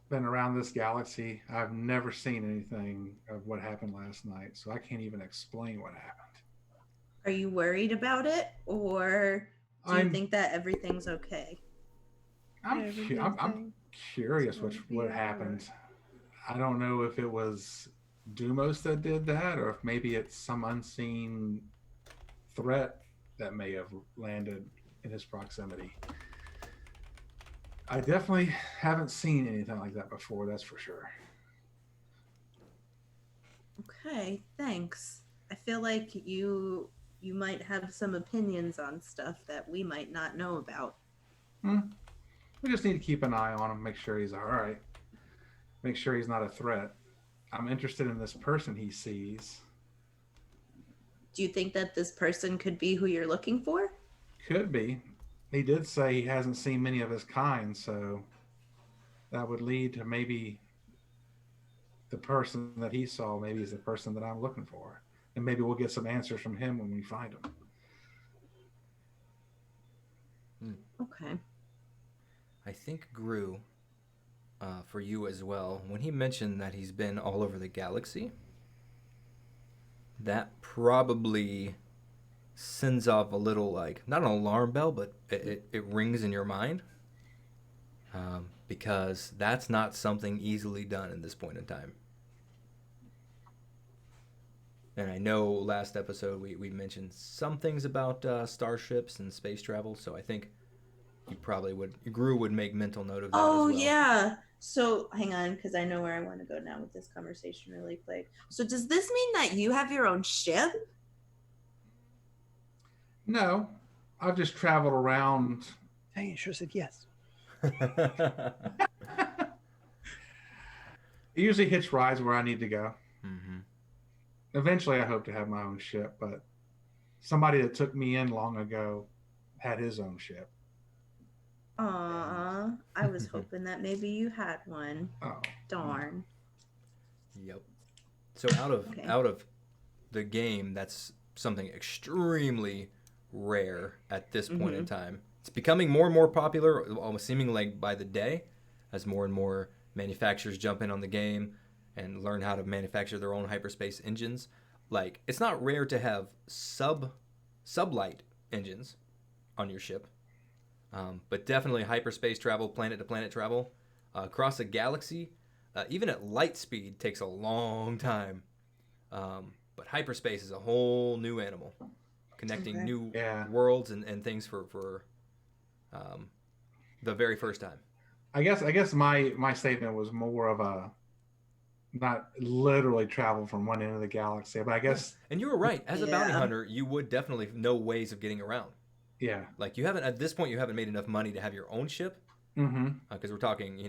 Been around this galaxy. I've never seen anything of what happened last night, so I can't even explain what happened. Are you worried about it, or do you think that everything's okay? I'm curious what happened. I don't know if it was Dumos that did that, or if maybe it's some unseen threat that may have landed in his proximity. I definitely haven't seen anything like that before, that's for sure. Okay, thanks. I feel like you might have some opinions on stuff that we might not know about. We just need to keep an eye on him, make sure he's all right. Make sure he's not a threat. I'm interested in this person he sees. Do you think that this person could be who you're looking for? Could be. He did say he hasn't seen many of his kind, so that would lead to maybe the person that he saw maybe is the person that I'm looking for. And maybe we'll get some answers from him when we find him. Okay. I think Groo, for you as well, when he mentioned that he's been all over the galaxy, that probably sends off a little, like, not an alarm bell, but it rings in your mind, because that's not something easily done at this point in time. And I know last episode we mentioned some things about starships and space travel, so I think Groo would make mental note of that as well. Yeah. So hang on, because I know where I want to go now with this conversation really quick. So does this mean that you have your own ship? No, I've just traveled around. Dang, you sure said yes. It usually hits rides where I need to go. Mm-hmm. Eventually, I hope to have my own ship, but somebody that took me in long ago had his own ship. Aw, I was hoping that maybe you had one. Oh, Darn. Yep. So out of the game, that's something extremely rare at this point in time. It's becoming more and more popular, almost seeming like by the day, as more and more manufacturers jump in on the game and learn how to manufacture their own hyperspace engines. Like, it's not rare to have sublight engines on your ship, but definitely hyperspace travel, planet to planet travel, across a galaxy, even at light speed, takes a long time. But hyperspace is a whole new animal, connecting new worlds and things for the very first time. I guess my statement was more of a not literally travel from one end of the galaxy, but I guess. And you were right. As a bounty hunter, you would definitely know ways of getting around. Yeah. Like you haven't at this point, you haven't made enough money to have your own ship. Mm-hmm. Because we're talking,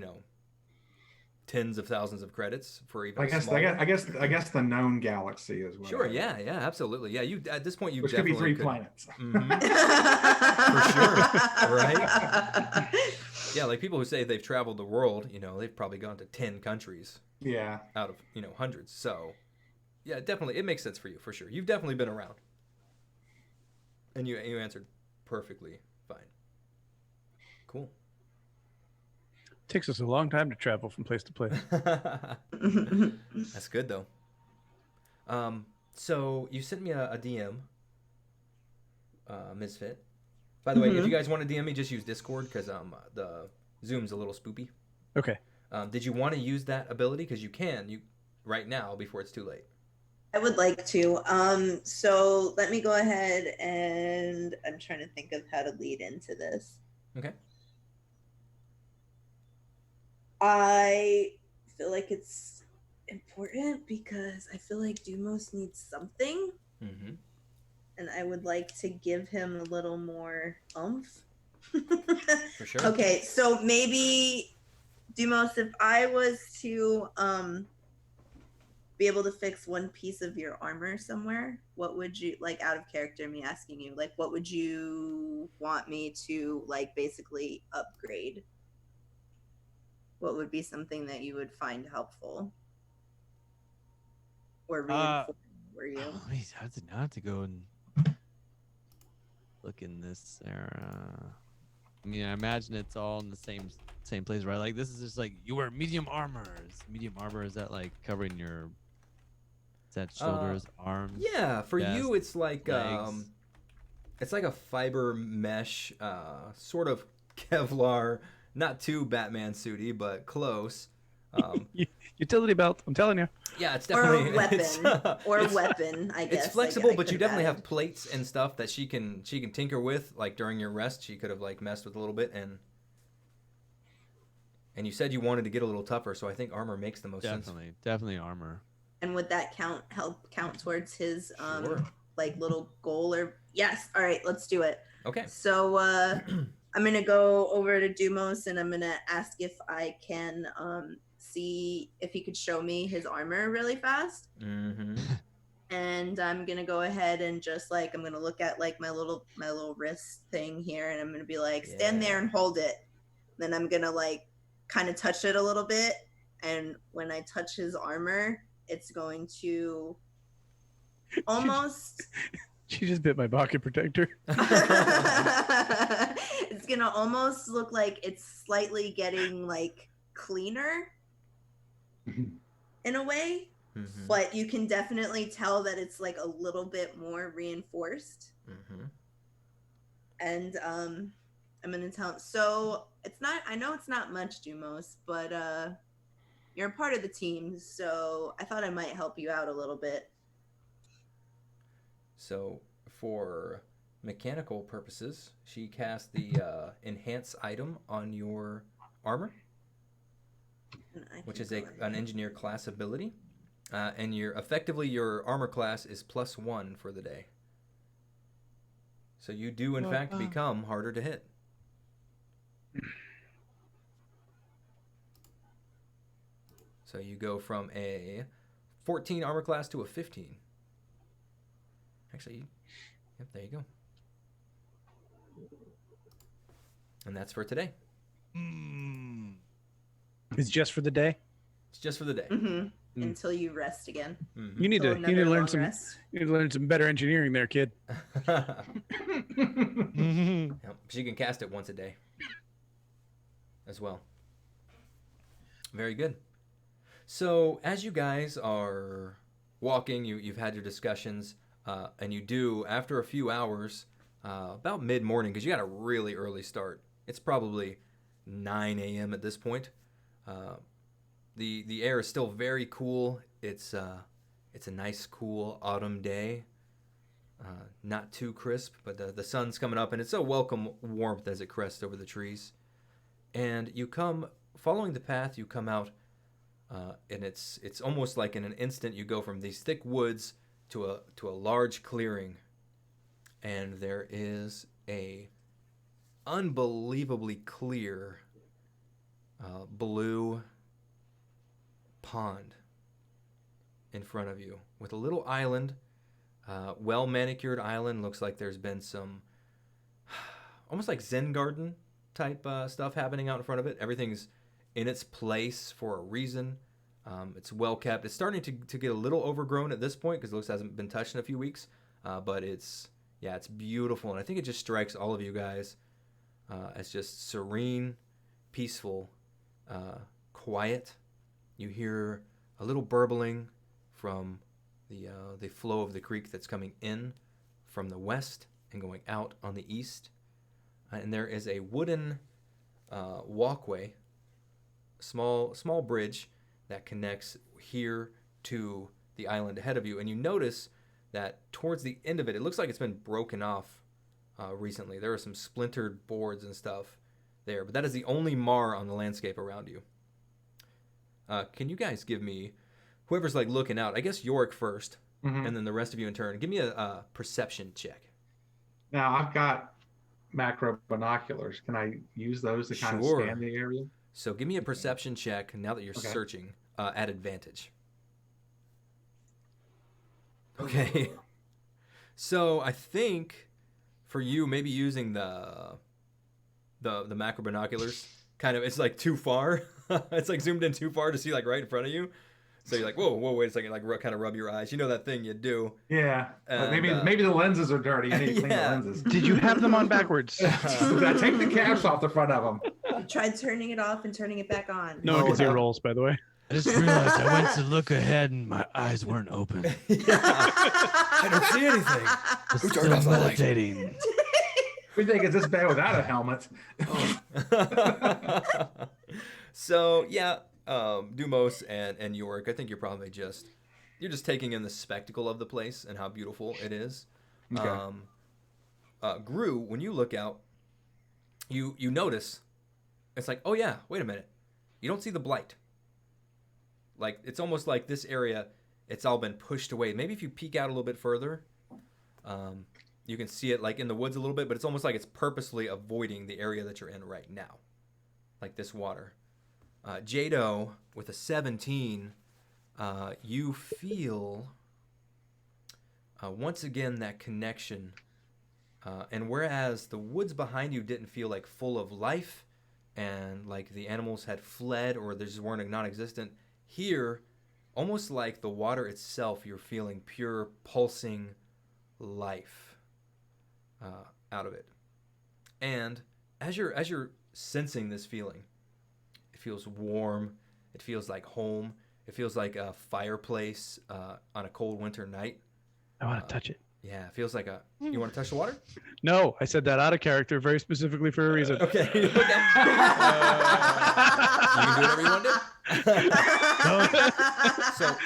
tens of thousands of credits for even. I guess the known galaxy is what. Sure. Yeah. Absolutely. Yeah. You at this point you which definitely could be 3 planets. Mm-hmm. For sure. Right. Yeah. Like people who say they've traveled the world, they've probably gone to 10 countries. Yeah. Out of hundreds. So, yeah, definitely it makes sense for you for sure. You've definitely been around, and you answered perfectly fine. Cool. Takes us a long time to travel from place to place. That's good though. So you sent me a DM, Misfit. By the way, if you guys want to DM me, just use Discord because the Zoom's a little spoopy. Okay. Did you want to use that ability? Because you can right now before it's too late. I would like to. So let me go ahead and I'm trying to think of how to lead into this. Okay. I feel like it's important because I feel like Dumos needs something. Mm-hmm. And I would like to give him a little more oomph. For For sure. Okay, so maybe Dumos, if I was to be able to fix one piece of your armor somewhere, what would you like, out of character, me asking you, like what would you want me to like basically upgrade? What would be something that you would find helpful or reinforcing for you? I have to go and look in this era. I mean, I imagine it's all in the same place, right? Like this is just like you wear medium armor. Medium armor, is that like covering your shoulders, arms? Yeah, for chest, you it's like legs? it's like a fiber mesh, sort of Kevlar, not too Batman suity, but close. Utility belt. I'm telling you. Yeah, it's Or definitely a weapon. it's, Weapon, I guess. It's flexible, I but you could've definitely added. have plates and stuff that she can tinker with. Like during your rest, she could have like messed with a little bit, and you said you wanted to get a little tougher, so I think armor makes the most sense. Definitely armor. And would that help count towards his Sure. like little goal? Or yes, all right, let's do it. Okay. So I'm gonna go over to Dumos and I'm gonna ask if I can see if he could show me his armor really fast. Mm-hmm. And I'm gonna go ahead and just like I'm gonna look at like my little wrist thing here, and I'm gonna be like, stand there and hold it. Then I'm gonna like kind of touch it a little bit, and when I touch his armor, it's going to almost She just bit my pocket protector. it's gonna almost look like it's slightly getting like cleaner in a way, Mm-hmm. but you can definitely tell that it's like a little bit more reinforced. Mm-hmm. And I'm gonna tell, so it's not, I know it's not much, Dumos, but you're a part of the team, so I thought I might help you out a little bit. So for mechanical purposes, she cast the enhance item on your armor, And I which can is go an ahead. engineer class ability, and your armor class is +1 for the day. So you do in fact become harder to hit. So you go from a 14 armor class to a 15. Actually, yep, there you go. And that's for today. It's just for the day. It's just for the day. Mm-hmm. Until you rest again. Mhm. You need Till to another learn long some. rest. You need to learn some better engineering there, kid. Yep, she can cast it once a day as well. Very good. So as you guys are walking, you've had your discussions, and you do, after a few hours, about mid-morning, because you got a really early start. It's probably 9 a.m. at this point. The air is still very cool. It's a nice, cool autumn day. Not too crisp, but the sun's coming up, and it's a welcome warmth as it crests over the trees. And you come, following the path, you come out, and it's almost like in an instant you go from these thick woods to a large clearing, and there is a unbelievably clear blue pond in front of you with a little island, well manicured island. Looks like there's been some almost like Zen garden type stuff happening out in front of it. Everything's in its place for a reason. It's well kept. It's starting to get a little overgrown at this point because it looks hasn't been touched in a few weeks, but it's beautiful, and I think it just strikes all of you guys as just serene, peaceful, quiet. You hear a little burbling from the flow of the creek that's coming in from the west and going out on the east. And there is a wooden walkway, small bridge that connects here to the island ahead of you. And you notice that towards the end of it, it looks like it's been broken off recently. There are some splintered boards and stuff there, but that is the only mar on the landscape around you. Can you guys give me, whoever's like looking out, I guess Joric first, and then the rest of you in turn, give me a perception check. Now I've got macro binoculars. Can I use those to kind Sure. of scan the area? So give me a perception check now that you're Okay. searching at advantage. Okay. So I think for you, maybe using the macro binoculars, kind of, it's like too far. It's like zoomed in too far to see like right in front of you. So you're like, whoa, wait a second, like kind of rub your eyes. You know that thing you do. Yeah. But And, maybe the lenses are dirty. I need to clean yeah. the lenses. Did you have them on backwards? Did I take the caps off the front of them? You tried turning it off and turning it back on. No one Oh, can see yeah. rolls, by the way. I just realized I went to look ahead and my eyes weren't open. I don't see anything. I'm Who turned still off the light? meditating. We think it's this bad without a helmet. So yeah, Dumos and Joric, I think you're just taking in the spectacle of the place and how beautiful it is. Okay. Groo, when you look out, you notice it's like, oh yeah, wait a minute, you don't see the blight. Like it's almost like this area, it's all been pushed away. Maybe if you peek out a little bit further, you can see it like in the woods a little bit, but it's almost like it's purposely avoiding the area that you're in right now, like this water. Jaido, with a 17, you feel once again that connection. And whereas the woods behind you didn't feel like full of life and like the animals had fled or they just weren't non-existent, here, almost like the water itself, you're feeling pure pulsing life out of it. And as you're sensing this feeling, it feels warm. It feels like home. It feels like a fireplace on a cold winter night. I want to touch it. Yeah, it feels like a. You want to touch the water? No, I said that out of character very specifically for a reason. Okay. You can do whatever you want to do. So,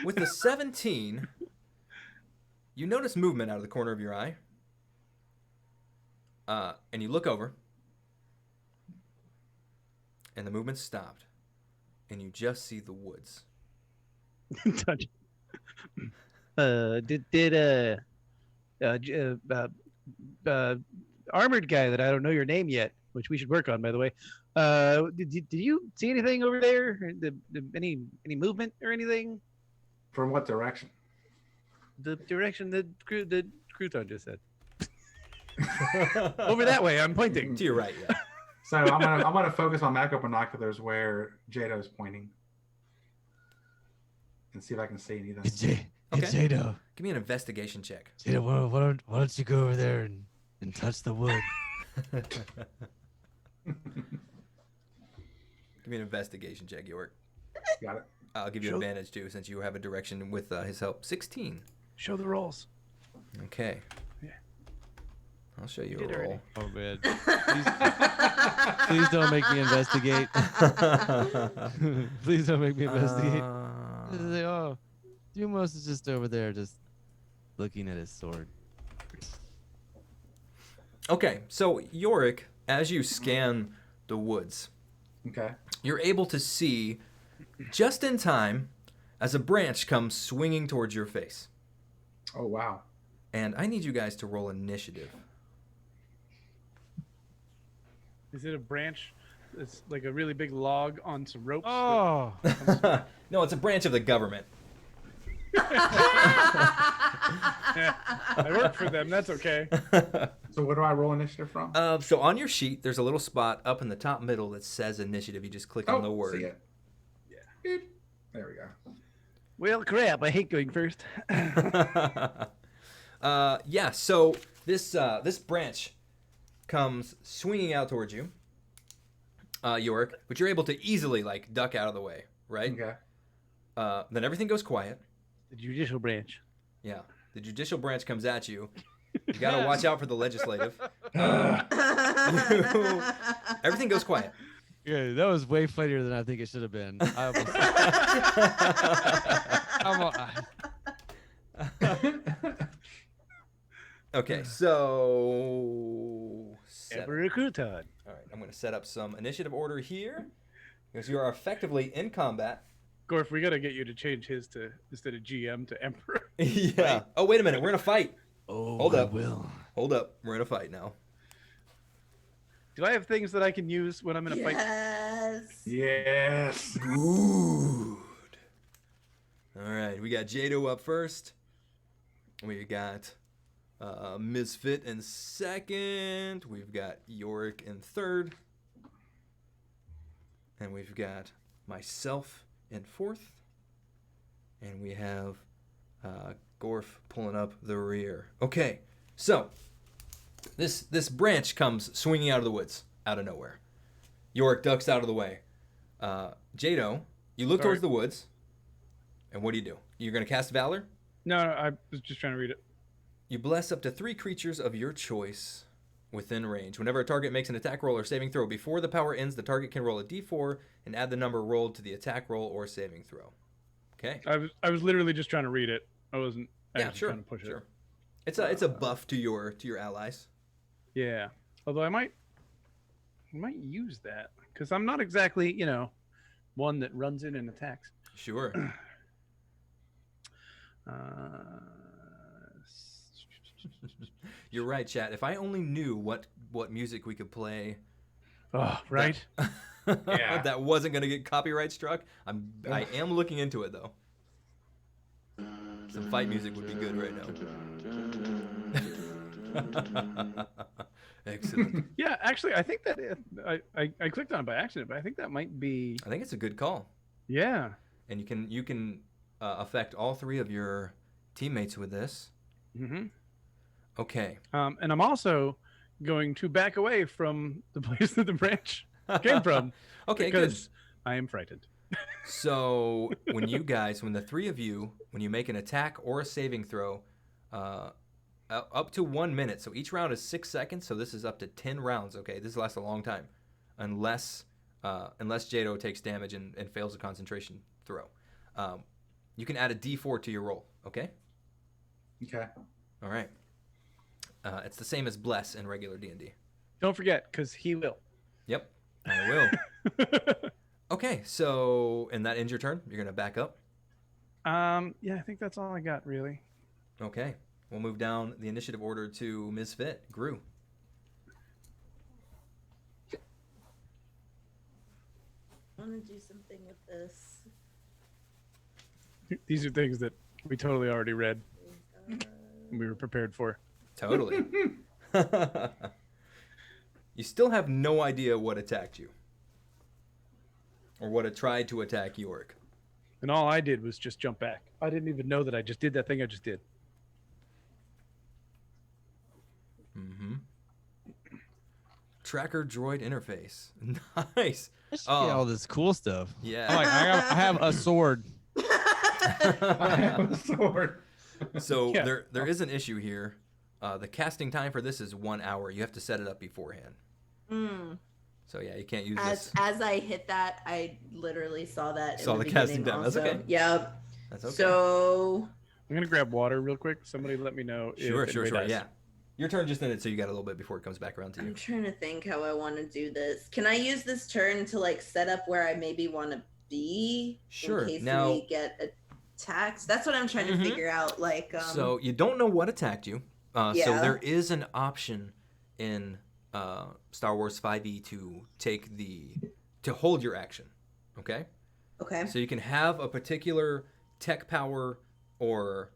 with the 17, you notice movement out of the corner of your eye, and you look over, and the movement stopped, and you just see the woods. Touch. Armored guy that I don't know your name yet, which we should work on, by the way. Did you see anything over there? Any movement or anything? From what direction? The direction that Crouton just said. Over that way, I'm pointing. To your right, yeah. So I'm gonna focus on macro binoculars where Jaido's pointing, and see if I can see anything. It's Jaido. Give me an investigation check. Jaido, why don't you go over there and touch the wood? Give me an investigation check, York. Got it. I'll give you Show- advantage too, since you have a direction with his help. 16. Show the rolls. Okay. Yeah. I'll show you Did a roll. Oh man. Please don't make me investigate. Please don't make me investigate. Just say, oh, Dumos is just over there just looking at his sword. Okay, so Joric, as you scan the woods, Okay. you're able to see just in time as a branch comes swinging towards your face. Oh wow. And I need you guys to roll initiative. Is it a branch? It's like a really big log on some ropes. Oh, No, it's a branch of the government. I work for them. That's okay. So what do I roll initiative from? So on your sheet, there's a little spot up in the top middle that says initiative. You just click on the See word. it. Yeah. Beep. There we go. Well, crap! I hate going first. Yeah, so this branch comes swinging out towards you, York, but you're able to easily like duck out of the way, right? Okay. Then everything goes quiet. The judicial branch. Yeah, the judicial branch comes at you. You gotta watch out for the legislative. Everything goes quiet. yeah, that was way funnier than I think it should have been. Okay, so Emperor Crouton. all right, I'm gonna set up some initiative order here because you are effectively in combat. Gorf, we gotta get you to change his to instead of GM to Emperor. Yeah. Oh, wait a minute. We're in a fight. Oh, Hold I up. will. Hold up. We're in a fight now. Do I have things that I can use when I'm in a fight? Yes. Yes. Good. All right, we got Jaido up first. We got Misfit in second. We've got Joric in third. And we've got myself in fourth. And we have Gorf pulling up the rear. Okay, so this branch comes swinging out of the woods, out of nowhere. Joric ducks out of the way. Jaido, you look towards the woods, and what do? You're going to cast Valor? No, I was just trying to read it. You bless up to 3 creatures of your choice within range. Whenever a target makes an attack roll or saving throw, before the power ends, the target can roll a d4 and add the number rolled to the attack roll or saving throw. Okay. I was literally just trying to read it. I wasn't actually trying to push it. It's a buff to your allies. Yeah. Although I might use that because I'm not exactly, one that runs in and attacks. Sure. You're right, chat. If I only knew what music we could play. Oh, right. Yeah. That wasn't going to get copyright struck. I am looking into it though. Some fight music would be good right now. Excellent. Yeah, actually, I think that I clicked on it by accident, but I think that might be. I think it's a good call. Yeah. And you can affect all 3 of your teammates with this. Mm-hmm. Okay. And I'm also going to back away from the place that the branch came from. Okay, because good. I am frightened. So when the 3 of you, when you make an attack or a saving throw, up to 1 minute. So each round is 6 seconds. So this is up to 10 rounds. Okay, this lasts a long time, unless Jaido takes damage and fails a concentration throw. You can add a d4 to your roll. Okay. Okay. All right. It's the same as bless in regular D&D. Don't forget, because he will. Yep, I will. Okay, so and that ends your turn. You're gonna back up. Yeah, I think that's all I got really. Okay, we'll move down the initiative order to Misfit Groo. I want to do something with this. These are things that we totally already read. We were prepared for. Totally. You still have no idea what attacked you. Or what had tried to attack Joric. And all I did was just jump back. I didn't even know that I just did that thing I just did. Mm-hmm. Tracker droid interface. Nice. I should get all this cool stuff. Yeah. I'm like, I have a sword. I have a sword. So Yeah. there is an issue here. The casting time for this is 1 hour. You have to set it up beforehand. Mm. So yeah, you can't use As this. as I hit that, I literally saw that. Saw in the the casting beginning time. That's also. okay. Yep. That's okay. So I'm going to grab water real quick. Somebody let me know. Sure. if anybody dies. Yeah. Your turn just ended, so you got a little bit before it comes back around to you. I'm trying to think how I want to do this. Can I use this turn to like set up where I maybe want to be Sure. in case Now- we get attacked? That's what I'm trying to Mhm. figure out. Like, So you don't know what attacked you. So Yeah. there is an option in Star Wars 5e to hold your action. Okay. okay, So you can have a particular tech power or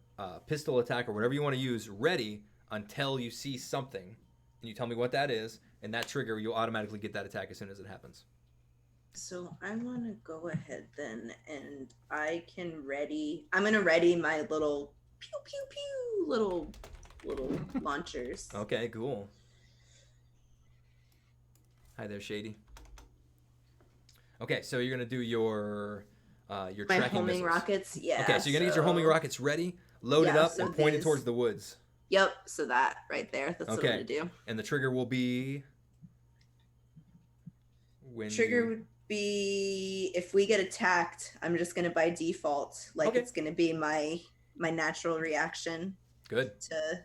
pistol attack or whatever you want to use ready until you see something, and you tell me what that is, and that trigger you'll automatically get that attack as soon as it happens. so I want to go ahead then, and I'm gonna ready my little pew pew pew little launchers. Okay, cool. Hi there, Shady. Okay, so you're gonna do your My tracking homing missiles. rockets, yeah. Okay, so you're gonna get your homing rockets ready, load it Yeah, up, so and point it these- towards the woods. Yep, so that right there. That's what Okay. I'm gonna do. And the trigger will be when Trigger you... would be if we get attacked. I'm just gonna by default, like Okay. it's gonna be my natural reaction Good. to.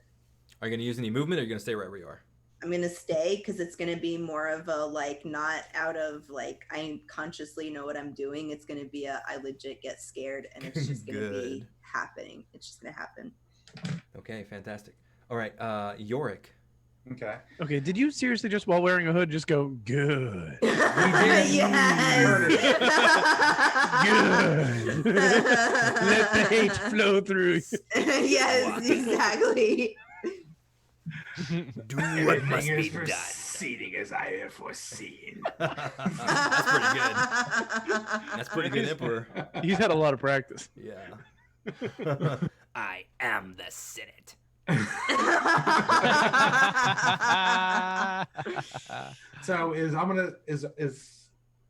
Are you gonna use any movement, or are you gonna stay right where you are? I'm gonna stay because it's gonna be more of a like not out of like I consciously know what I'm doing. It's gonna be I legit get scared and it's just gonna be Good. happening. It's just gonna happen. Okay, fantastic. All right, Joric, Okay. Okay, did you seriously just while wearing a hood just go good? Yes. Good. Let the hate flow through. Yes, exactly. Do what must be done. proceeding as I have foreseen. That's pretty good. That's pretty good, Emperor. He's had a lot of practice. Yeah. I am the Senate. So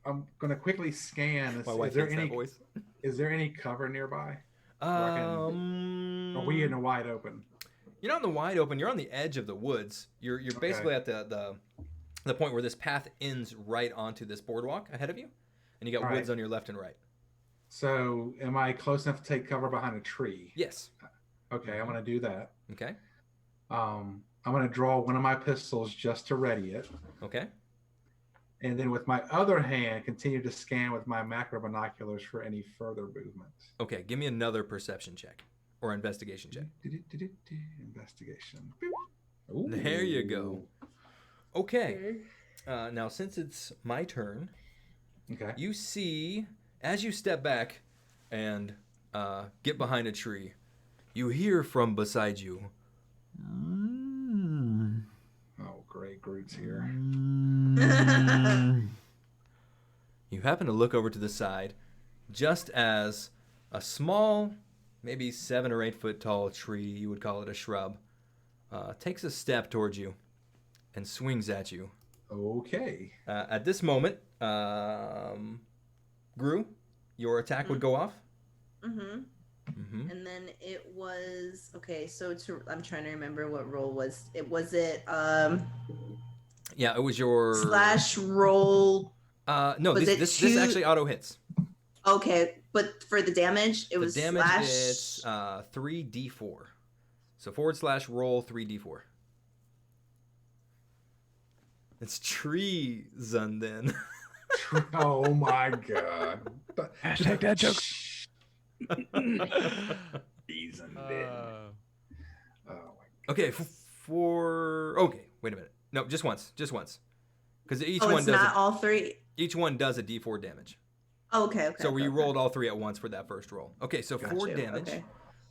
I'm gonna quickly scan. My wife Is there hates that any voice. is there any cover nearby? Are we in a wide open? You're not in the wide open. You're on the edge of the woods. You're basically at the point where this path ends right onto this boardwalk ahead of you, and you got All woods right. on your left and right. So am I close enough to take cover behind a tree? Yes. Okay, I'm gonna do that. Okay. I'm gonna draw one of my pistols just to ready it, Okay. and then with my other hand, continue to scan with my macro binoculars for any further movement. Okay. Give me another perception check or investigation check. Investigation. There you go. Okay. Now, since it's my turn, Okay. you see, as you step back and get behind a tree, you hear from beside you. Oh, great. Groot's here. You happen to look over to the side just as a small, maybe 7 or 8 foot tall tree, you would call it a shrub, takes a step towards you and swings at you. Okay. At this moment, Groo, your attack would go off. Mm-hmm. Mm-hmm. And then it was okay. So I'm trying to remember what roll was. It was Yeah, it was your slash roll. No, was this it two- actually auto hits. Okay, but for the damage, it was the damage slash. is 3d4. So / roll 3d4. It's treason then. Oh my god. Hashtag dad joke. Treason. Uh, Oh my. Okay, okay, wait a minute. No, just once, because each Oh, one it's does not all three. each one does a d4 damage. Oh, okay. So okay, you okay. rolled all 3 at once for that first roll. Okay, so 4 Gotcha, damage. okay.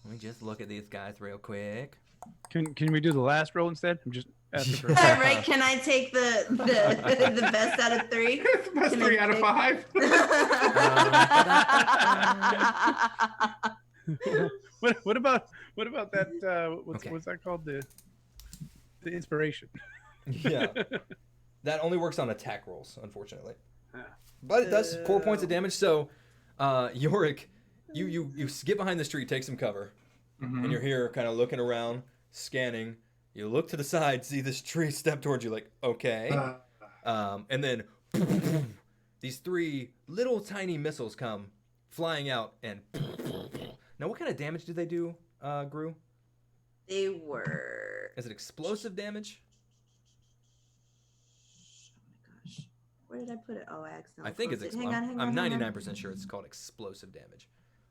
Let me just look at these guys real quick. Can we do the last roll instead? I'm just asking for Right? Can I take the the best out of 3? It's the best Can I 3 out of take- 5. what about that? Okay. What's that called? The inspiration. Yeah. That only works on attack rolls, unfortunately. Ah. But it does 4 points of damage. So, Joric, you get behind this tree, take some cover, Mhm. and you're here kind of looking around, scanning. You look to the side, see this tree step towards you, like, okay. And then these 3 little tiny missiles come flying out, and now what kind of damage do they do, Groo? They were. Is it explosive damage? Oh my gosh. Where did I put it? Oh, I accidentally. I think it's closed it. explosive. Hang I'm on, hang on. 99% sure it's called explosive damage.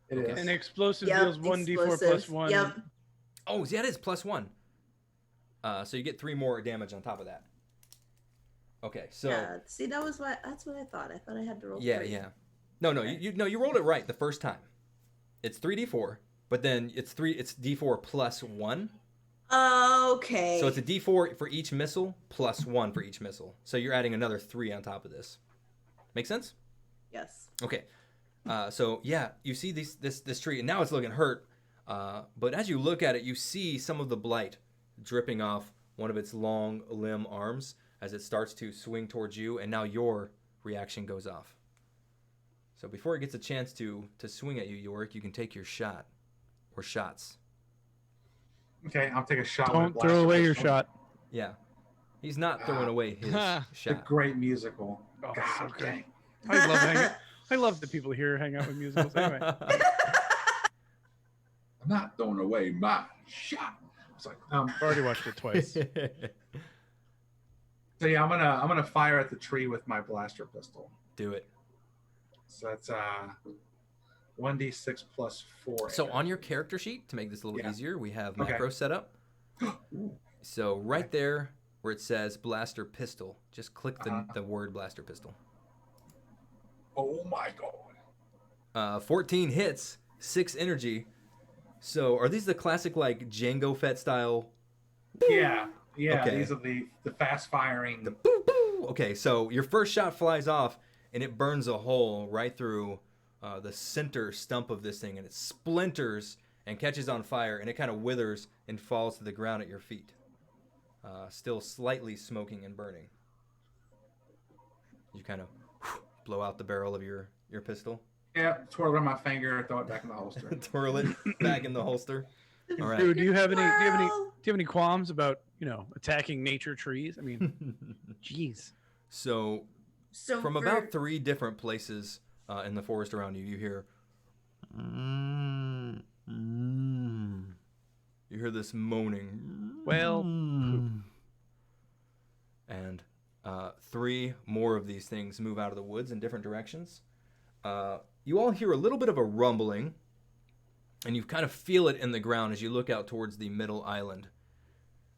It Okay. is. An explosive Yep, deals 1d4 plus explosives. 1. Yep. Oh, yeah, it is +1. So you get 3 more damage on top of that. Okay, so Yeah. See, that's what I thought. I thought I had to roll. yeah, 3. yeah. No, you rolled it right the first time. It's 3d4, but then it's d4 plus 1. Okay. So it's a d4 for each missile plus 1 for each missile. So you're adding another 3 on top of this. Make sense? Yes. Okay. So yeah, you see this tree, and now it's looking hurt. But as you look at it, you see some of the blight dripping off one of its long limb arms as it starts to swing towards you, and now your reaction goes off. So before it gets a chance to swing at you, Joric, you can take your shot or shots. Okay, I'll take a shot. Don't with throw blaster away your pistol. shot. Yeah, he's not throwing away his The shot. great musical. Oh, God so good. dang. I love the people here hang out with musicals. Anyway, I'm not throwing away my shot. It's like, I've already watched it twice. so yeah, I'm gonna fire at the tree with my blaster pistol. Do it. So that's 1d6 plus 4. So on your character sheet, to make this a little Yeah. easier, we have Okay. macro set up. So right there, where it says blaster pistol. Just click the word blaster pistol. Oh my god. 14 hits, 6 energy. So are these the classic like Django Fett style? Yeah. Okay. These are the fast firing. The boo boo. Okay, so your first shot flies off and it burns a hole right through the center stump of this thing, and it splinters and catches on fire, and it kind of withers and falls to the ground at your feet. Still slightly smoking and burning. You kind of blow out the barrel of your pistol. Yeah, twirl it on my finger, throw it back in the holster. Twirl it back in the holster. All right. Dude, do you have any qualms about, attacking nature trees? I mean, jeez. So from about 3 different places in the forest around you, you hear this moaning. Well, and 3 more of these things move out of the woods in different directions. You all hear a little bit of a rumbling, and you kind of feel it in the ground as you look out towards the middle island.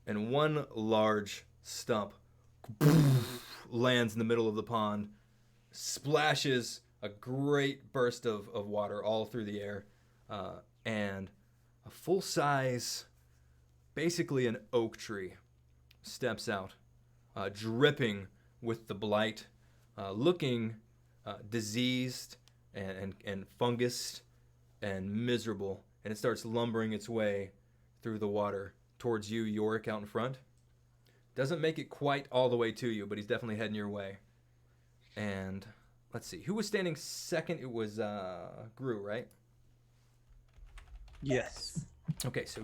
And one large stump lands in the middle of the pond, splashes a great burst of water all through the air, and a full-size, basically an oak tree, steps out, dripping with the blight, looking diseased and fungused and miserable, and it starts lumbering its way through the water towards you, Joric, out in front. Doesn't make it quite all the way to you, but he's definitely heading your way. And let's see, who was standing second? It was Groo, right? yes. Okay, so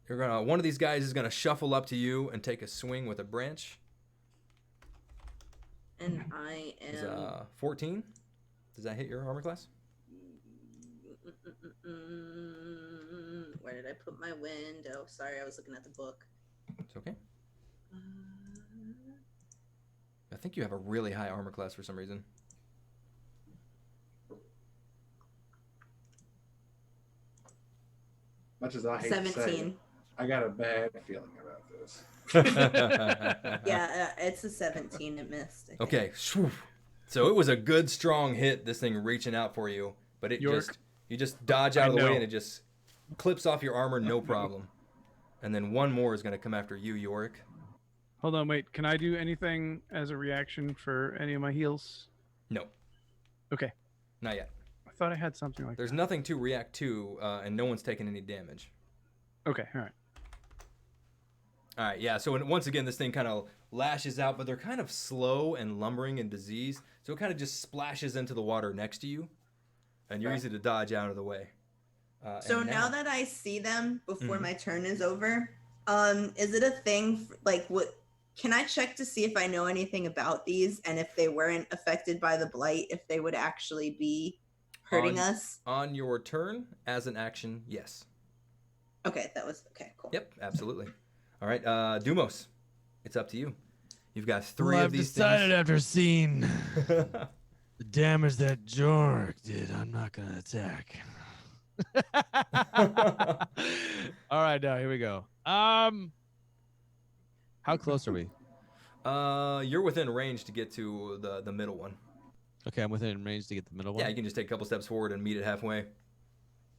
one of these guys is gonna shuffle up to you and take a swing with a branch. And I am. Is 14? Does that hit your armor class? Where did I put my window? Sorry, I was looking at the book. It's okay. I think you have a really high armor class for some reason. Much as I hate to say 17. it, I got a bad feeling about this. Yeah, it's a 17. It missed. I think. Okay. So it was a good, strong hit, this thing reaching out for you, but you just dodge out of the way and it just clips off your armor, no problem. And then one more is going to come after you, Joric. Hold on, wait. Can I do anything as a reaction for any of my heals? No. Okay. Not yet. I thought I had something like There's that. nothing to react to, and no one's taking any damage. Okay, all right. All right, yeah, so once again, this thing kind of lashes out, but they're kind of slow and lumbering and diseased, so it kind of just splashes into the water next to you, and you're easy to dodge out of the way. So now that I see them before Mhm. my turn is over, is it a thing, what, can I check to see if I know anything about these, and if they weren't affected by the blight, if they would actually be hurting us? On your turn, as an action, yes. Okay, okay, cool. Yep, absolutely. All right, Dumos, it's up to you. You've got 3 Well, of I've these decided things. after seeing the damage that Joric did, I'm not gonna attack. All right, now here we go. How close are we? You're within range to get to the middle one. Okay, I'm within range to get the middle one. Yeah, you can just take a couple steps forward and meet it halfway.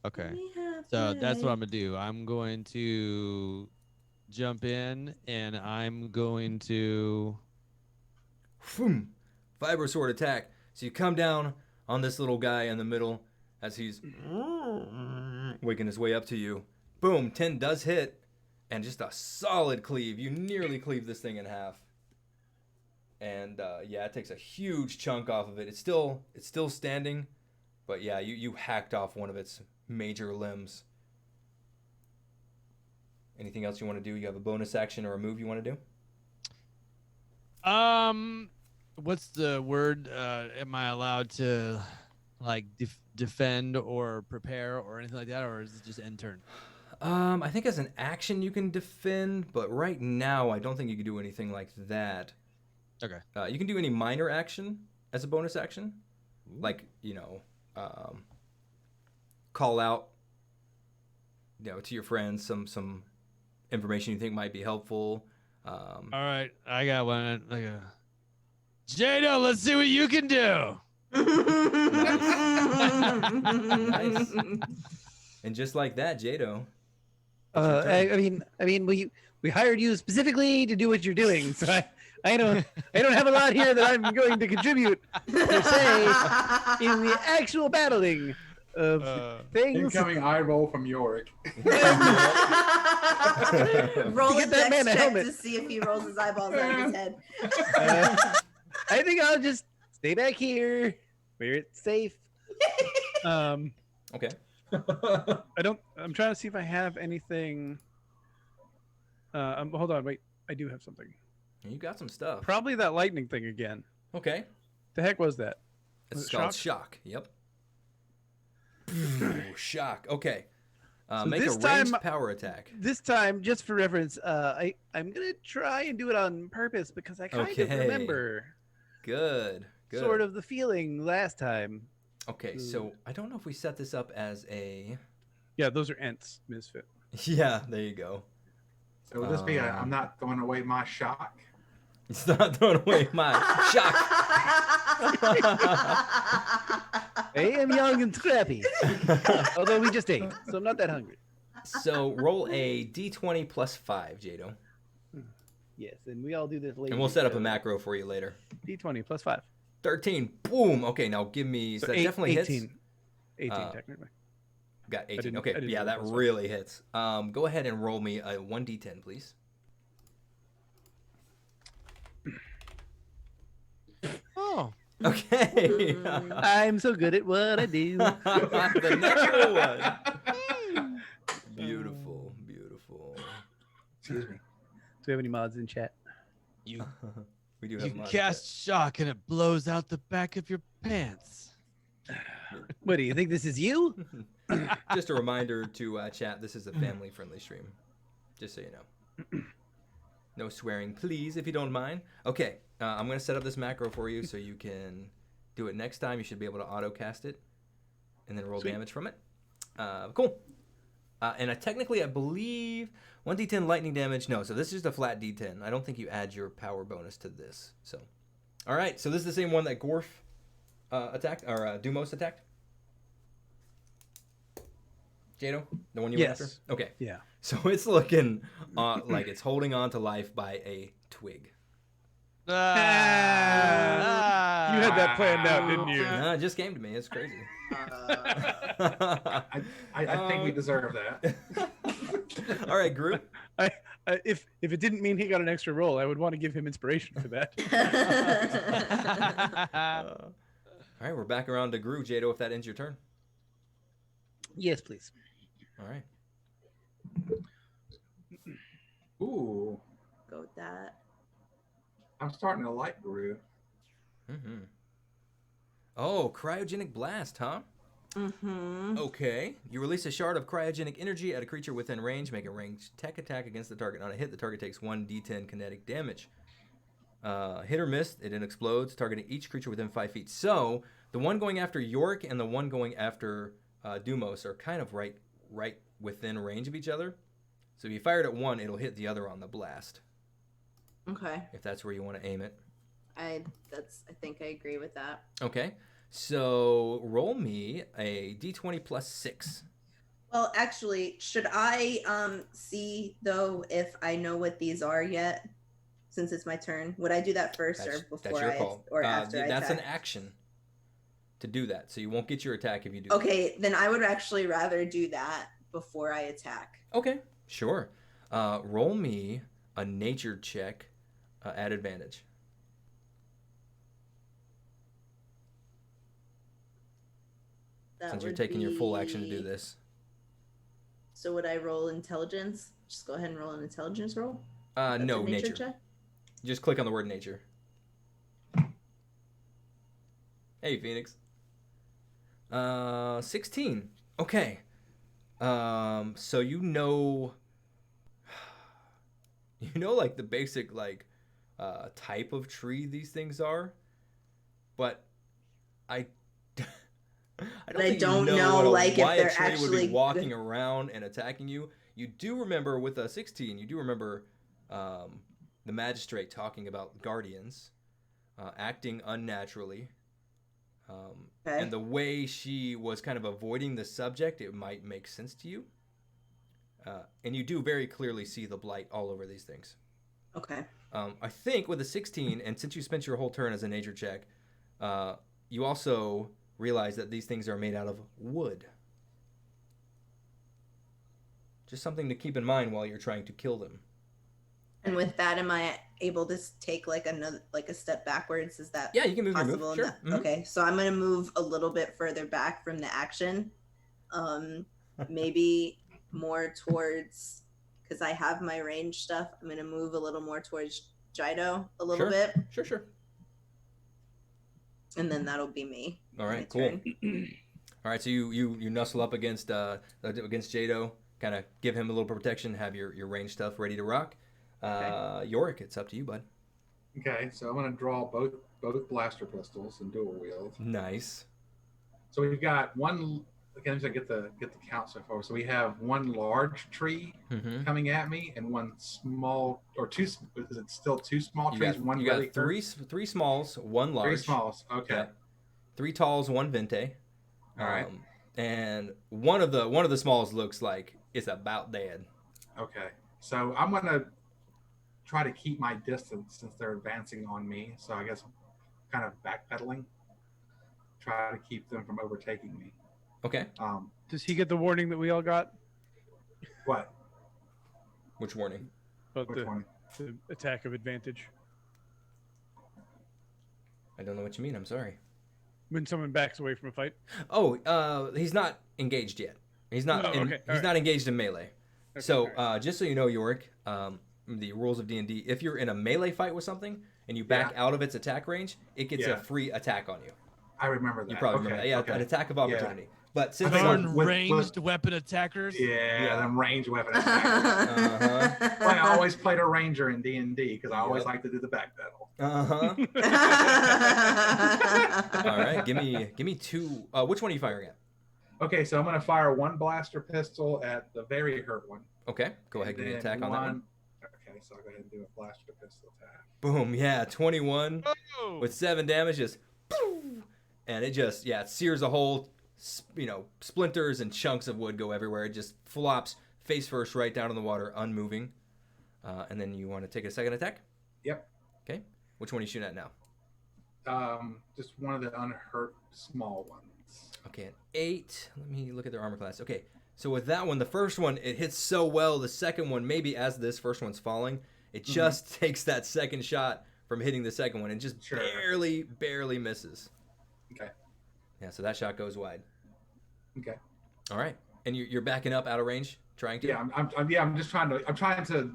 Okay. So that's what I'm gonna do. I'm going to jump in, and I'm going to. Boom! Vibro sword attack. So you come down on this little guy in the middle as he's waking his way up to you. Boom! 10 does hit, and just a solid cleave. You nearly cleave this thing in half. And yeah, it takes a huge chunk off of it. It's still standing, but yeah, you hacked off one of its major limbs. Anything else you want to do? You have a bonus action or a move you want to do? What's the word? Am I allowed to like defend or prepare or anything like that, or is it just end turn? I think as an action you can defend, but right now I don't think you can do anything like that. Okay. You can do any minor action as a bonus action, like call out, to your friends some information you think might be helpful. All right, I got one. Jaido, let's see what you can do. Nice. And just like that, Jaido. I mean, we hired you specifically to do what you're doing, so I don't have a lot here that I'm going to contribute per se in the actual battling of things. Incoming eye roll from Joric. Roll a Get that man dex a check helmet. to see if he rolls his eyeballs out of his head. I think I'll just stay back here where it's safe. Okay. I'm trying to see if I have anything. Hold on, wait. I do have something. You got some stuff. Probably that lightning thing again. Okay. The heck was that? It's Was it called shock. Yep. Ooh, shock. Okay. So Make a this ranged time- power attack. This time, just for reference, I'm gonna try and do it on purpose because I kind of Okay. remember Good. Good. sort of the feeling last time. Okay, so I don't know if we set this up as a. Yeah, those are Ents, Misfit. Yeah, there you go. So would this be I'm not throwing away my shock? It's not throwing away my shock. I am young and scrappy, although we just ate, so I'm not that hungry. So roll a d20 plus 5, Jaido. Yes, and we all do this later. And we'll set up a macro for you later. D20 plus 5. 13. Boom. Okay, now give me. So that definitely 18. hits. 18, technically. Got 18. didn't- Okay, I didn't yeah, roll that plus five. really hits. Go ahead and roll me a 1d10, please. Oh, Okay. I'm so good at what I do. The natural one. Beautiful, beautiful. Excuse me. Do we have any mods in chat? you We do you have can mods. cast shock and it blows out the back of your pants. What do you think? This is you? Just a reminder to chat, this is a family-friendly stream. Just so you know. No swearing, please, if you don't mind. Okay, I'm going to set up this macro for you so you can do it next time. You should be able to auto-cast it and then roll Sweet. damage from it. Cool. And technically, I believe 1d10 lightning damage. No, so this is just a flat d10. I don't think you add your power bonus to this. So, all right, so this is the same one that Gorf attacked, or Dumos attacked? Jaido? The one you went Yes. after? Okay. Yeah. So it's looking like it's holding on to life by a twig. Ah. You had that planned out, didn't you? No, it just came to me. It's crazy. I think we deserve that. All right, Groo. If it didn't mean he got an extra roll, I would want to give him inspiration for that. All right, we're back around to Groo. Jaido, if that ends your turn. Yes, please. All right. Ooh, Go with that. I'm starting to like Groo. Mm-hmm. Oh, cryogenic blast, huh? Mm-hmm. Okay. You release a shard of cryogenic energy at a creature within range. Make a ranged tech attack against the target. On a hit, the target takes 1d10 kinetic damage. Hit or miss, it then explodes, targeting each creature within 5 feet. So, the one going after Joric and the one going after Dumos are kind of right within range of each other. So if you fire it at one, it'll hit the other on the blast, Okay. if that's where you want to aim it. I think I agree with that. Okay. So roll me a d20 plus 6. Well, actually, should I see though if I know what these are yet? Since it's my turn, would I do that first or before That's your call. or after I That's attack? an action to do that. So you won't get your attack if you do Okay, then I would actually rather do that before I attack. that. Okay. Sure. Roll me a nature check at advantage. That Since you're would taking your full action to do be- this. So would I roll intelligence? Just go ahead and roll an intelligence roll. That's No, a nature. check? Just click on the word nature. Hey, Phoenix. 16. Okay. So like the basic type of tree these things are, but I I don't know, why like, if a they're tree would actually be walking around and attacking you. You do remember with a 16, you do remember the magistrate talking about guardians acting unnaturally. Okay. And the way she was kind of avoiding the subject, it might make sense to you. And you do very clearly see the blight all over these things. Okay. I think with a 16, and since you spent your whole turn as a nature check, you also realize that these things are made out of wood. Just something to keep in mind while you're trying to kill them. And with that, am I able to take like a step backwards? Is that Yeah, you can move your possible? move. Sure. Mhm. Okay, so I'm gonna move a little bit further back from the action, maybe more towards, because I have my range stuff. I'm gonna move a little more towards Jaido a little Sure. bit, Sure. and then that'll be me. All right, My cool. turn. All right, so you nuzzle up against Jaido, kind of give him a little protection, have your range stuff ready to rock. Joric, it's up to you, bud. Okay, so I'm going to draw both blaster pistols and dual wield. Nice. So we've got one. Again, to get the count so far. So we have one large tree Mm-hmm. coming at me, and one small or two. Is it still two small You trees? got, One you got really three smalls, one large. Three smalls. Okay. Yeah. 3 talls, 1 vente. All right. And one of the smalls looks like it's about dead. Okay. So I'm gonna try to keep my distance since they're advancing on me. So I guess kind of backpedaling. Try to keep them from overtaking me. Okay. Does he get the warning that we all got? What? Which warning? About Which one? the attack of advantage. I don't know what you mean. I'm sorry. When someone backs away from a fight? Oh, he's not engaged yet. He's not. Oh, okay. He's not engaged in melee. Okay, So, all just so you know, Joric, the rules of D&D: if you're in a melee fight with something and you back out of its attack range, it gets a free attack on you. I remember that. You probably remember that. Yeah, okay. an attack of opportunity. But since Unranged weapon attackers. Yeah, them range weapon attackers. Uh-huh. I always played a ranger in D&D because I always like to do the backpedal. All right, give me 2. Which one are you firing at? Okay, so I'm going to fire one blaster pistol at the very hurt one. Okay, go ahead, give me an And attack on that one. Okay, so I'll go ahead and do a blaster pistol attack. Boom, yeah, 21 Oh. with 7 damage, just boom, and it just it sears a hole. Splinters and chunks of wood go everywhere. It just flops face first right down in the water, unmoving. And then you want to take a second attack? Yep. Okay. Which one are you shooting at now? Just one of the unhurt small ones. Okay, an 8. Let me look at their armor class. Okay, so with that one, the first one, it hits so well. The second one, maybe as this first one's falling, it just takes that second shot from hitting the second one and just barely misses. Okay. Yeah, so that shot goes wide. Okay. All right. And you're backing up out of range, trying to? Yeah, I'm just trying to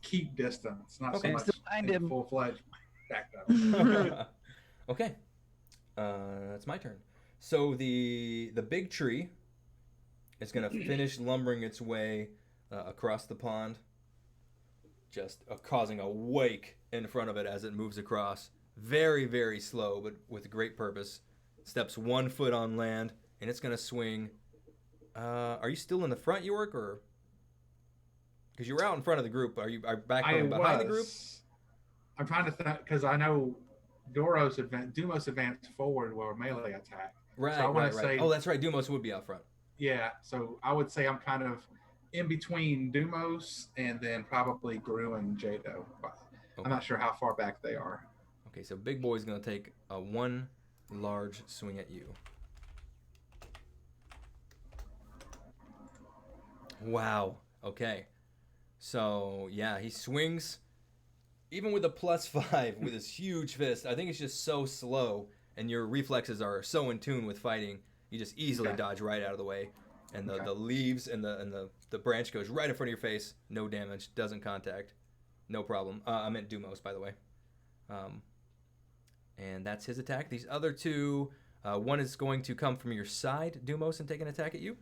keep distance, not so much full-fledged backpedal. Okay. It's my turn. So the big tree is going to finish lumbering its way across the pond, just causing a wake in front of it as it moves across. Very, very slow, but with great purpose. Steps 1 foot on land, and it's going to swing. Are you still in the front, Joric, or? Because you were out in front of the group. Are you back behind the group? I'm trying to think, because I know Dumos advanced forward while melee attack. Right, so I right. say, Oh, that's right. Dumos would be out front. Yeah, so I would say I'm kind of in between Dumos and then probably Groo and Jaido. Okay. I'm not sure how far back they are. Okay, so Big Boy's going to take a 1 large swing at you. Wow. Okay. So, yeah, he swings. Even with a +5 with his huge fist, I think it's just so slow, and your reflexes are so in tune with fighting, you just easily dodge right out of the way. And the leaves and the branch goes right in front of your face. No damage. Doesn't contact. No problem. I meant Dumos, by the way. And that's his attack. These other 2, one is going to come from your side, Dumos, and take an attack at you.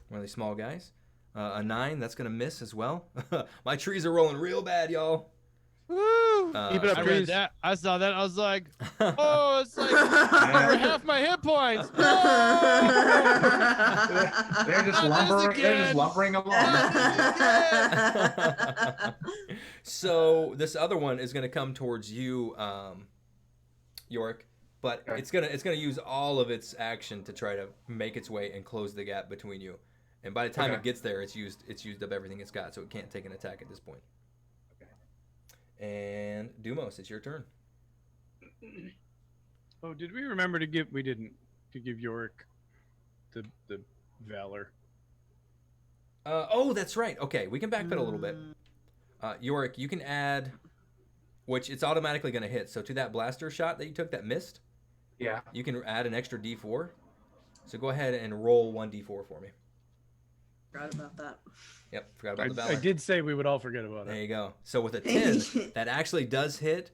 One of these small guys. A 9, that's going to miss as well. My trees are rolling real bad, y'all. Woo! Keep it up, I Cruz. read that. I saw that. I was like, oh, it's like over half my hit points. No! They're just Not this lumbering. They're again. just lumbering along. So this other one is going to come towards you, Yorick, but Okay. it's gonna use all of its action to try to make its way and close the gap between you. And by the time Okay. it gets there, it's used up everything it's got, so it can't take an attack at this point. And Dumos, it's your turn. Oh, did we remember to give? We didn't to give Yorick the valor. Oh, that's right. Okay, we can backpedal a little bit. Yorick, you can add, which it's automatically going to hit. So to that blaster shot that you took that missed, Yeah. you can add an extra D4. So go ahead and roll 1D4 for me. Forgot about that. Yep, forgot about the valor. I did say we would all forget about There it. you go. So with a 10, that actually does hit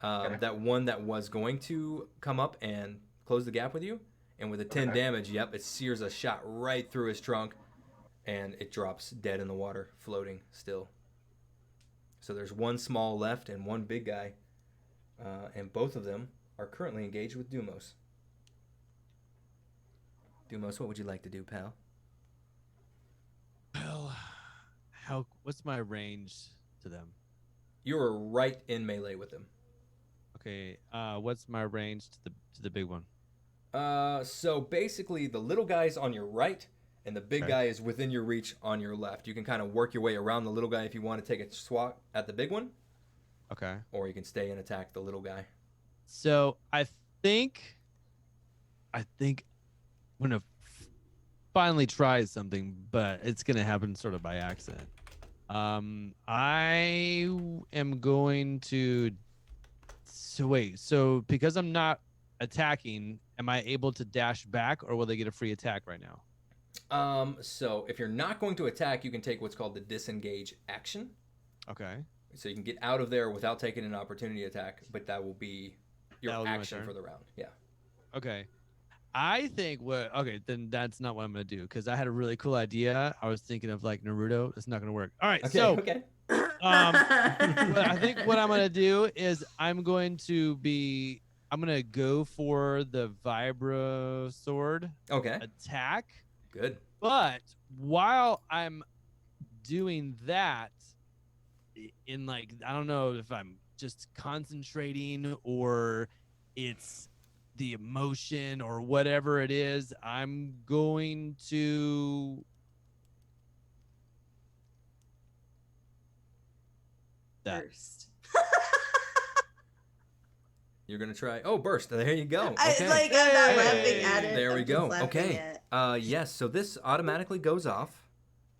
Okay. that one that was going to come up and close the gap with you. And with a 10 Okay. damage, yep, it sears a shot right through his trunk. And it drops dead in the water, floating still. So there's one small left and one big guy. And both of them are currently engaged with Dumos. Dumos, what would you like to do, pal? Well, what's my range to them? You are right in melee with them. Okay, what's my range to the big one? So basically, the little guy's on your right, and the big Okay. guy is within your reach on your left. You can kind of work your way around the little guy if you want to take a swat at the big one, Okay. or you can stay and attack the little guy. So I think I'm gonna finally try something, but it's gonna happen sort of by accident. I am going to. So wait. So because I'm not attacking, am I able to dash back, or will they get a free attack right now? So if you're not going to attack, you can take what's called the disengage action. Okay. So you can get out of there without taking an opportunity attack, but that will be your That'll be my action turn. for the round. Yeah. Okay. I think then that's not what I'm gonna do, because I had a really cool idea. I was thinking of like Naruto. It's not gonna work. All right. Okay. So Okay. but I think what I'm gonna do is I'm gonna go for the vibro sword Okay. attack. Good. But while I'm doing that, in like, I don't know if I'm just concentrating or it's the emotion or whatever it is, I'm going to that. First. You're gonna try. Oh, burst. There you go. I Okay. like I'm not Hey. laughing at it. There we I'm just go. laughing Okay. at- Yes. So this automatically goes off.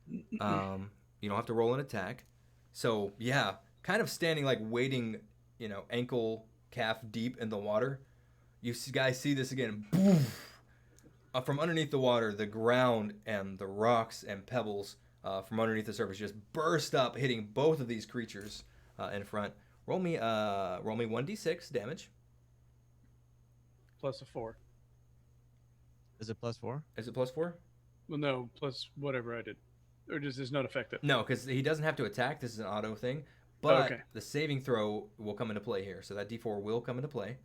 You don't have to roll an attack. So yeah, kind of standing like waiting, ankle, calf deep in the water. You guys see this again. Boom. From underneath the water, the ground and the rocks and pebbles from underneath the surface just burst up, hitting both of these creatures in front. Roll me 1d6 damage. Plus a 4. Is it +4? Is it +4? Well, no, plus whatever I did, or does this not affect it? No, because he doesn't have to attack. This is an auto thing. But Okay. the saving throw will come into play here. So that D4 will come into play.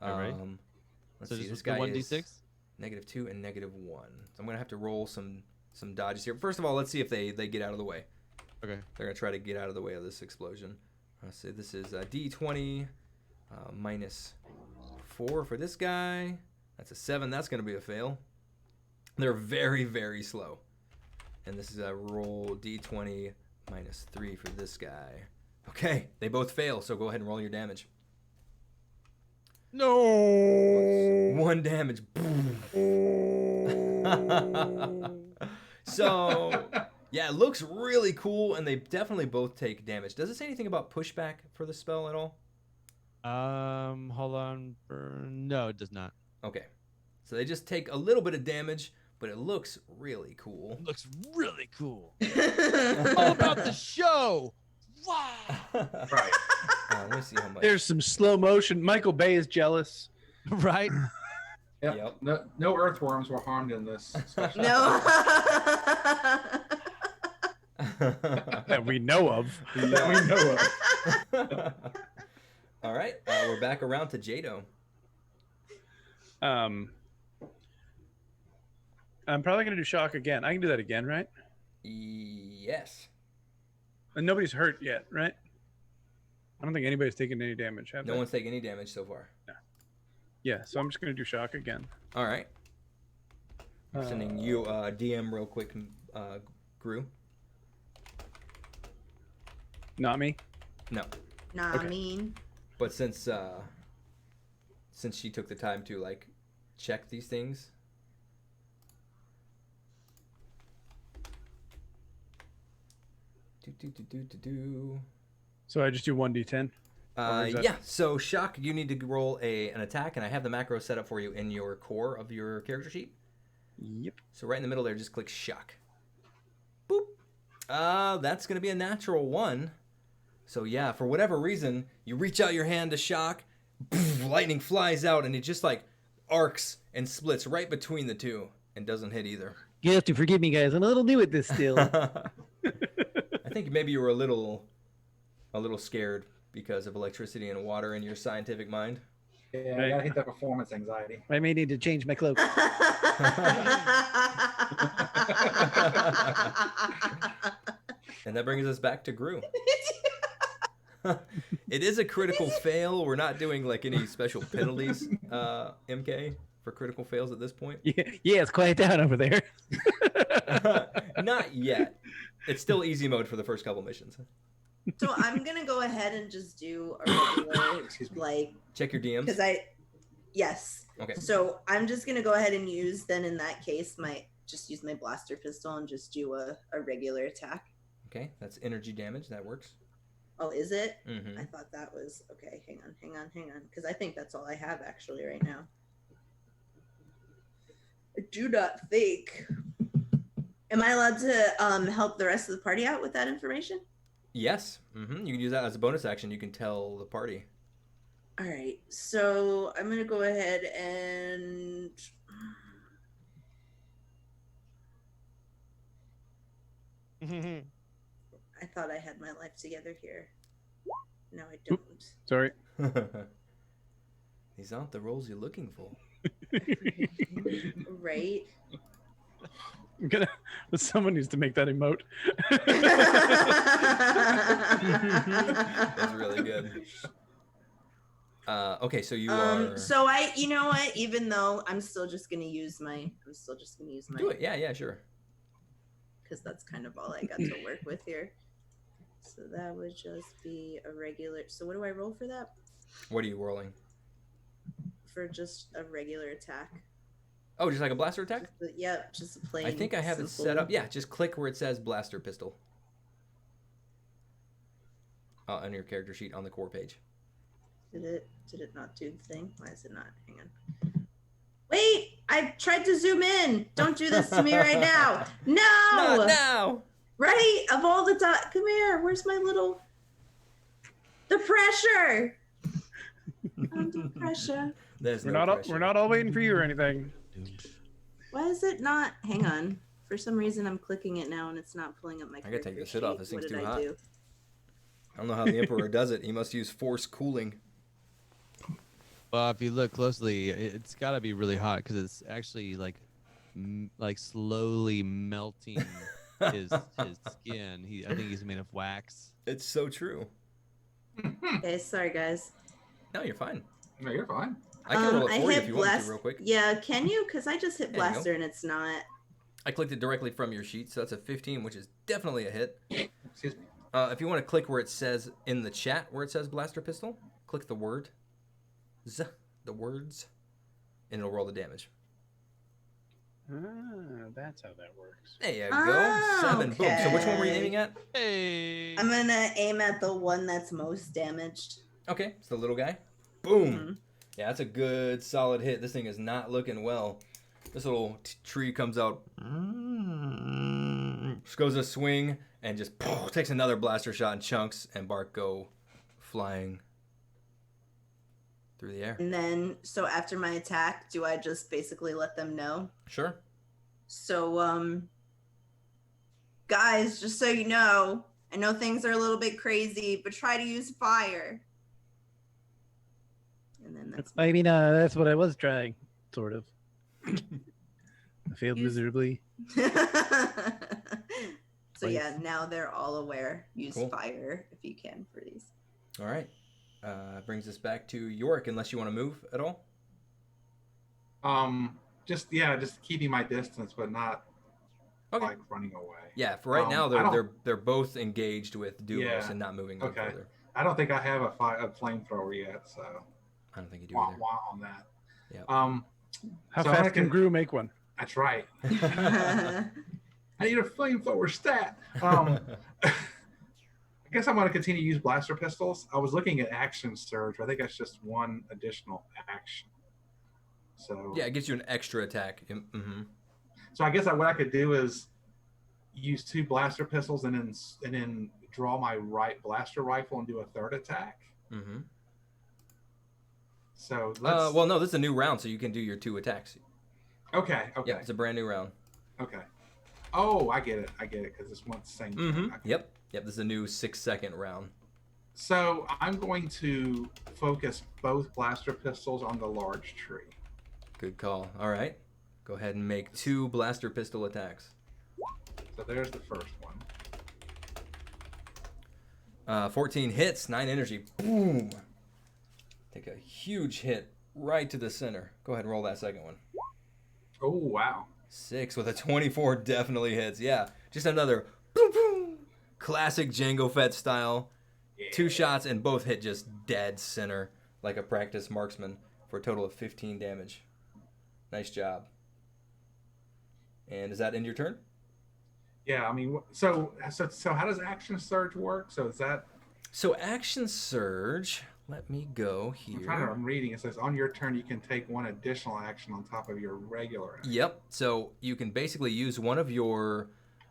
All right. Let's So see. just This the guy 1d6? is -2 and -1. So I'm going to have to roll some dodges here. First of all, let's see if they get out of the way. Okay. They're going to try to get out of the way of this explosion. Let's see. This is D20 -4 for this guy. That's a 7. That's going to be a fail. They're very, very slow. And this is a roll D20 -3 for this guy. Okay, they both fail, so go ahead and roll your damage. No. 1 damage. So, yeah, it looks really cool, and they definitely both take damage. Does it say anything about pushback for the spell at all? Hold on. No, it does not. Okay, so they just take a little bit of damage, but it looks really cool. Looks really cool. All about the show. Wow. Right. Let me see how much. There's some slow motion. Michael Bay is jealous. Right? Yep. Yep. No earthworms were harmed in this. Special. No. That we know of. That we know of. All right, we're back around to Jaido. I'm probably gonna do shock again. I can do that again, right? Yes. And nobody's hurt yet, right? I don't think anybody's taken any damage. Have No they? one's taken any damage so far. Yeah, so I'm just gonna do shock again. All right. I'm sending you DM real quick, Groo. Not me. No, Nah, Okay. I mean, but since she took the time to like check these things. Do. So I just do 1d10. Or is that- Yeah, so shock, you need to roll an attack, and I have the macro set up for you in your core of your character sheet. Yep. So right in the middle there, just click shock. Boop. That's going to be a natural 1. So yeah, for whatever reason, you reach out your hand to shock, lightning flies out, and it just like arcs and splits right between the two and doesn't hit either. You have to forgive me, guys. I'm a little new at this still. I think maybe you were a little scared because of electricity and water in your scientific mind. Yeah, I gotta hit that performance anxiety. I may need to change my cloak. And that brings us back to Groo. It is a critical fail. We're not doing like any special penalties, MK, for critical fails at this point. Yeah, it's quiet down over there. Not yet. It's still easy mode for the first couple missions. so I'm gonna go ahead and just do a regular, Excuse me. like, Check your DMs. because yes. Okay. So I'm just gonna go ahead and use then in that case use my blaster pistol and just do a regular attack. Okay, that's energy damage. That works. Oh, is it? Mm-hmm. I thought that was okay. Hang on, because I think that's all I have actually right now. I do not think. Am I allowed to help the rest of the party out with that information? Yes. Mm-hmm. You can use that as a bonus action. You can tell the party. All right. So I'm gonna go ahead and. I thought I had my life together here. No, I don't. Sorry. These aren't the roles you're looking for. Right. I'm gonna. Someone needs to make that emote. That's really good. Okay, so you are. So you know what? Even though I'm still just gonna use my. Do it. Yeah, sure. Because that's kind of all I got to work with here. So that would just be a regular. So what do I roll for that? What are you rolling? For just a regular attack. Oh, just like a blaster attack? Yep, just a plain. I think I have it set up. Yeah, just click where it says blaster pistol. On your character sheet on the core page. Did it not do the thing? Why is it not? Hang on. Wait! I tried to zoom in. Don't do this to me right now. No! Not now! Right? Of all the time. Come here. Where's my little. The pressure! Under pressure. There's We're no not. pressure. We're not all waiting for you or anything. Why is it not? Hang on. For some reason, I'm clicking it now and it's not pulling up my. I gotta take character this hood off. sheet. This thing's What did too I hot. do? I don't know how the Emperor does it. He must use force cooling. Well, if you look closely, it's got to be really hot because it's actually like slowly melting his skin. I think he's made of wax. It's so true. Okay, sorry guys. No, you're fine. No, you're fine. I can roll it for you hit if you want to real quick. Yeah, can you? Because I just hit There you go. blaster and it's not. I clicked it directly from your sheet, so that's a 15, which is definitely a hit. Excuse me. If you want to click where it says in the chat, where it says blaster pistol, click the word, the words, and it'll roll the damage. That's how that works. There you Ah, go. 7. Boom. So which one were you okay. aiming at? Hey. I'm gonna aim at the one that's most damaged. Okay, it's the little guy. Boom. Mhm. Yeah, that's a good, solid hit. This thing is not looking well. This little tree comes out, just goes a swing, and just takes another blaster shot in chunks, and Bark go flying through the air. And then, so after my attack, do I just basically let them know? Sure. So, guys, just so you know, I know things are a little bit crazy, but try to use fire. And then that's I mean, that's what I was trying, sort of. I failed Use- miserably. So yeah, now they're all aware. Use Cool. fire if you can for these. All right. Brings us back to Yorick, unless you want to move at all. Just keeping my distance, but not Okay. like running away. Yeah, for right now, I don't- they're both engaged with Dumos Yeah. and not moving no Okay. further. I don't think I have a flamethrower yet, so I don't think you do wah, either. wah on that. Yep. How So I'm fast can gonna- Groo make one? That's right. I need a flamethrower stat. I guess I'm going to continue to use blaster pistols. I was looking at action surge. I think that's just one additional action. So Yeah, it gives you an extra attack. Mm-hmm. So I guess what I could do is use 2 blaster pistols and then draw my right blaster rifle and do a third attack. Mm-hmm. So let's. Well, no, this is a new round, so you can do your 2 attacks. Okay. Yeah, it's a brand new round. Okay. Oh, I get it because it's one same. Mm-hmm. Okay. Yep. This is a new 6-second round. So I'm going to focus both blaster pistols on the large tree. Good call. All right. Go ahead and make 2 blaster pistol attacks. So there's the first one. 14 hits, 9 energy. Boom. Take a huge hit right to the center. Go ahead and roll that second one. Oh, wow. 6 with a 24 definitely hits. Yeah, just another boom, boom. Classic Jango Fett style. Yeah. 2 shots and both hit just dead center like a practice marksman for a total of 15 damage. Nice job. And is that end your turn? Yeah, I mean, so how does action surge work? So is that? So action surge. Let me go here. I'm reading. It says on your turn you can take 1 additional action on top of your regular action. Yep. So you can basically use one of your,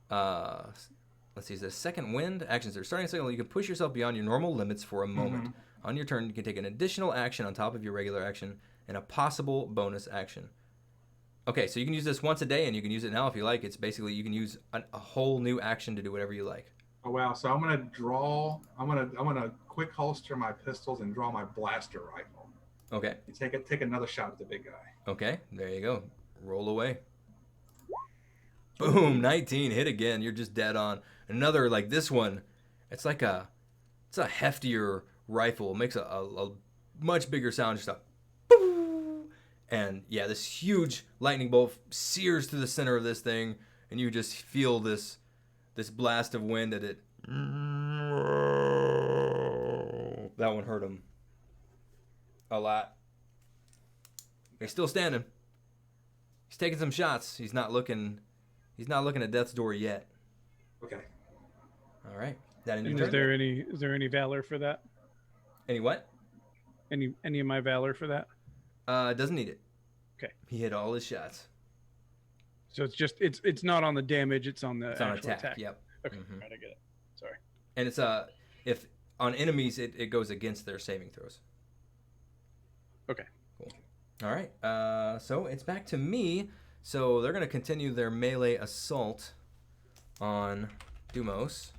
let's see, is this second wind action surge? Starting a second, you can push yourself beyond your normal limits for a moment. On your turn, you can take an additional action on top of your regular action and a possible bonus action. Okay, so you can use this once a day, and you can use it now if you like. It's basically you can use a whole new action to do whatever you like. Oh wow! So I'm gonna quick holster my pistols and draw my blaster rifle. Okay. You take another shot at the big guy. Okay, there you go. Roll away. Boom, 19, hit again. You're just dead on. Another like this one. It's a heftier rifle. It makes a much bigger sound. Just a boom. And yeah, this huge lightning bolt sears through the center of this thing, and you just feel this blast of wind at it. That one hurt him a lot. He's still standing. He's taking some shots. He's not looking at death's door yet. Okay. All right. That in your And turn? is there any valor for that? Any what? Any of my valor for that? Doesn't need it. Okay. He hit all his shots. So it's not on the damage, it's on the It's on actual attack. Yep. Okay, Mhm. right, I get it. Sorry. And it's if on enemies it goes against their saving throws. Okay. Cool. All right. So it's back to me. So they're gonna continue their melee assault on Dumos.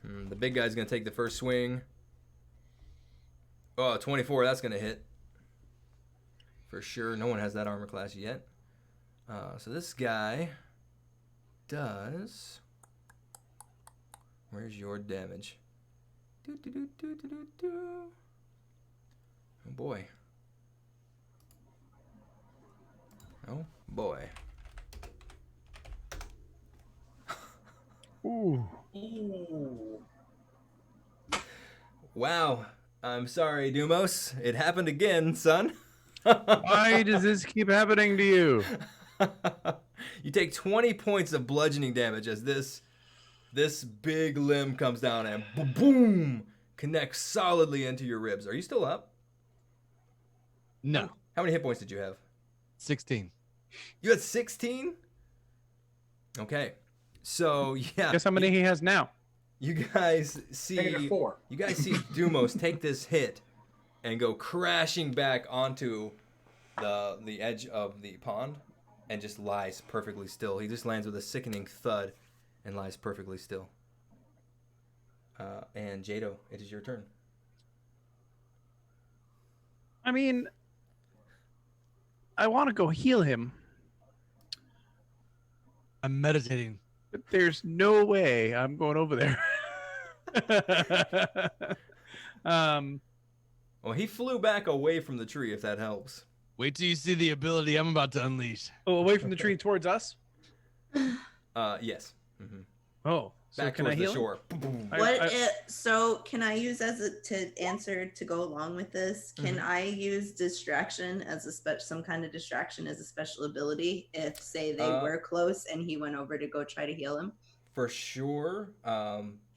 The big guy's gonna take the first swing. Oh, 24. That's gonna hit for sure. No one has that armor class yet. So this guy does. Where's your damage? Oh boy. Oh boy. Ooh. Ooh. Wow. I'm sorry, Dumos. It happened again, son. Why does this keep happening to you? You take 20 points of bludgeoning damage as this big limb comes down and boom connects solidly into your ribs. Are you still up? No. How many hit points did you have? 16. You had 16? Okay. So, yeah. Guess how many he has now? You guys see -4. You guys see Dumos take this hit and go crashing back onto the edge of the pond and just lies perfectly still. He just lands with a sickening thud and lies perfectly still. And Jaido, it is your turn. I mean, I want to go heal him, I'm meditating. but there's no way I'm going over there. Well, he flew back away from the tree, if that helps. Wait till you see the ability I'm about to unleash. away from the tree towards us. Yes. Mm-hmm. Oh, so Back can I towards the heal him? shore. Boom. So can I use to answer to go along with this? Can I use distraction as some kind of distraction as a special ability if say they were close and he went over to go try to heal him? For sure.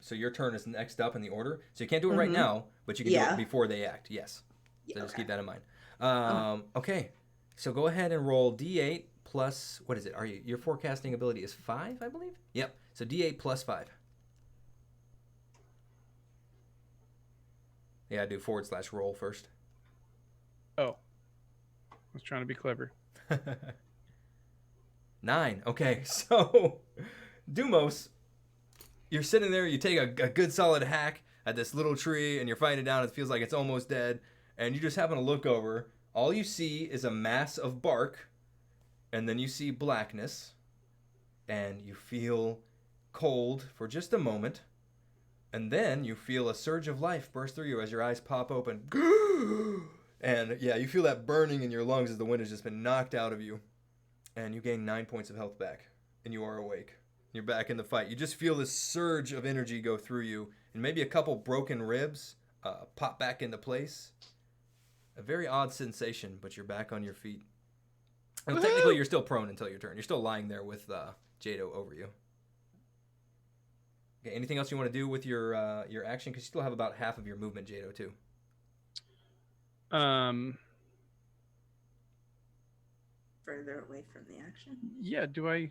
So your turn is next up in the order. So you can't do it right now, but you can do it before they act. Yes. So just keep that in mind. Okay. So go ahead and roll D8 plus, what is it? Your forecasting ability is 5, I believe? Yep. So D8 plus 5. Yeah, do /roll first. Oh, I was trying to be clever. 9. Okay, so Dumos, you're sitting there, you take a good solid hack at this little tree and you're fighting it down. It feels like it's almost dead. And you just happen to look over. All you see is a mass of bark. And then you see blackness. And you feel cold for just a moment. And then you feel a surge of life burst through you as your eyes pop open. And yeah, you feel that burning in your lungs as the wind has just been knocked out of you. And you gain 9 points of health back. And you are awake. You're back in the fight. You just feel this surge of energy go through you. And maybe a couple broken ribs pop back into place. A very odd sensation, but you're back on your feet. And technically, you're still prone until your turn. You're still lying there with Jaido over you. Okay, anything else you want to do with your action? Because you still have about half of your movement, Jaido, too. Further away from the action. Yeah, do I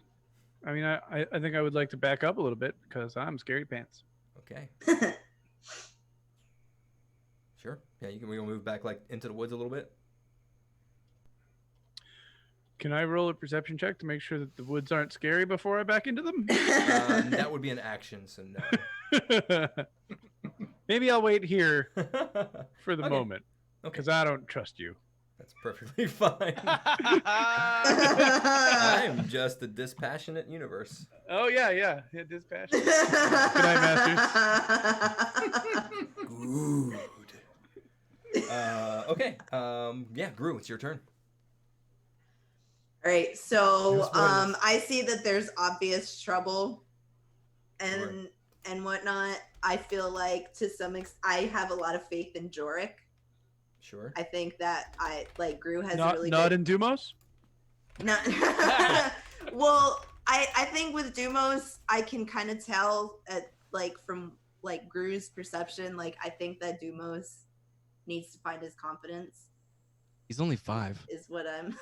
mean, I think I would like to back up a little bit because I'm scary pants. Okay. Sure. Yeah, we're going to move back like into the woods a little bit. Can I roll a perception check to make sure that the woods aren't scary before I back into them? That would be an action, so no. Maybe I'll wait here for the Okay. moment because I don't trust you. That's perfectly fine. I I'm just a dispassionate universe. Oh yeah, dispatch. Good night, Masters. Good. Okay. Yeah, Groo, it's your turn. All right, so Yes, what is- I see that there's obvious trouble Sure. and whatnot. I feel like to some extent, I have a lot of faith in Joric. Sure. I think that Groo has a not really not good. in Dumos. Not, well, I think with Dumos, I can kind of tell from Groo's perception. I think that Dumos needs to find his confidence. He's only 5. Is what I'm.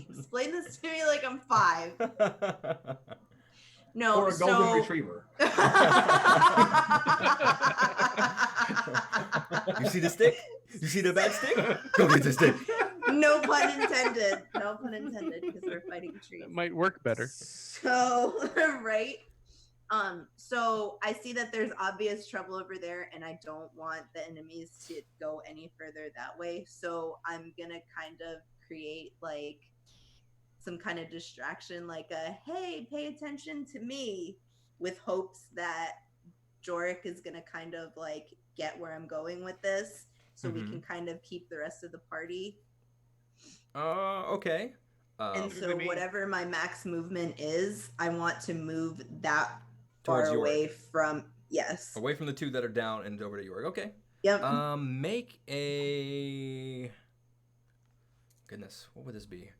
Explain this to me like I'm 5. No, Or a golden retriever. You see the stick? You see the bad stick? Go get the stick. No pun intended. No pun intended because we're fighting trees. It might work better. So, right. So I see that there's obvious trouble over there and I don't want the enemies to go any further that way. So I'm gonna kind of create some kind of distraction, hey, pay attention to me, with hopes that Joric is gonna kind of get where I'm going with this. So we can kind of keep the rest of the party. Okay. And so whatever my max movement is, I want to move that Towards far away Joric. from Away from the two that are down and over to Joric. Okay. Yep. Make a. Goodness, what would this be?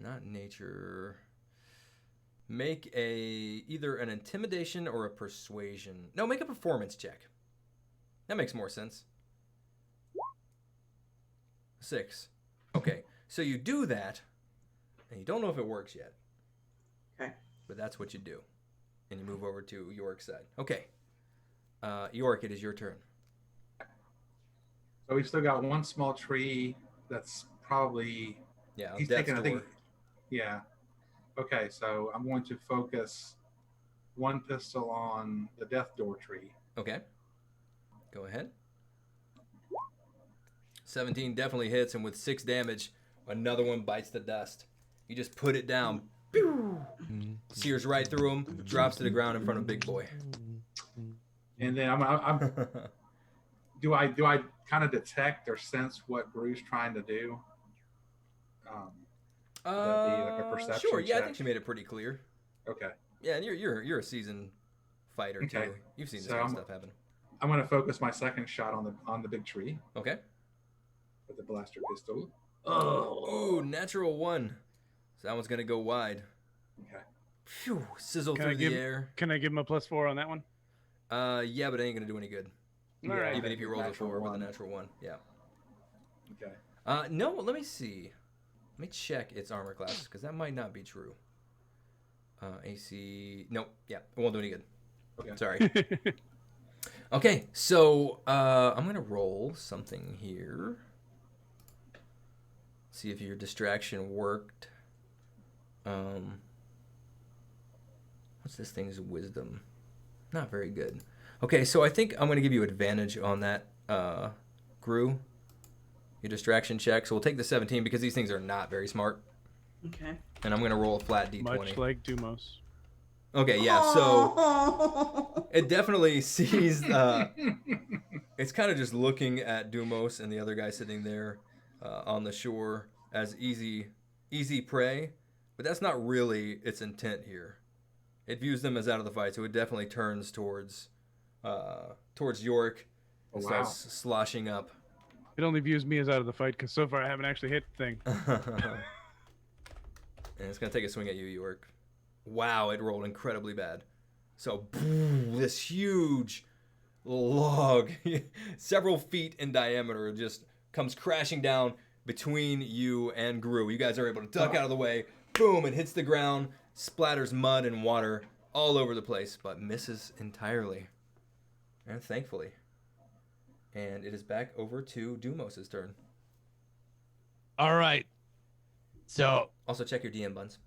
Not nature. Make either an intimidation or a persuasion. No, make a performance check. That makes more sense. 6. Okay, so you do that, and you don't know if it works yet. Okay. But that's what you do. And you move over to Yorik's side. Okay. Joric, it is your turn. But we've still got one small tree that's probably Yeah, he's death's taking. I think. door. Yeah. Okay, so I'm going to focus one pistol on the death door tree. Okay. Go ahead. 17 definitely hits, and with 6 damage, another one bites the dust. You just put it down. Pew! Sears right through him, drops to the ground in front of Big Boy. And then I'm do I kind of detect or sense what Groo's trying to do? Would that be like a perception Sure, yeah, I check? think she made it pretty clear. Okay. Yeah, and you're a seasoned fighter Okay. too. You've seen this So kind of stuff happen. I'm going to focus my second shot on the big tree Okay. with the blaster pistol. Ooh, natural 1. So that one's gonna go wide. Okay. Phew, sizzle Can I through the give- air. Can I give him a +4 on that one? Yeah, but it ain't gonna do any good. All right. Even if you roll a Natural 4 with a one. natural 1. Yeah. Okay. No, let me see. Let me check its armor class, because that might not be true. AC... Nope. Yeah, it won't do any good. Okay. Sorry. Okay, so I'm going to roll something here. See if your distraction worked. What's this thing's wisdom? Not very good. Okay, so I think I'm going to give you advantage on that, Groo. Your distraction check. So we'll take the 17 because these things are not very smart. Okay. And I'm going to roll a flat d20. Much like Dumos. Okay, yeah, so it definitely sees... it's kind of just looking at Dumos and the other guy sitting there on the shore as easy prey. But that's not really its intent here. It views them as out of the fight, so it definitely turns towards Joric and Wow. starts sloshing up. It only views me as out of the fight because so far I haven't actually hit the thing. And it's going to take a swing at you, Joric. Wow, it rolled incredibly bad. So, boom, this huge log, several feet in diameter, just comes crashing down between you and Groo. You guys are able to duck out of the way. Boom, it hits the ground, splatters mud and water all over the place, but misses entirely. And thankfully. And it is back over to Dumos' turn. All right. So. Also, check your DM buns.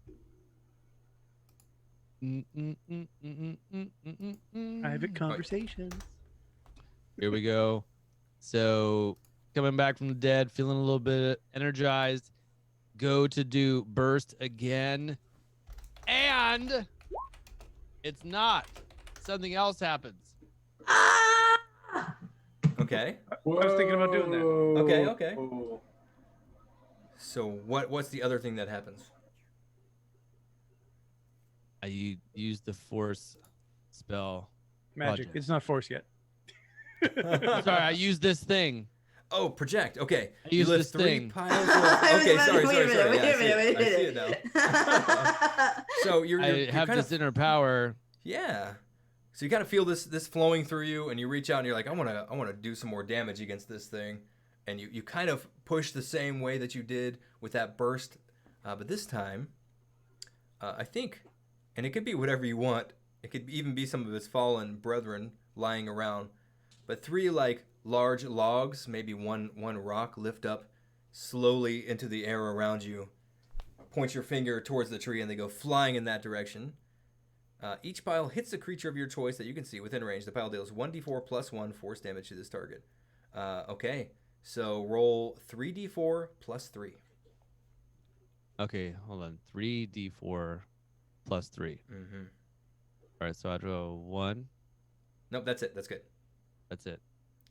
Private conversations. Here we go. So, coming back from the dead, feeling a little bit energized. Go to do burst again. And it's not. Something else happens. Ah! Okay. I was thinking about doing that. Okay. So what's the other thing that happens? I used the force spell. Magic. Project. It's not force yet. Sorry, I used this thing. Oh, project. Okay. I used lift this 3 thing. piles of... Okay, sorry. Wait a minute. Yeah, I see it now. So you're I have kind this of... inner power. Yeah. So you kind of feel this flowing through you, and you reach out and you're like, I want to do some more damage against this thing. And you kind of push the same way that you did with that burst. But this time, I think, and it could be whatever you want. It could even be some of its fallen brethren lying around. But 3 like large logs, maybe one rock, lift up slowly into the air around you. Point your finger towards the tree and they go flying in that direction. Each pile hits a creature of your choice that you can see within range. The pile deals 1d4 plus 1 force damage to this target. Okay, so roll 3d4 plus 3. Okay, hold on. 3d4 plus 3. Mm-hmm. All right, so I draw 1. Nope, that's it. That's good. That's it.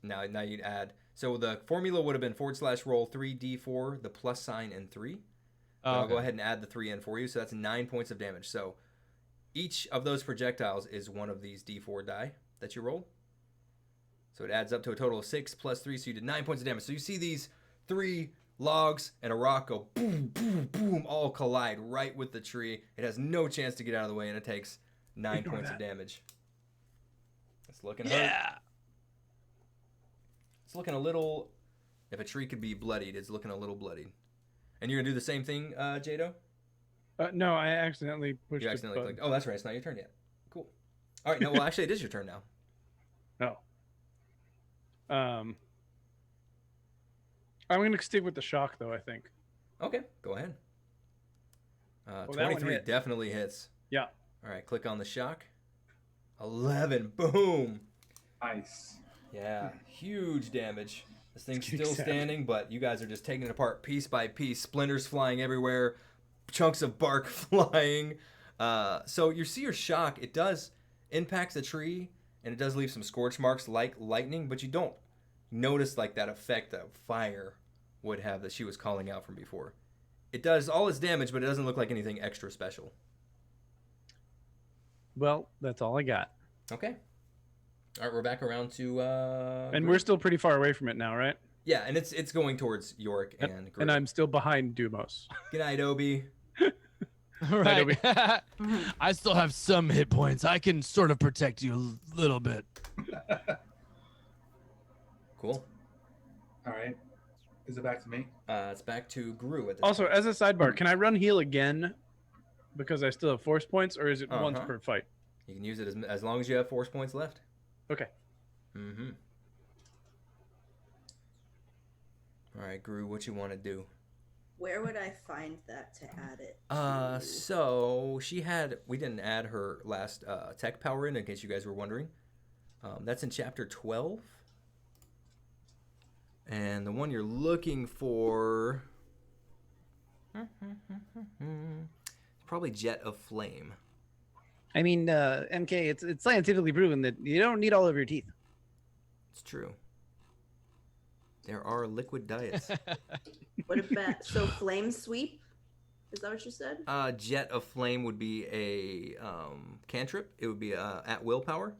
Now you'd add. So the formula would have been / roll 3d4, the plus sign, and 3. But I'll go ahead and add the 3 in for you. So that's 9 points of damage. So each of those projectiles is one of these d4 die that you roll. So it adds up to a total of 6 plus 3. So you did 9 points of damage. So you see these 3 logs and a rock go boom, boom, boom, all collide right with the tree. It has no chance to get out of the way, and it takes 9 points of damage. It's looking hurt. It's looking a little... If a tree could be bloodied, it's looking a little bloodied. And you're going to do the same thing, Jaido? No, I accidentally pushed You the accidentally button. clicked. Oh, that's right. It's not your turn yet. Cool. All right. No, well, actually, it is your turn now. No. I'm going to stick with the shock, though, I think. Okay, go ahead. Well, that one 23 hit. definitely hits. Yeah. All right, click on the shock. 11, boom. Nice. Yeah, huge damage. This thing's Getting still sad. standing, but you guys are just taking it apart piece by piece. Splinters flying everywhere, chunks of bark flying. So you see your shock. It does impact the tree, and it does leave some scorch marks like lightning, but you don't notice like that effect that fire would have that she was calling out from before. It does all its damage, but it doesn't look like anything extra special. Well, that's all I got. Okay. All right, we're back around to... And we're still pretty far away from it now, right? Yeah, and it's going towards Joric and Groo. And I'm still behind Dumos. Good night, Obi. Right. I still have some hit points. I can sort of protect you a little bit. Cool. All right. Is it back to me? It's back to Groo at this Also, point. as a sidebar, can I run heal again because I still have force points, or is it once Uh-huh. per fight? You can use it as long as you have force points left. Okay. Mm-hmm. All right, Groo, what you want to do? Where would I find that to add it? So we didn't add her last tech power in case you guys were wondering. That's in chapter 12. And the one you're looking for... probably Jet of Flame. I mean, MK, it's scientifically proven that you don't need all of your teeth. It's true. There are liquid diets. What about flame sweep? Is that what you said? Jet of Flame would be a cantrip. It would be at will power.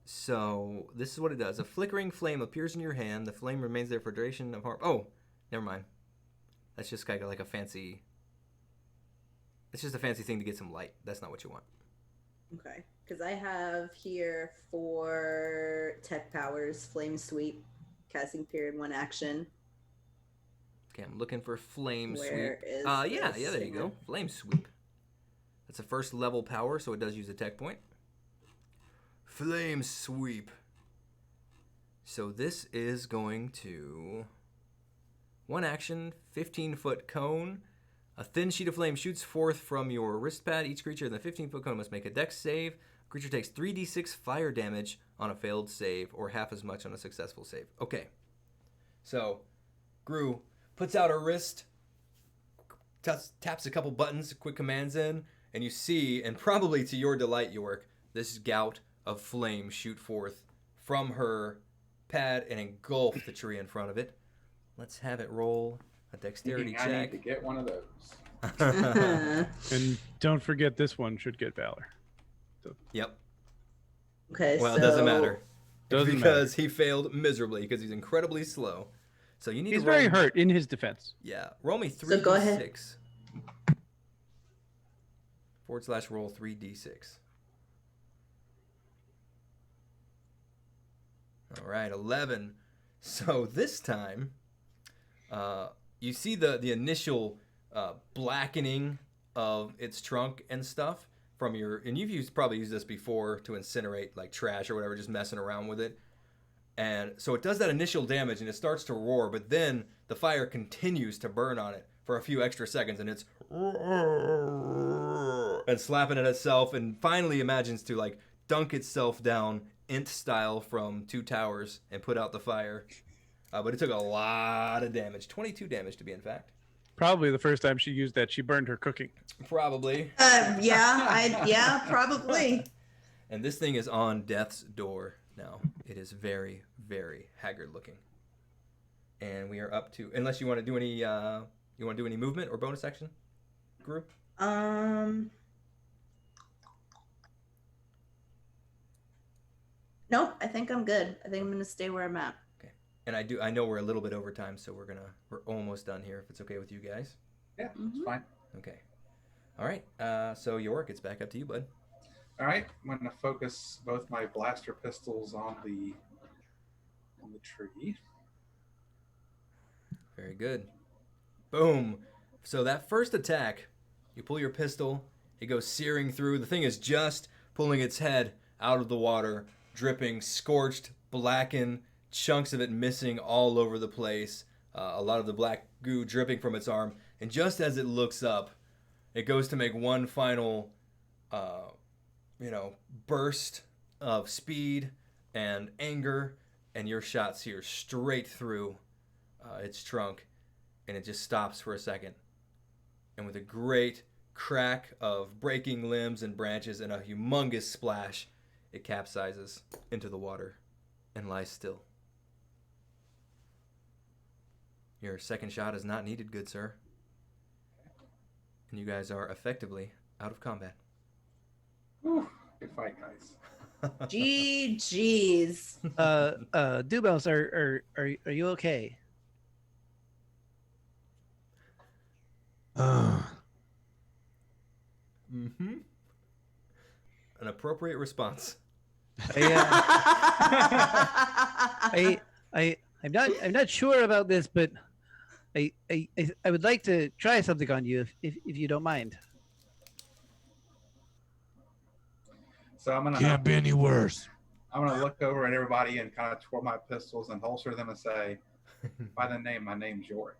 So this is what it does. A flickering flame appears in your hand. The flame remains there for duration of harm. Oh, never mind. That's just kind of like a fancy... It's just a fancy thing to get some light. That's not what you want. Okay. Because I have here for tech powers, flame sweep, casting period, 1 action. Okay, I'm looking for Flame Where Sweep. is Yeah, this? there you go. Flame Sweep. That's a first level power, so it does use a tech point. Flame Sweep. So this is going to... 1 action, 15-foot cone. A thin sheet of flame shoots forth from your wrist pad. Each creature in the 15-foot cone must make a dex save. Creature takes 3d6 fire damage on a failed save, or half as much on a successful save. Okay. So, Groo puts out her wrist, taps a couple buttons, quick commands in, and you see, and probably to your delight, York, this gout of flame shoot forth from her pad and engulf the tree in front of it. Let's have it roll a dexterity I need check. to get one of those. And don't forget, this one should get Valor. Yep. Okay, Well, so... it doesn't matter. Doesn't because he failed miserably because he's incredibly slow. So you need He's to roll... very hurt in his defense. Yeah. Roll me 3d6. So go ahead. / roll 3d6. All right, 11. So this time, you see the initial blackening of its trunk and stuff from your, and you've probably used this before to incinerate like trash or whatever, just messing around with it. And so it does that initial damage and it starts to roar, but then the fire continues to burn on it for a few extra seconds, and it's and slapping at itself, and finally imagines to like dunk itself down Int style from 2 towers and put out the fire. But it took a lot of damage, 22 damage to be in fact. Probably the first time she used that, she burned her cooking. Probably. Yeah, probably. And this thing is on death's door now. It is very, very haggard looking. And we are up to, unless you want to do any movement or bonus action, Groo? Nope, I think I'm good. I think I'm gonna stay where I'm at. Okay. And I know we're a little bit over time, so we're almost done here if it's okay with you guys. Yeah, it's fine. Okay. All right. So Yorick, it's back up to you, bud. All right, I'm going to focus both my blaster pistols on the tree. Very good. Boom. So that first attack, you pull your pistol, it goes searing through. The thing is just pulling its head out of the water, dripping, scorched, blackened, chunks of it missing all over the place, a lot of the black goo dripping from its arm. And just as it looks up, it goes to make one final, burst of speed and anger, and your shot sears straight through its trunk, and it just stops for a second. And with a great crack of breaking limbs and branches and a humongous splash, it capsizes into the water and lies still. Your second shot is not needed, good sir. And you guys are effectively out of combat. Whew, good fight, guys. GG's. Dumos, are you okay? Mm-hmm. An appropriate response. I'm not sure about this, but I would like to try something on you if you don't mind. So I'm gonna Can't be any worse. I'm gonna look over at everybody and kind of twirl my pistols and holster them and say, by the name, my name's Joric.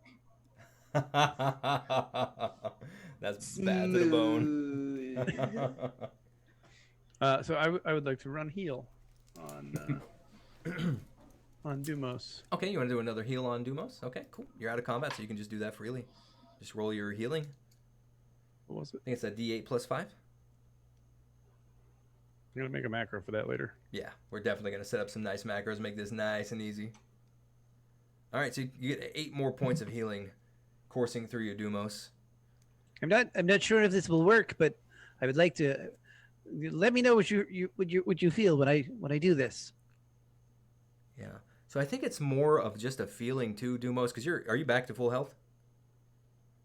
That's bad to the bone. So I would like to run heal on on Dumos. Okay, you want to do another heal on Dumos? Okay, cool. You're out of combat, so you can just do that freely. Just roll your healing. What was it? I think it's a D8 plus 5. I'm gonna make a macro for that later. Yeah, we're definitely going to set up some nice macros, make this nice and easy. All right, so you get 8 more points of healing coursing through your Dumos. I'm not sure if this will work, but I would like to let me know what you feel when I do this. Yeah. So I think it's more of just a feeling too, Dumos, because are you back to full health?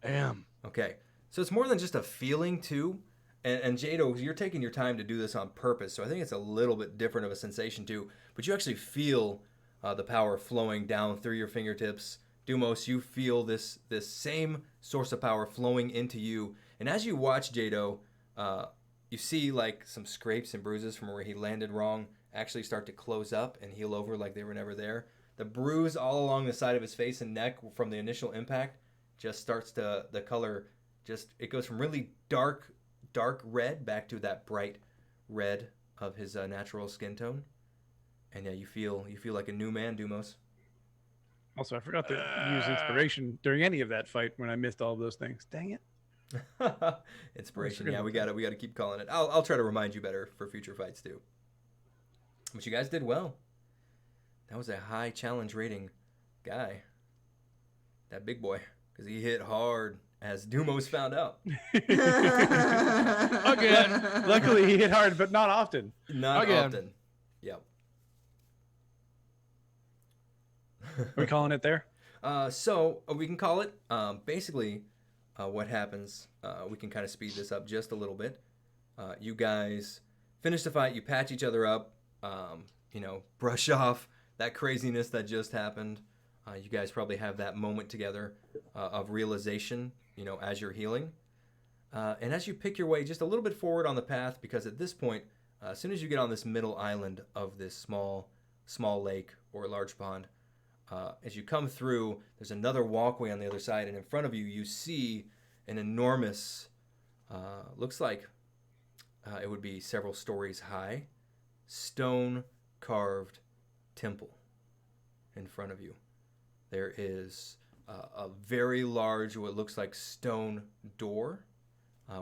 I am. Okay. So it's more than just a feeling too. And Jaido, you're taking your time to do this on purpose, so I think it's a little bit different of a sensation too. But you actually feel the power flowing down through your fingertips. Dumos, you feel this same source of power flowing into you. And as you watch Jaido, you see like some scrapes and bruises from where he landed wrong actually start to close up and heal over like they were never there. The bruise all along the side of his face and neck from the initial impact just starts to, the color just, it goes from really dark red back to that bright red of his natural skin tone. And yeah, you feel like a new man, Dumos. Also, I forgot to use inspiration during any of that fight when I missed all of those things. Dang it. Inspiration. Yeah, we got to keep calling it. I'll try to remind you better for future fights too. But you guys did well. That was a high challenge rating guy. That big boy, because he hit hard, as Dumos found out. Again. Luckily, he hit hard, but not often. Not often. Yep. Are we calling it there? So we can call it. Basically, what happens, we can kind of speed this up just a little bit. You guys finish the fight. You patch each other up. Brush off that craziness that just happened. You guys probably have that moment together of realization, as you're healing. And as you pick your way just a little bit forward on the path, because at this point, as soon as you get on this middle island of this small lake or large pond, as you come through, there's another walkway on the other side, and in front of you, you see an enormous, looks like it would be several stories high, stone-carved temple in front of you. There is a very large, what looks like stone door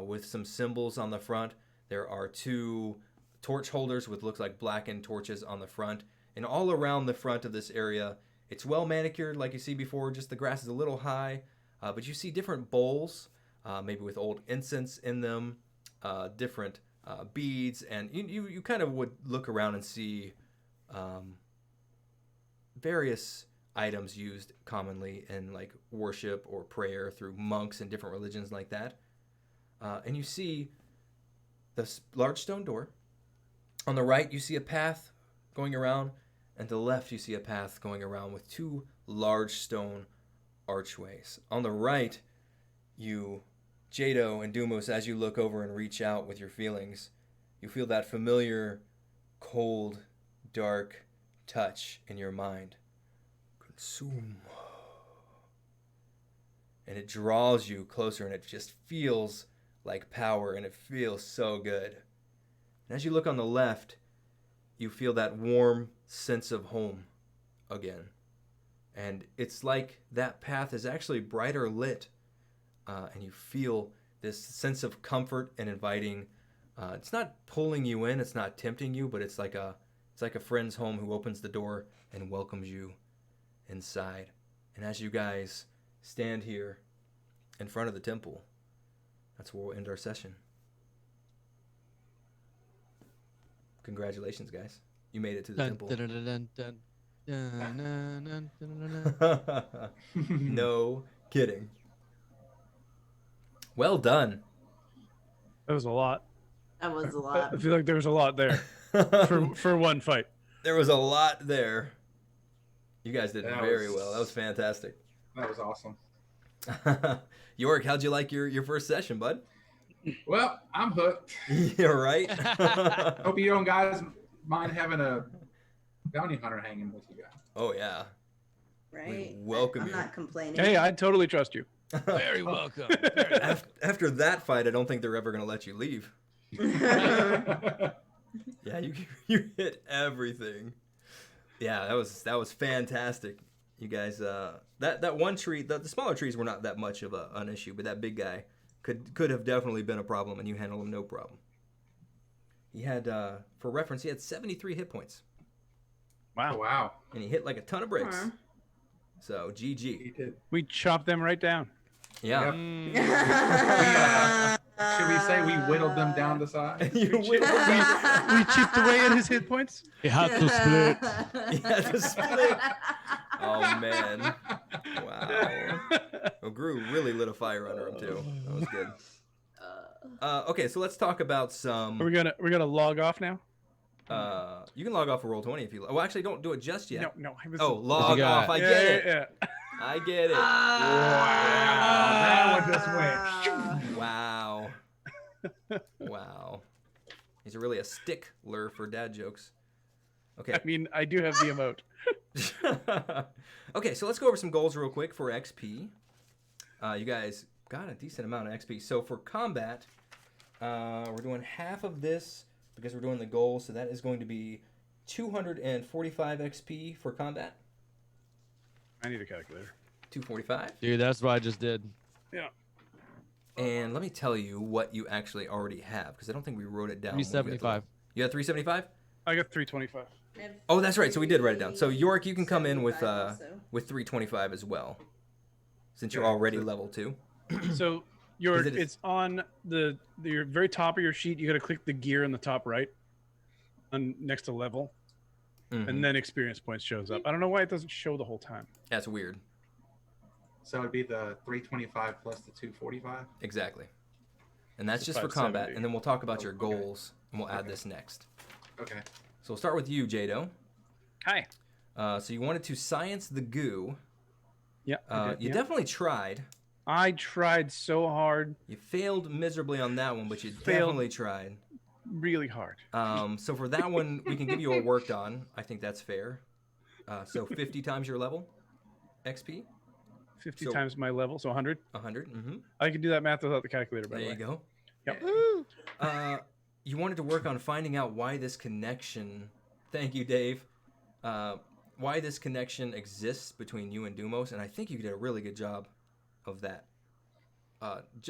with some symbols on the front. There are 2 torch holders with looks like blackened torches on the front. And all around the front of this area, it's well manicured like you see before, just the grass is a little high. But you see different bowls, maybe with old incense in them, different beads. And you kind of would look around and see various items used commonly in like worship or prayer through monks and different religions like that. And you see this large stone door. On the right, you see a path going around, and to the left, you see a path going around with 2 large stone archways. On the right, Jaido and Dumos, as you look over and reach out with your feelings, you feel that familiar, cold, dark touch in your mind. Consume. And it draws you closer, and it just feels like power, and it feels so good. And as you look on the left, you feel that warm sense of home again. And it's like that path is actually brighter lit, and you feel this sense of comfort and inviting. It's not pulling you in, it's not tempting you, but it's like a friend's home who opens the door and welcomes you inside. And as you guys stand here in front of the temple, that's where we'll end our session. Congratulations, guys. You made it to the temple. No kidding. Well done. That was a lot. That was a lot. I feel like there was a lot there for one fight. There was a lot there. You guys did That very was- well. That was fantastic. That was awesome. Yorick, how'd you like your first session, bud? Well, I'm hooked. Yeah, right? Hope you don't guys mind having a bounty hunter hanging with you guys. Oh, yeah. Right? welcome I'm you. not complaining. Hey, I totally trust you. Very welcome. After that fight, I don't think they're ever going to let you leave. Yeah. Yeah, you hit everything. Yeah, that was fantastic. You guys, that one tree, the smaller trees were not that much of an issue, but that big guy could have definitely been a problem, and you handled him no problem. He had, for reference, he had 73 hit points, Oh, wow. and he hit like a ton of bricks. Huh. So He GG. did. We chopped them right down. Yeah. Should we say we whittled them down to size? You We chipped away at his hit points. It had to split. You had to split. Oh man. Wow. Well, Groo really lit a fire under him too. That was good. Okay, so let's talk about some. We're gonna log off now. You can log off of Roll20 if you like. Well, actually, don't do it just yet. No. I was Oh, log got? off. I yeah, get it. Yeah. I get it. That one just went. Wow. Wow. He's really a stickler for dad jokes. Okay. I mean, I do have the emote. Okay, so let's go over some goals real quick for XP. You guys got a decent amount of XP. So for combat, we're doing half of this because we're doing the goals. So that is going to be 245 XP for combat. I need a calculator. 245. Dude, that's what I just did. Yeah. And let me tell you what you actually already have, because I don't think we wrote it down. when we got to 375. You had 375? I got 325. Oh, that's right. So we did write it down. So Yorick, you can come in with 75 also. 325 as well, since you're Yeah, already so- level 2. So it's on the very top of your sheet. You got to click the gear in the top right, next to level, Mhm. and then experience points shows up. I don't know why it doesn't show the whole time. That's weird. So it'd be the 325 plus the 245. Exactly. And that's So just for combat, 570. and then we'll talk about your Okay. goals, and we'll add Okay. this next. Okay. So we'll start with you, Jaido. Hi. So you wanted to science the goo. Yeah. I did, You yeah. definitely tried. I tried so hard, You failed miserably on that one, but you Failed. definitely tried. really hard. So for that one, we can give you a worked on. I think that's fair. So 50 times your level, XP, 50 So- times my level, so 100. 100. Mm-hmm. I can do that math without the calculator, by There the you way. go. Yep. You wanted to work on finding out why this connection. Thank you, Dave. Why this connection exists between you and Dumos, and I think you did a really good job of that.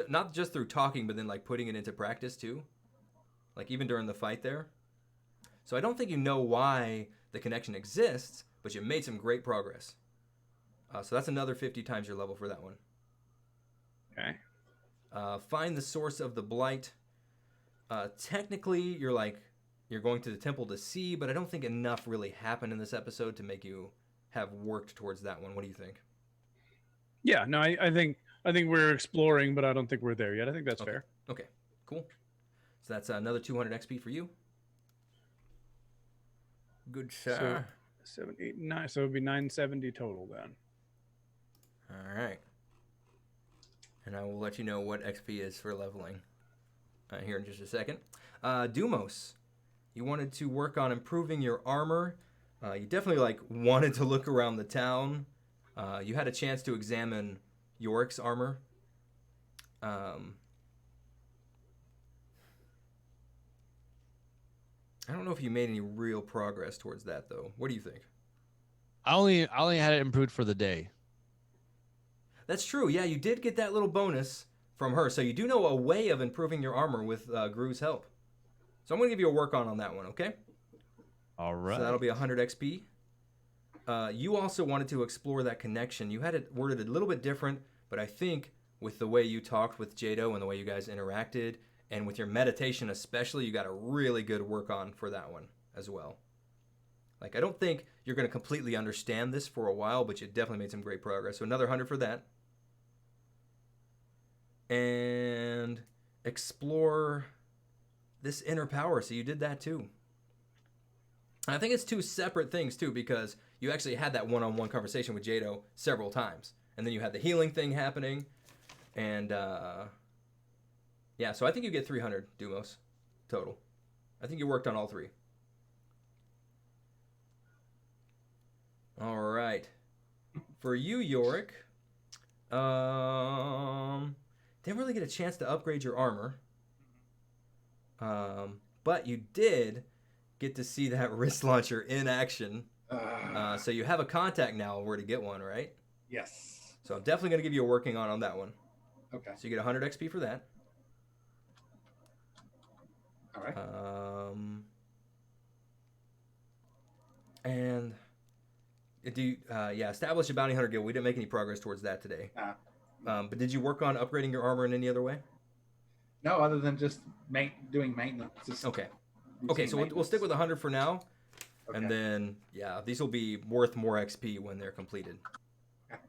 Not just through talking, but then like putting it into practice too. Like even during the fight there. So I don't think you know why the connection exists, but you made some great progress. So that's another 50 times your level for that one. Okay. Find the source of the blight. Technically, you're going to the temple to see, but I don't think enough really happened in this episode to make you have worked towards that one. What do you think? Yeah, no, I think we're exploring, but I don't think we're there yet. I think that's Okay. fair. Okay, cool. So that's another 200 XP for you. Good sir. 7, 8, 9. So it would be 970 total then. All right. And I will let you know what XP is for leveling here in just a second. Dumos, you wanted to work on improving your armor, You definitely like wanted to look around the town. You had a chance to examine Joric's armor. I don't know if you made any real progress towards that though. What do you think? I only had it improved for the day. That's true. Yeah, you did get that little bonus from her, so you do know a way of improving your armor with Groo's help. So I'm going to give you a work on that one, okay? All right. So that'll be 100 XP. You also wanted to explore that connection. You had it worded a little bit different, but I think with the way you talked with Jaido and the way you guys interacted, and with your meditation especially, you got a really good work on for that one as well. Like, I don't think you're going to completely understand this for a while, but you definitely made some great progress. So another 100 for that. And explore this inner power. So you did that too. And I think it's two separate things too, because you actually had that one-on-one conversation with Jaido several times. And then you had the healing thing happening. And yeah, so I think you get 300 Dumos total. I think you worked on all three. All right. For you, Joric, didn't really get a chance to upgrade your armor. But you did get to see that wrist launcher in action. So you have a contact now where to get one, right? Yes. So I'm definitely going to give you a working on that one. Okay. So you get 100 XP for that. All right. And do you, establish a bounty hunter guild. We didn't make any progress towards that today. But did you work on upgrading your armor in any other way? No, other than just doing maintenance. Just Okay. Okay, so we'll stick with 100 for now. Okay. And then, yeah, these will be worth more XP when they're completed.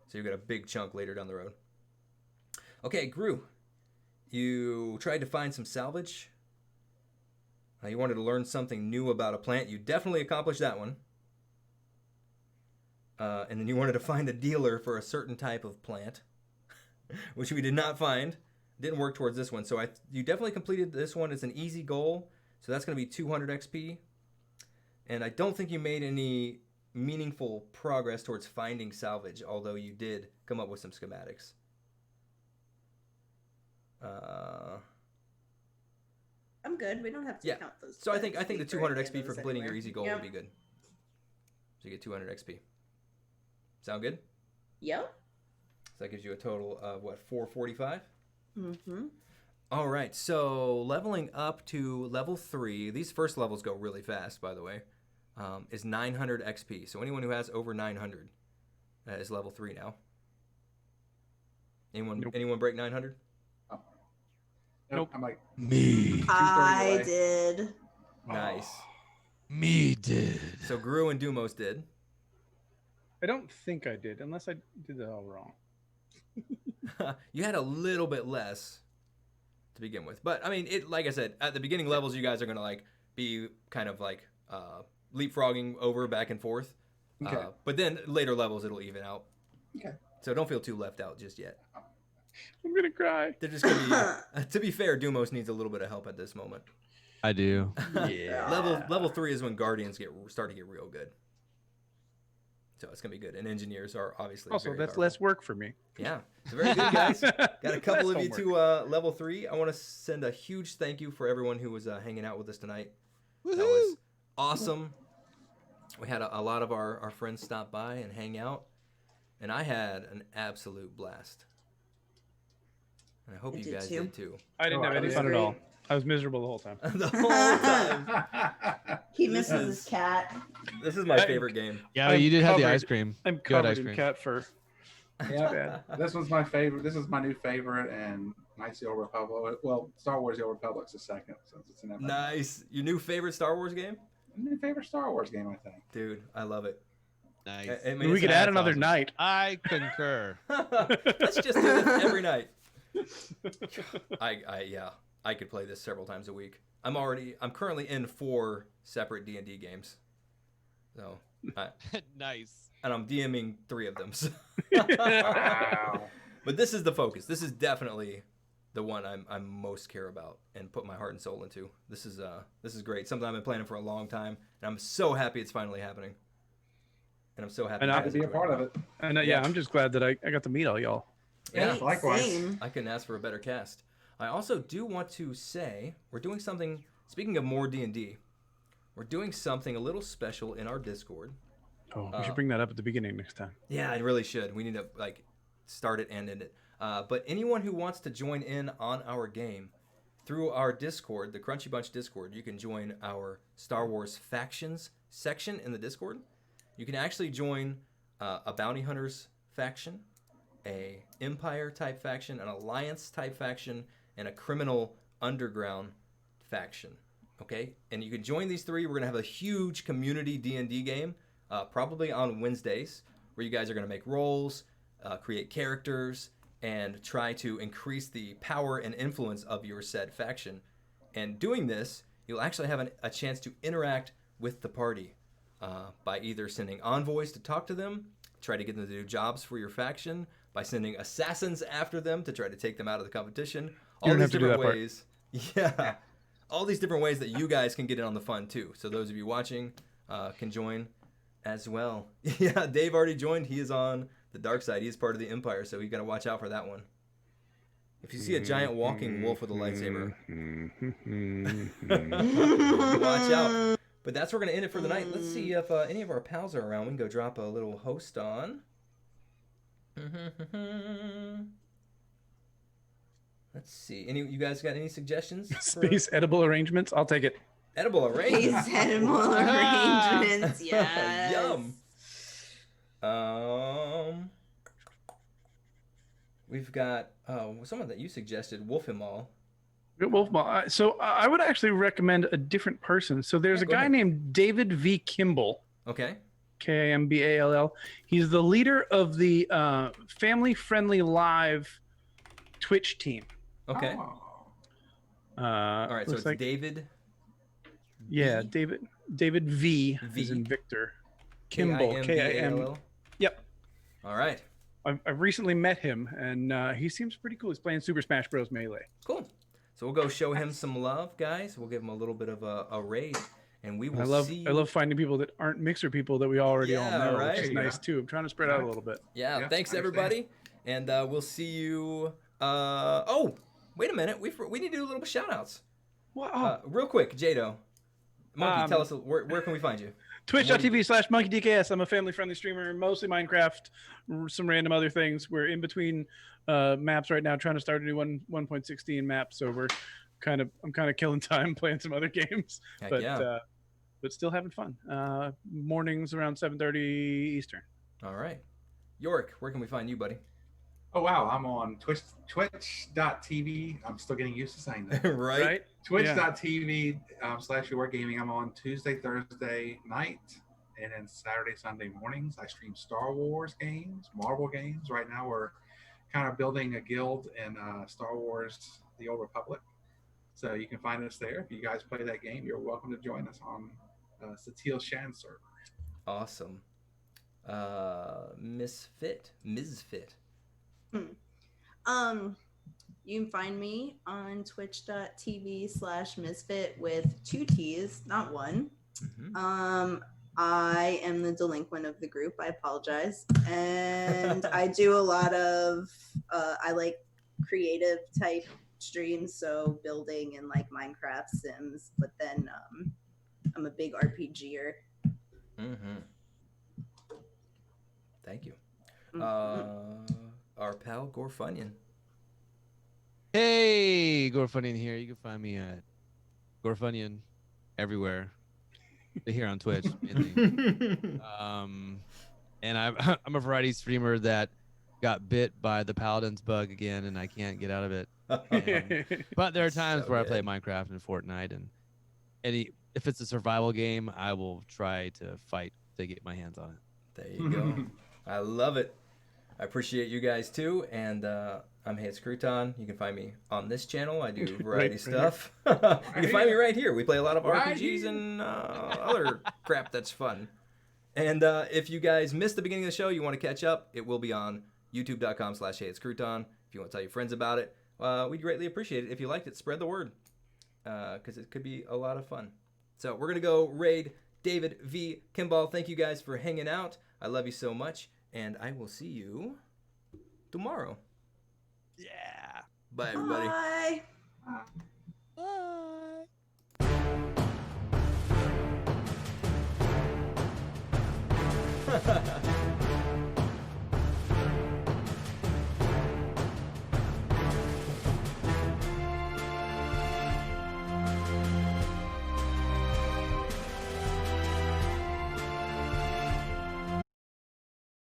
So you get a big chunk later down the road. Okay, Groo. You tried to find some salvage. You wanted to learn something new about a plant. You definitely accomplished that one. And then you wanted to find a dealer for a certain type of plant, which we did not find. Didn't work towards this one. So you definitely completed this one. It's an easy goal. So that's going to be 200 XP. And I don't think you made any meaningful progress towards finding salvage, although you did come up with some schematics. I'm good. We don't have to Yeah. count those. So I think the XP 200 any XP of for those completing your anywhere. easy goal Yep. would be good. So you get 200 XP. Sound good? Yep. So that gives you a total of, what, 445? Mm-hmm. All right, so leveling up to level 3, these first levels go really fast, by the way, is 900 XP. So anyone who has over 900 is level 3 now. Anyone break 900? Nope. Nope. I'm like, Me. I away. did. Nice. Me did. So Groo and Dumos did. I don't think I did, unless I did that all wrong. You had a little bit less to begin with. But, I mean, like I said, at the beginning levels, you guys are going to, like, be kind of, like, leapfrogging over back and forth. Okay. But then later levels, it'll even out. Okay. So don't feel too left out just yet. I'm gonna cry. They're just going to be... to be fair, Dumos needs a little bit of help at this moment. I do. Level 3 is when Guardians start to get real good. So it's going to be good. And Engineers are obviously Also, very that's powerful. less work for me. Yeah. It's very good, guys. Got a couple Less of you homework. to level 3. I want to send a huge thank you for everyone who was hanging out with us tonight. Woohoo! That was awesome. We had a lot of our friends stop by and hang out. And I had an absolute blast. And I hope I you did guys too. did too. I didn't Oh, have I any was fun at great. all. I was miserable the whole time. The whole time. He This misses is- his cat. This is my favorite game. Yeah, I'm you did have the covered. ice cream. I'm You had ice covered in cream. cat fur. Yeah, this was my favorite. This is my new favorite, and Knights of the Old Republic. Well, Star Wars: The Old Republic's the second, since it's an episode. Nice. Your new favorite Star Wars game? New favorite Star Wars game, I think. Dude, I love it. Nice. I mean, We it's could an- add that's another awesome. night. I concur. Let's just do this every night. I could play this several times a week. I'm currently in 4 separate D&D games. So, Nice. and I'm DMing 3 of them. So. Wow. But this is the focus. This is definitely the one I'm most care about and put my heart and soul into. This is great. Something I've been planning for a long time, and I'm so happy it's finally happening. And I'm so happy And you I'll guys to be a enjoyed part it. of it. And Yeah. I'm just glad that I got to meet all y'all. Yeah, Right, likewise. same. I couldn't ask for a better cast. I also do want to say we're doing something. Speaking of more D&D, we're doing something a little special in our Discord. Oh, we should bring that up at the beginning next time. Yeah, I really should. We need to start it and end it. But anyone who wants to join in on our game through our Discord, the Crunchy Bunch Discord, you can join our Star Wars factions section in the Discord. You can actually join a Bounty Hunters faction, a Empire type faction, an Alliance type faction, and a Criminal Underground faction. Okay, and you can join these three. We're gonna have a huge community D&D game, probably on Wednesdays, where you guys are gonna make rolls, create characters, and try to increase the power and influence of your said faction. And doing this, you'll actually have a chance to interact with the party by either sending envoys to talk to them, try to get them to do jobs for your faction, by sending assassins after them to try to take them out of the competition. You All don't these have to do different that part. ways. Yeah. All these different ways that you guys can get in on the fun too. So those of you watching can join as well. Yeah, Dave already joined. He is on the dark side. He is part of the Empire, so you got to watch out for that one. If you see a giant walking wolf with a lightsaber, watch out. But that's where we're going to end it for the night. Let's see if any of our pals are around. We can go drop a little host on. Let's see. You guys got any suggestions? for Space edible arrangements. I'll take it. edible arrangements? Space animal arrangements. Yes. Yum. We've got someone that you suggested, Wolfenmaul. Wolfball. So I would actually recommend a different person. So there's Yeah, a go guy ahead. named David V. Kimball, Okay. Kimball. He's the leader of the Family Friendly Live Twitch team. Okay. Oh. All right. So looks it's like, David. yeah, V? David V. V? Is in Victor. Kimball. K-I-M. Kimball. Yep. All right. I've recently met him, and he seems pretty cool. He's playing Super Smash Bros. Melee. Cool. So we'll go show him some love, guys. We'll give him a little bit of a raid, and we will see. I love finding people that aren't Mixer people that we already all Yeah, know, right. which is nice too. I'm trying to spread out a little bit. Yeah. Yeah, Thanks I understand. everybody, and we'll see you. Oh, wait a minute. We need to do a little shout outs. Wow. Real quick, Jaido. Monkey, tell us where can we find you? Twitch.tv/monkeydks. I'm a family-friendly streamer, mostly Minecraft, some random other things. We're in between maps right now, trying to start a new 1.16 map. So I'm kind of killing time playing some other games, Heck but yeah. but still having fun. Mornings around 7:30 Eastern. All right. Joric, where can we find you, buddy? Oh wow, I'm on twitch.tv. I'm still getting used to saying that. right? Twitch.tv /YourGaming. I'm on Tuesday, Thursday night, and then Saturday, Sunday mornings. I stream Star Wars games, Marvel games. Right now, we're kind of building a guild in Star Wars: The Old Republic. So you can find us there. If you guys play that game, you're welcome to join us on Satil Shan server. Awesome. Misfit. You can find me on twitch.tv/misfit with 2 T's, not 1. Mhm. I am the delinquent of the group. I apologize. And I do a lot of I like creative type streams, so building and like Minecraft, Sims, but then I'm a big RPGer. Mm-hmm. Thank you. Mhm. Our pal Gorfunyan. Hey, Gorfunyan here. You can find me at Gorfunyan everywhere. Here on Twitch, mainly. And I'm a variety streamer that got bit by the Paladin's bug again, and I can't get out of it. But there are times So where I play good. Minecraft and Fortnite, and if it's a survival game, I will try to fight to get my hands on it. There you go. I love it. I appreciate you guys too. And I'm Hayes Crouton. You can find me on this channel. I do variety Right stuff. You can find me right here. We play a lot of Right RPGs here. and other crap that's fun. And if you guys missed the beginning of the show, you want to catch up, it will be on youtube.com/HayesCrouton. If you want to tell your friends about it, we'd greatly appreciate it. If you liked it, spread the word because it could be a lot of fun. So we're going to go raid David V. Kimball. Thank you guys for hanging out. I love you so much, and I will see you tomorrow. Yeah. Bye, everybody. Bye. Bye.